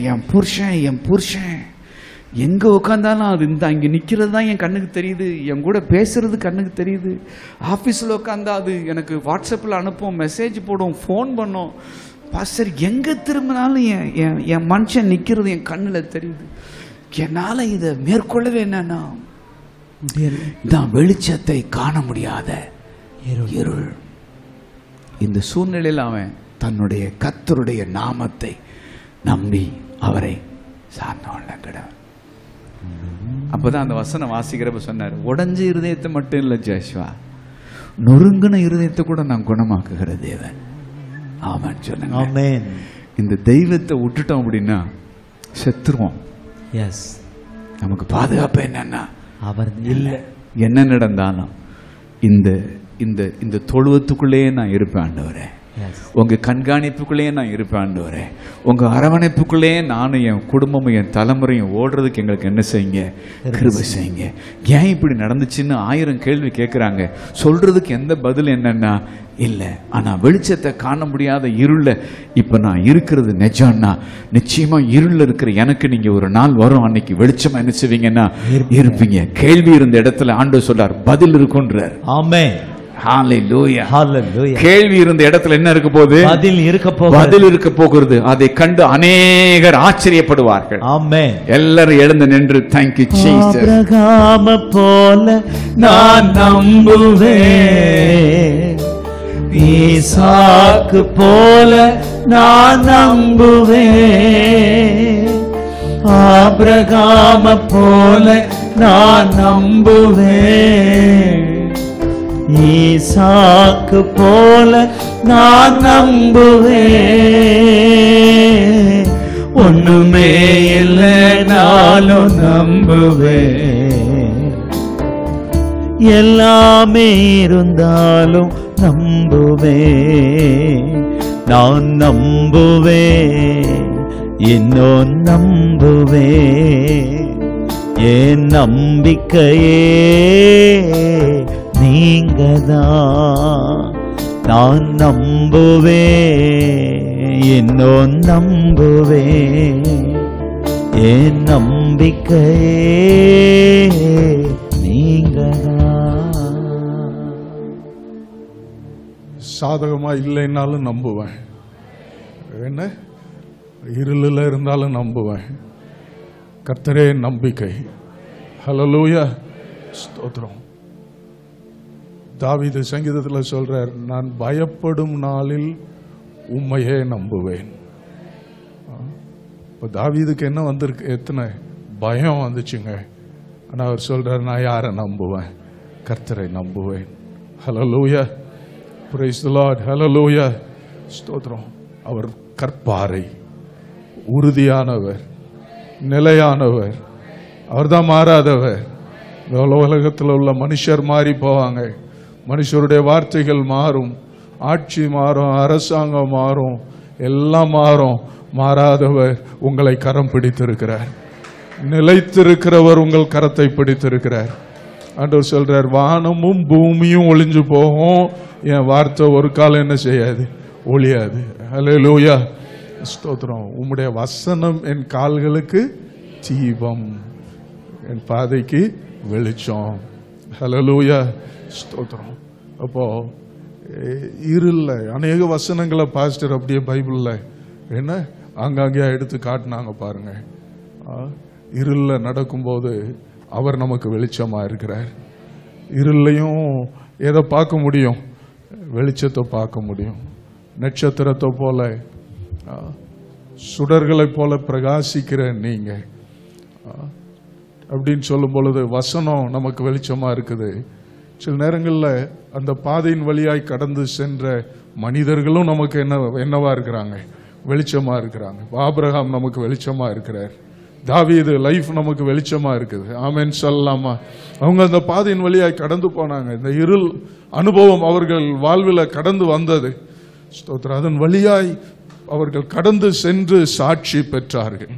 எங்க உட்காந்தாலும் அது இந்த அங்கே நிற்கிறது தான் என் கண்ணுக்கு தெரியுது, என் கூட பேசுறது கண்ணுக்கு தெரியுது. ஆஃபீஸில் உட்காந்தா அது எனக்கு வாட்ஸ்அப்பில் அனுப்பும், மெசேஜ் போடும், ஃபோன் பண்ணும். பாஸ்டர் எங்கே திரும்பினாலும் என் மனுஷன் நிற்கிறது என் கண்ணில் தெரியுது. என்னால் இதை மேற்கொள்ளவே என்னன்னா நான் வெளிச்சத்தை காண முடியாத இருள். இந்த சூழ்நிலையில் அவன் தன்னுடைய கர்த்தருடைய நாமத்தை நம்பி அவரை சார்ந்தவன். அப்பதான் அந்த வசனம் வாசிக்கிறப்ப சொன்னார், உடஞ்ச இருதயத்தை மட்டும் இல்லை ஜோஷுவா, நொறுங்கின இருதயத்தை கூட நான் குணமாக்குகிற தேவன். ஆமான்னு சொன்னாங்க. ஆமென். இந்த தெய்வத்தை விட்டுட்டோம் அப்படின்னா செத்துருவோம். எஸ், நமக்கு பாதுகாப்பு என்னன்னா அவர் இல்லை. என்ன நடந்தாலும் இந்த இந்த இந்த தொழுவத்துக்குள்ளேயே நான் இருப்பேன் ஆண்டவரே, உங்க கண்காணிப்புக்குள்ளேயே நான் இருப்பேன் ஆண்டவரே, உங்க அரவணைப்புக்குள்ளேயே நானும் என் குடும்பமும் என் தலைமுறையும் ஓடுறதுக்கு எங்களுக்கு என்ன செய்யுங்க, கிருபை செய்யுங்க. ஏன் இப்படி நடந்துச்சுன்னு 1000 கேள்வி கேட்குறாங்க. சொல்றதுக்கு எந்த பதில் என்னன்னா இல்லை. ஆனா வெளிச்சத்தை காண முடியாத இருள இப்ப நான் இருக்கிறது நிஜம்னா நிச்சயமா இருள் இருக்கிற எனக்கு நீங்க ஒரு நாள் வரும், அன்னைக்கு வெளிச்சமா என்ன செய்வீங்கன்னா இருப்பீங்க. கேள்வி இருந்த இடத்துல ஆண்டவர் சொல்றார் பதில் இருக்குன்றார். ஆமென். ஹalleluya ஹalleluya. கேள்வி இருந்த இடத்துல என்ன இருக்க போகுது? பதில் இருக்க போகிறது. அதை கண்டு அநேகர் ஆச்சரியப்படுவார்கள். ஆமென். எல்லாரும் எழுந்து நின்று thank you Jesus. ஆபிரகாம் போல நான் நம்புவேன், ஈசாக்கு போல நான் நம்புவேன், ஆபிரகாம் போல நான் நம்புவேன், ஈசாக்கு போல நான் நம்புவேன், ஒண்ணுமே இல்லைனாலும் நம்புவேன், எல்லாமே இருந்தாலும் நம்புவேன், நான் நம்புவேன், இன்னும் நம்புவேன், என் நம்பிக்கையே நீங்கதான், நான் நம்புவேன், இன்னும் நம்புவேன், என் நம்பிக்கையே நீங்கதான். சாதகமா இல்லைன்னாலும் நம்புவேன், என்ன இருளில் இருந்தாலும் நம்புவேன். கர்த்தரே நம்பிக்கை. ஹல்லேலூயா, ஸ்தோத்திரம். தாவீது சங்கீதத்தில் சொல்றார், நான் பயப்படும் நாளில் உம்மையே நம்புவேன். இப்போ தாவீதுக்கு என்ன வந்திருக்கு, எத்தனை பயம் வந்துச்சுங்க. ஆனால் அவர் சொல்றார், நான் யாரை நம்புவேன்? கர்த்தரை நம்புவேன். ஹல்லேலூயா, பிரைஸ் தி லார்ட். ஹல்லேலூயா, ஸ்தோத்திரம். அவர் கற்பாறை, உறுதியானவர், நிலையானவர், அவர் தான் மாறாதவர். உலகத்தில் உள்ள மனுஷர் மாறி போவாங்க, மனுஷருடைய வார்த்தைகள் மாறும், ஆட்சி மாறும், அரசாங்கம் மாறும், எல்லாம் மாறும். மாறாதவர் உங்களை கரம் பிடித்திருக்கிறார், நிலைத்திருக்கிறவர் உங்கள் கரத்தை பிடித்திருக்கிறார். ஆண்டவர் சொல்றார், வானமும் பூமியும் ஒளிஞ்சு போகும், என் வார்த்தை ஒரு காலம் என்ன செய்யாது, ஒளியாது. ஹல்லேலூயா, ஸ்தோத்திரம். உம்முடைய வசனம் என் கால்களுக்கு தீபம், என் பாதைக்கு வெளிச்சம். ஹல்லேலூயா, ஸ்தோத்திரம். அப்போ இருள அநேக வசனங்களை பாஸ்டர் அப்படியே பைபிள்ல என்ன ஆங்காங்கே எடுத்து காட்டினாங்க பாருங்க. இருள நடக்கும்போது அவர் நமக்கு வெளிச்சமா இருக்கிறார். இருளையும் எதை பார்க்க முடியும்? வெளிச்சத்தை பார்க்க முடியும். நட்சத்திரத்தை போல, சுடர்களை போல பிரகாசிக்கிற நீங்க அப்படின்னு சொல்லும் பொழுது வசனம் நமக்கு வெளிச்சமா இருக்குது. சில நேரங்களில் அந்த பாதையின் வழியாய் கடந்து சென்ற மனிதர்களும் நமக்கு என்னவா இருக்கிறாங்க, வெளிச்சமா இருக்கிறாங்க. ஆபிரகாம் நமக்கு வெளிச்சமா இருக்கிறார், தாவீது லைஃப் நமக்கு வெளிச்சமா இருக்குது. ஆமென் சொல்லலாமா? அவங்க அந்த பாதையின் வழியாய் கடந்து போனாங்க. இந்த இருள் அனுபவம் அவர்கள் வாழ்வில் கடந்து வந்தது. ஸ்தோத்திரம். அதன் வழியாய் அவர்கள் கடந்து சென்று சாட்சி பெற்றார்கள்.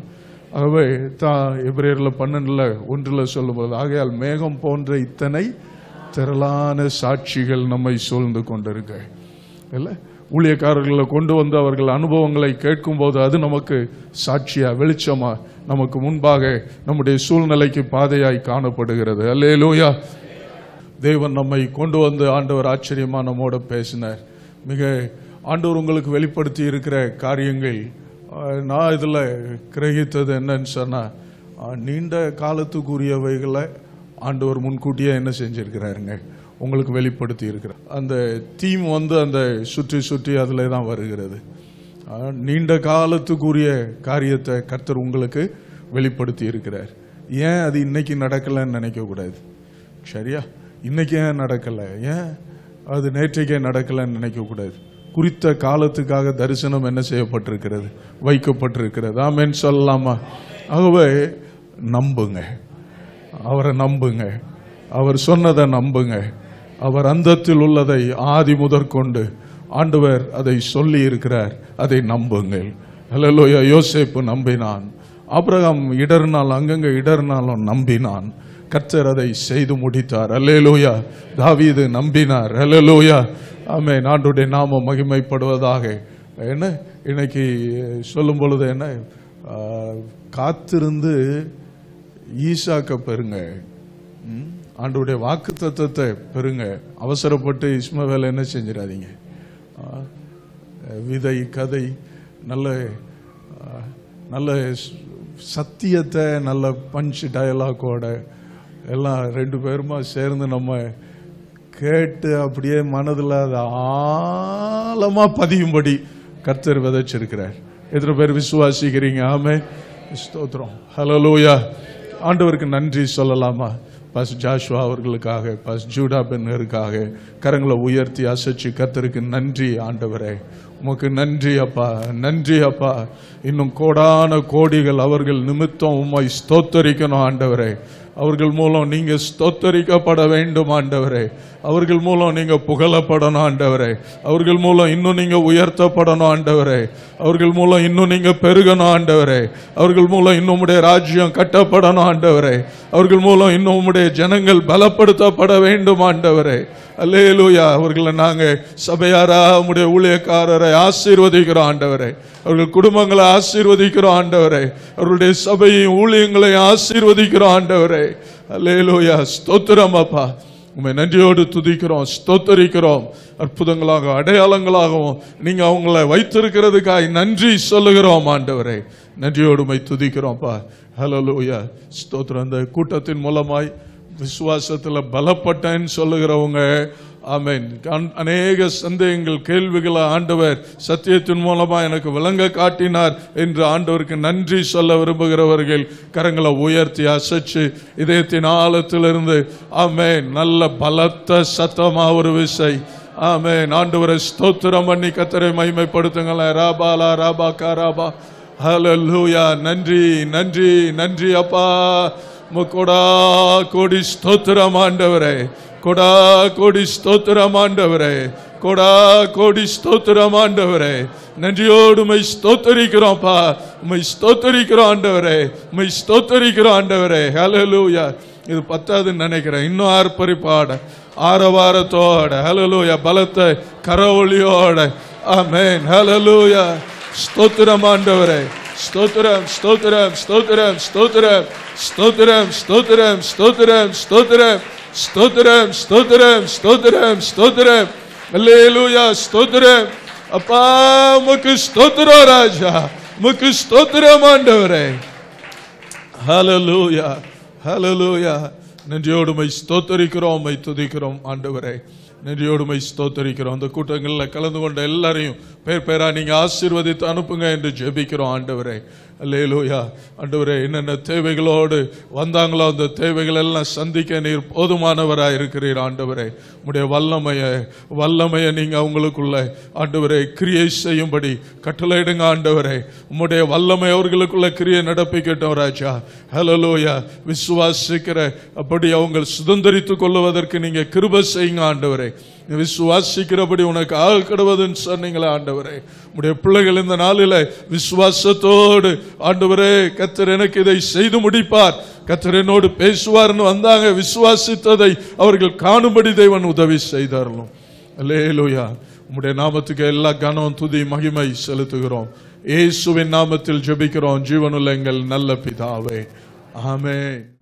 ஆகவே எபிரேயர்ல 12:1 சொல்லும்போது, ஆகையால் மேகம் போன்ற இத்தனை திரளான சாட்சிகள் நம்மை சூழ்ந்து கொண்டிருக்க இல்ல, ஊழியக்காரர்களை கொண்டு வந்து அவர்கள் அனுபவங்களை கேட்கும் போது அது நமக்கு சாட்சியா வெளிச்சமா நமக்கு முன்பாக நம்முடைய சூழ்நிலைக்கு பாதையாய் காணப்படுகிறது. அல்லேலூயா. தேவன் நம்மை கொண்டு வந்து ஆண்டவர் ஆச்சரியமா நம்மோட பேசினார். மிக ஆண்டவர் உங்களுக்கு வெளிப்படுத்தி இருக்கிற காரியங்கள் நான் இதில் கிரகித்தது என்னன்னு சொன்னா, நீண்ட காலத்துக்குரியவைகளை ஆண்டவர் முன்கூட்டியே என்ன செஞ்சிருக்கிறாருங்க, உங்களுக்கு வெளிப்படுத்தி இருக்கிறார். அந்த தீம் வந்து அந்த சுற்றி சுற்றி அதில் தான் வருகிறது. நீண்ட காலத்துக்குரிய காரியத்தை கர்த்தர் உங்களுக்கு வெளிப்படுத்தி இருக்கிறார். ஏன் அது இன்னைக்கு நடக்கலைன்னு நினைக்க கூடாது. சரியா? இன்னைக்கு ஏன் நடக்கலை, ஏன் அது நேற்றைக்கே நடக்கலைன்னு நினைக்க கூடாது. குறித்த காலத்துக்காக தரிசனம் என்ன செய்யப்பட்டிருக்கிறது, வைக்கப்பட்டிருக்கிறது. ஆமென் சொல்லலாமா? ஆகவே நம்புங்க, அவரை நம்புங்க, அவர் சொன்னதை நம்புங்க. அவர் அந்தத்தில் உள்ளதை ஆதி முதற்கொண்டு ஆண்டவர் அதை சொல்லி இருக்கிறார், அதை நம்புங்கள். அல்லேலூயா. யோசேப்பு நம்பினான், ஆபிரகாம் இடர்னால் அங்கங்க இடர்னாலும் நம்பினான், கர்த்தர் அதை செய்து முடித்தார். அல்லேலூயா. தாவீது நம்பினார். அல்லேலூயா. ஆமென். ஆண்டவருடைய நாமம் மகிமைப்படுவதாக. என்ன இன்னைக்கு சொல்லும் பொழுது என்ன, காத்திருந்து ஈசாக்க பெறுங்க, ஆண்டவருடைய வாக்கு தத்தத்தை பெறுங்க. அவசரப்பட்டு இஸ்மவேல் என்ன செஞ்சிடாதீங்க. விதை கதை நல்ல நல்ல சத்தியத்தை நல்ல பஞ்ச் டயலாக்கோட எல்லாம் 2 பேருமா சேர்ந்து நம்ம கேட்டு அப்படியே மனதில் அதை ஆழமா பதியும்படி கர்த்தர் விதைச்சிருக்கிறார். எத்தனை பேர் விசுவாசிக்கிறீங்க? ஆமென். ஸ்தோத்திரம். ஹல்லேலூயா. ஆண்டவருக்கு நன்றி சொல்லலாமா? பாஸ் ஜாஷுவா அவர்களுக்காக, பாஸ் ஜூடா பென்னருக்காக கரங்களை உயர்த்தி அசைச்சு கர்த்தருக்கு நன்றி ஆண்டவரே, உமக்கு நன்றி அப்பா, நன்றி அப்பா. இன்னும் கோடான கோடிகள் அவர்கள் நிமித்தம் உம்மை ஸ்தோத்தரிக்கணும் ஆண்டவரே. அவர்கள் மூலம் நீங்க ஸ்தோத்தரிக்கப்பட வேண்டும் ஆண்டவரே. அவர்கள் மூலம் நீங்க புகழப்படணும் ஆண்டவரே. அவர்கள் மூலம் இன்னும் நீங்க உயர்த்தப்படணும் ஆண்டவரே. அவர்கள் மூலம் இன்னும் நீங்க பெருகணும் ஆண்டவரே. அவர்கள் மூலம் இன்னும் உம்முடைய ராஜ்யம் கட்டப்படணும் ஆண்டவரே. அவர்கள் மூலம் இன்னும் உம்முடைய ஜனங்கள் பலப்படுத்தப்பட வேண்டும் ஆண்டவரே. அல்லேலூயா. அவர்களை நாங்க சபையாரா உம்முடைய ஊழியக்காரரை ஆசீர்வதிக்கிறோம் ஆண்டவரே. அவர்கள் குடும்பங்களை ஆசீர்வதிக்கிறோம் ஆண்டவரே. அவர்களுடைய சபையும் ஊழியங்களை ஆசீர்வதிக்கிறோம் ஆண்டவரே. அல்லேலூயா. ஸ்தோத்திரம் அப்பா. உம்மை நன்றியோடு துதிக்கிறோம், ஸ்தோத்தரிக்கிறோம். அற்புதங்களாக அடையாளங்களாகவும் நீங்க அவங்களை வைத்திருக்கிறதுக்காய் நன்றி சொல்லுகிறோம் ஆண்டவரே. நன்றியோடு உம்மை துதிக்கிறோம்ப்பா. ஹல்லேலூயா. ஸ்தோத்திரம். அந்த கூட்டத்தின் மூலமாய் விசுவாசத்தில் பலப்பட்டேன்னு சொல்லுகிறவங்க, ஆமென், அநேக சந்தேகங்கள் கேள்விகளை ஆண்டவர் சத்தியத்தின் மூலமா எனக்கு விளங்க காட்டினார் என்று ஆண்டவருக்கு நன்றி சொல்ல விரும்புகிறவர்கள் கரங்களை உயர்த்தி அசைச்சு இதயத்தின் ஆழத்திலிருந்து ஆமென் நல்ல பலத்த சத்தமா ஒரு விசை ஆமென் ஆண்டவரை ஸ்தோத்திரம் பண்ணி கர்த்தரை மகிமைப்படுத்துங்களேன். ராபாலா ராபா காராபா. ஹல்லேலூயா. நன்றி நன்றி நன்றி அப்பா. கொடா கோடி ஸ்தோத்திரம் ஆண்டவரே, கொடா கோடி ஸ்தோத்திரம் ஆண்டவரே, கொடா கோடி ஸ்தோத்திரம் ஆண்டவரே. நன்றியோடு உம்மை ஸ்தோத்தரிக்கிறோம்ப்பா, உம்மை ஸ்தோத்தரிக்கிறோம் ஆண்டவரே, உம்மை ஸ்தோத்தரிக்கிறோம் ஆண்டவரே. ஹல்லேலூயா. இது 10வது நினைக்கிறேன். இன்னும் ஆர்ப்பரிப்பாட ஆரவாரத்தோட ஹல்லேலூயா பலத்த கரவொலியோட ஆமென். ஹல்லேலூயா. ஸ்தோத்திரம் ஆண்டவரே. ஸ்தோத்திரம் ஸ்தோத்திரம் ஸ்தோத்திரம் ஸ்தோத்திரம் ஸ்தோத்திரம் ஸ்தோத்திரம் ஸ்தோத்திரம் ஸ்தோத்திரம் ஸ்தோத்திரம் ஸ்தோத்திரம் ஸ்தோத்திரம் ஸ்தோத்திரம். அல்லேலூயா. ஸ்தோத்திரம் அப்பா. உமக்கு ஸ்தோத்திரம் ராஜா, உமக்கு ஸ்தோத்திரம் ஆண்டவரே. ஹல்லேலூயா ஹல்லேலூயா. நன்றியோடு உம்மை ஸ்தோத்தரிக்கிறோம், உம்மை துதிக்கிறோம் ஆண்டவரே. நன்றியோடு உம்மை ஸ்தோத்தரிக்கிறோம். அந்த கூட்டங்களில் கலந்து கொண்ட எல்லாரையும் பேர் பேரா நீங்க ஆசீர்வதித்து அனுப்புங்க என்று ஜெபிக்கிறோம் ஆண்டவரே. அல்லேலூயா. ஆண்டவரே, என்னென்ன தேவைகளோடு வந்தாங்களோ அந்த தேவைகள் எல்லாம் சந்திக்க நீர் போதுமானவராய் இருக்கிறீர். ஆண்டவரே, உம்முடைய வல்லமையை நீங்க அவங்களுக்குள்ள ஆண்டவரே கிரியை செய்யும்படி கட்டளையிடுங்க. ஆண்டவரே, உம்முடைய வல்லமை அவர்களுக்குள்ள கிரியை நடப்பிக்கட்டும் ராஜா. ஹல்லேலூயா. விசுவாசிக்கிற அப்படி அவங்க சுதந்திரித்துக் கொள்வதற்கு நீங்க கிருபை செய்யுங்க. ஆண்டவரே, விசுவாசிக்கிறபடி உனக்கு ஆகப்படுவதுன்னு சொன்னீங்களே. ஆண்டவரே, உடைய பிள்ளைகள் இந்த நாளில விசுவாசத்தோடு ஆண்டவரே கர்த்தர் எனக்கு இதை செய்து முடிப்பார், கர்த்தர் என்னோடு பேசுவார்னு வந்தாங்க. விசுவாசித்ததை அவர்கள் காணும்படி தேவன் உதவி செய்தார்களும். அல்லேலூயா. உம்முடைய நாமத்துக்கு எல்லா கனம் துதி மகிமை செலுத்துகிறோம். இயேசுவின் நாமத்தில் ஜெபிக்கிறோம் ஜீவனுள்ள எங்கள் நல்ல பிதாவே. ஆமென்.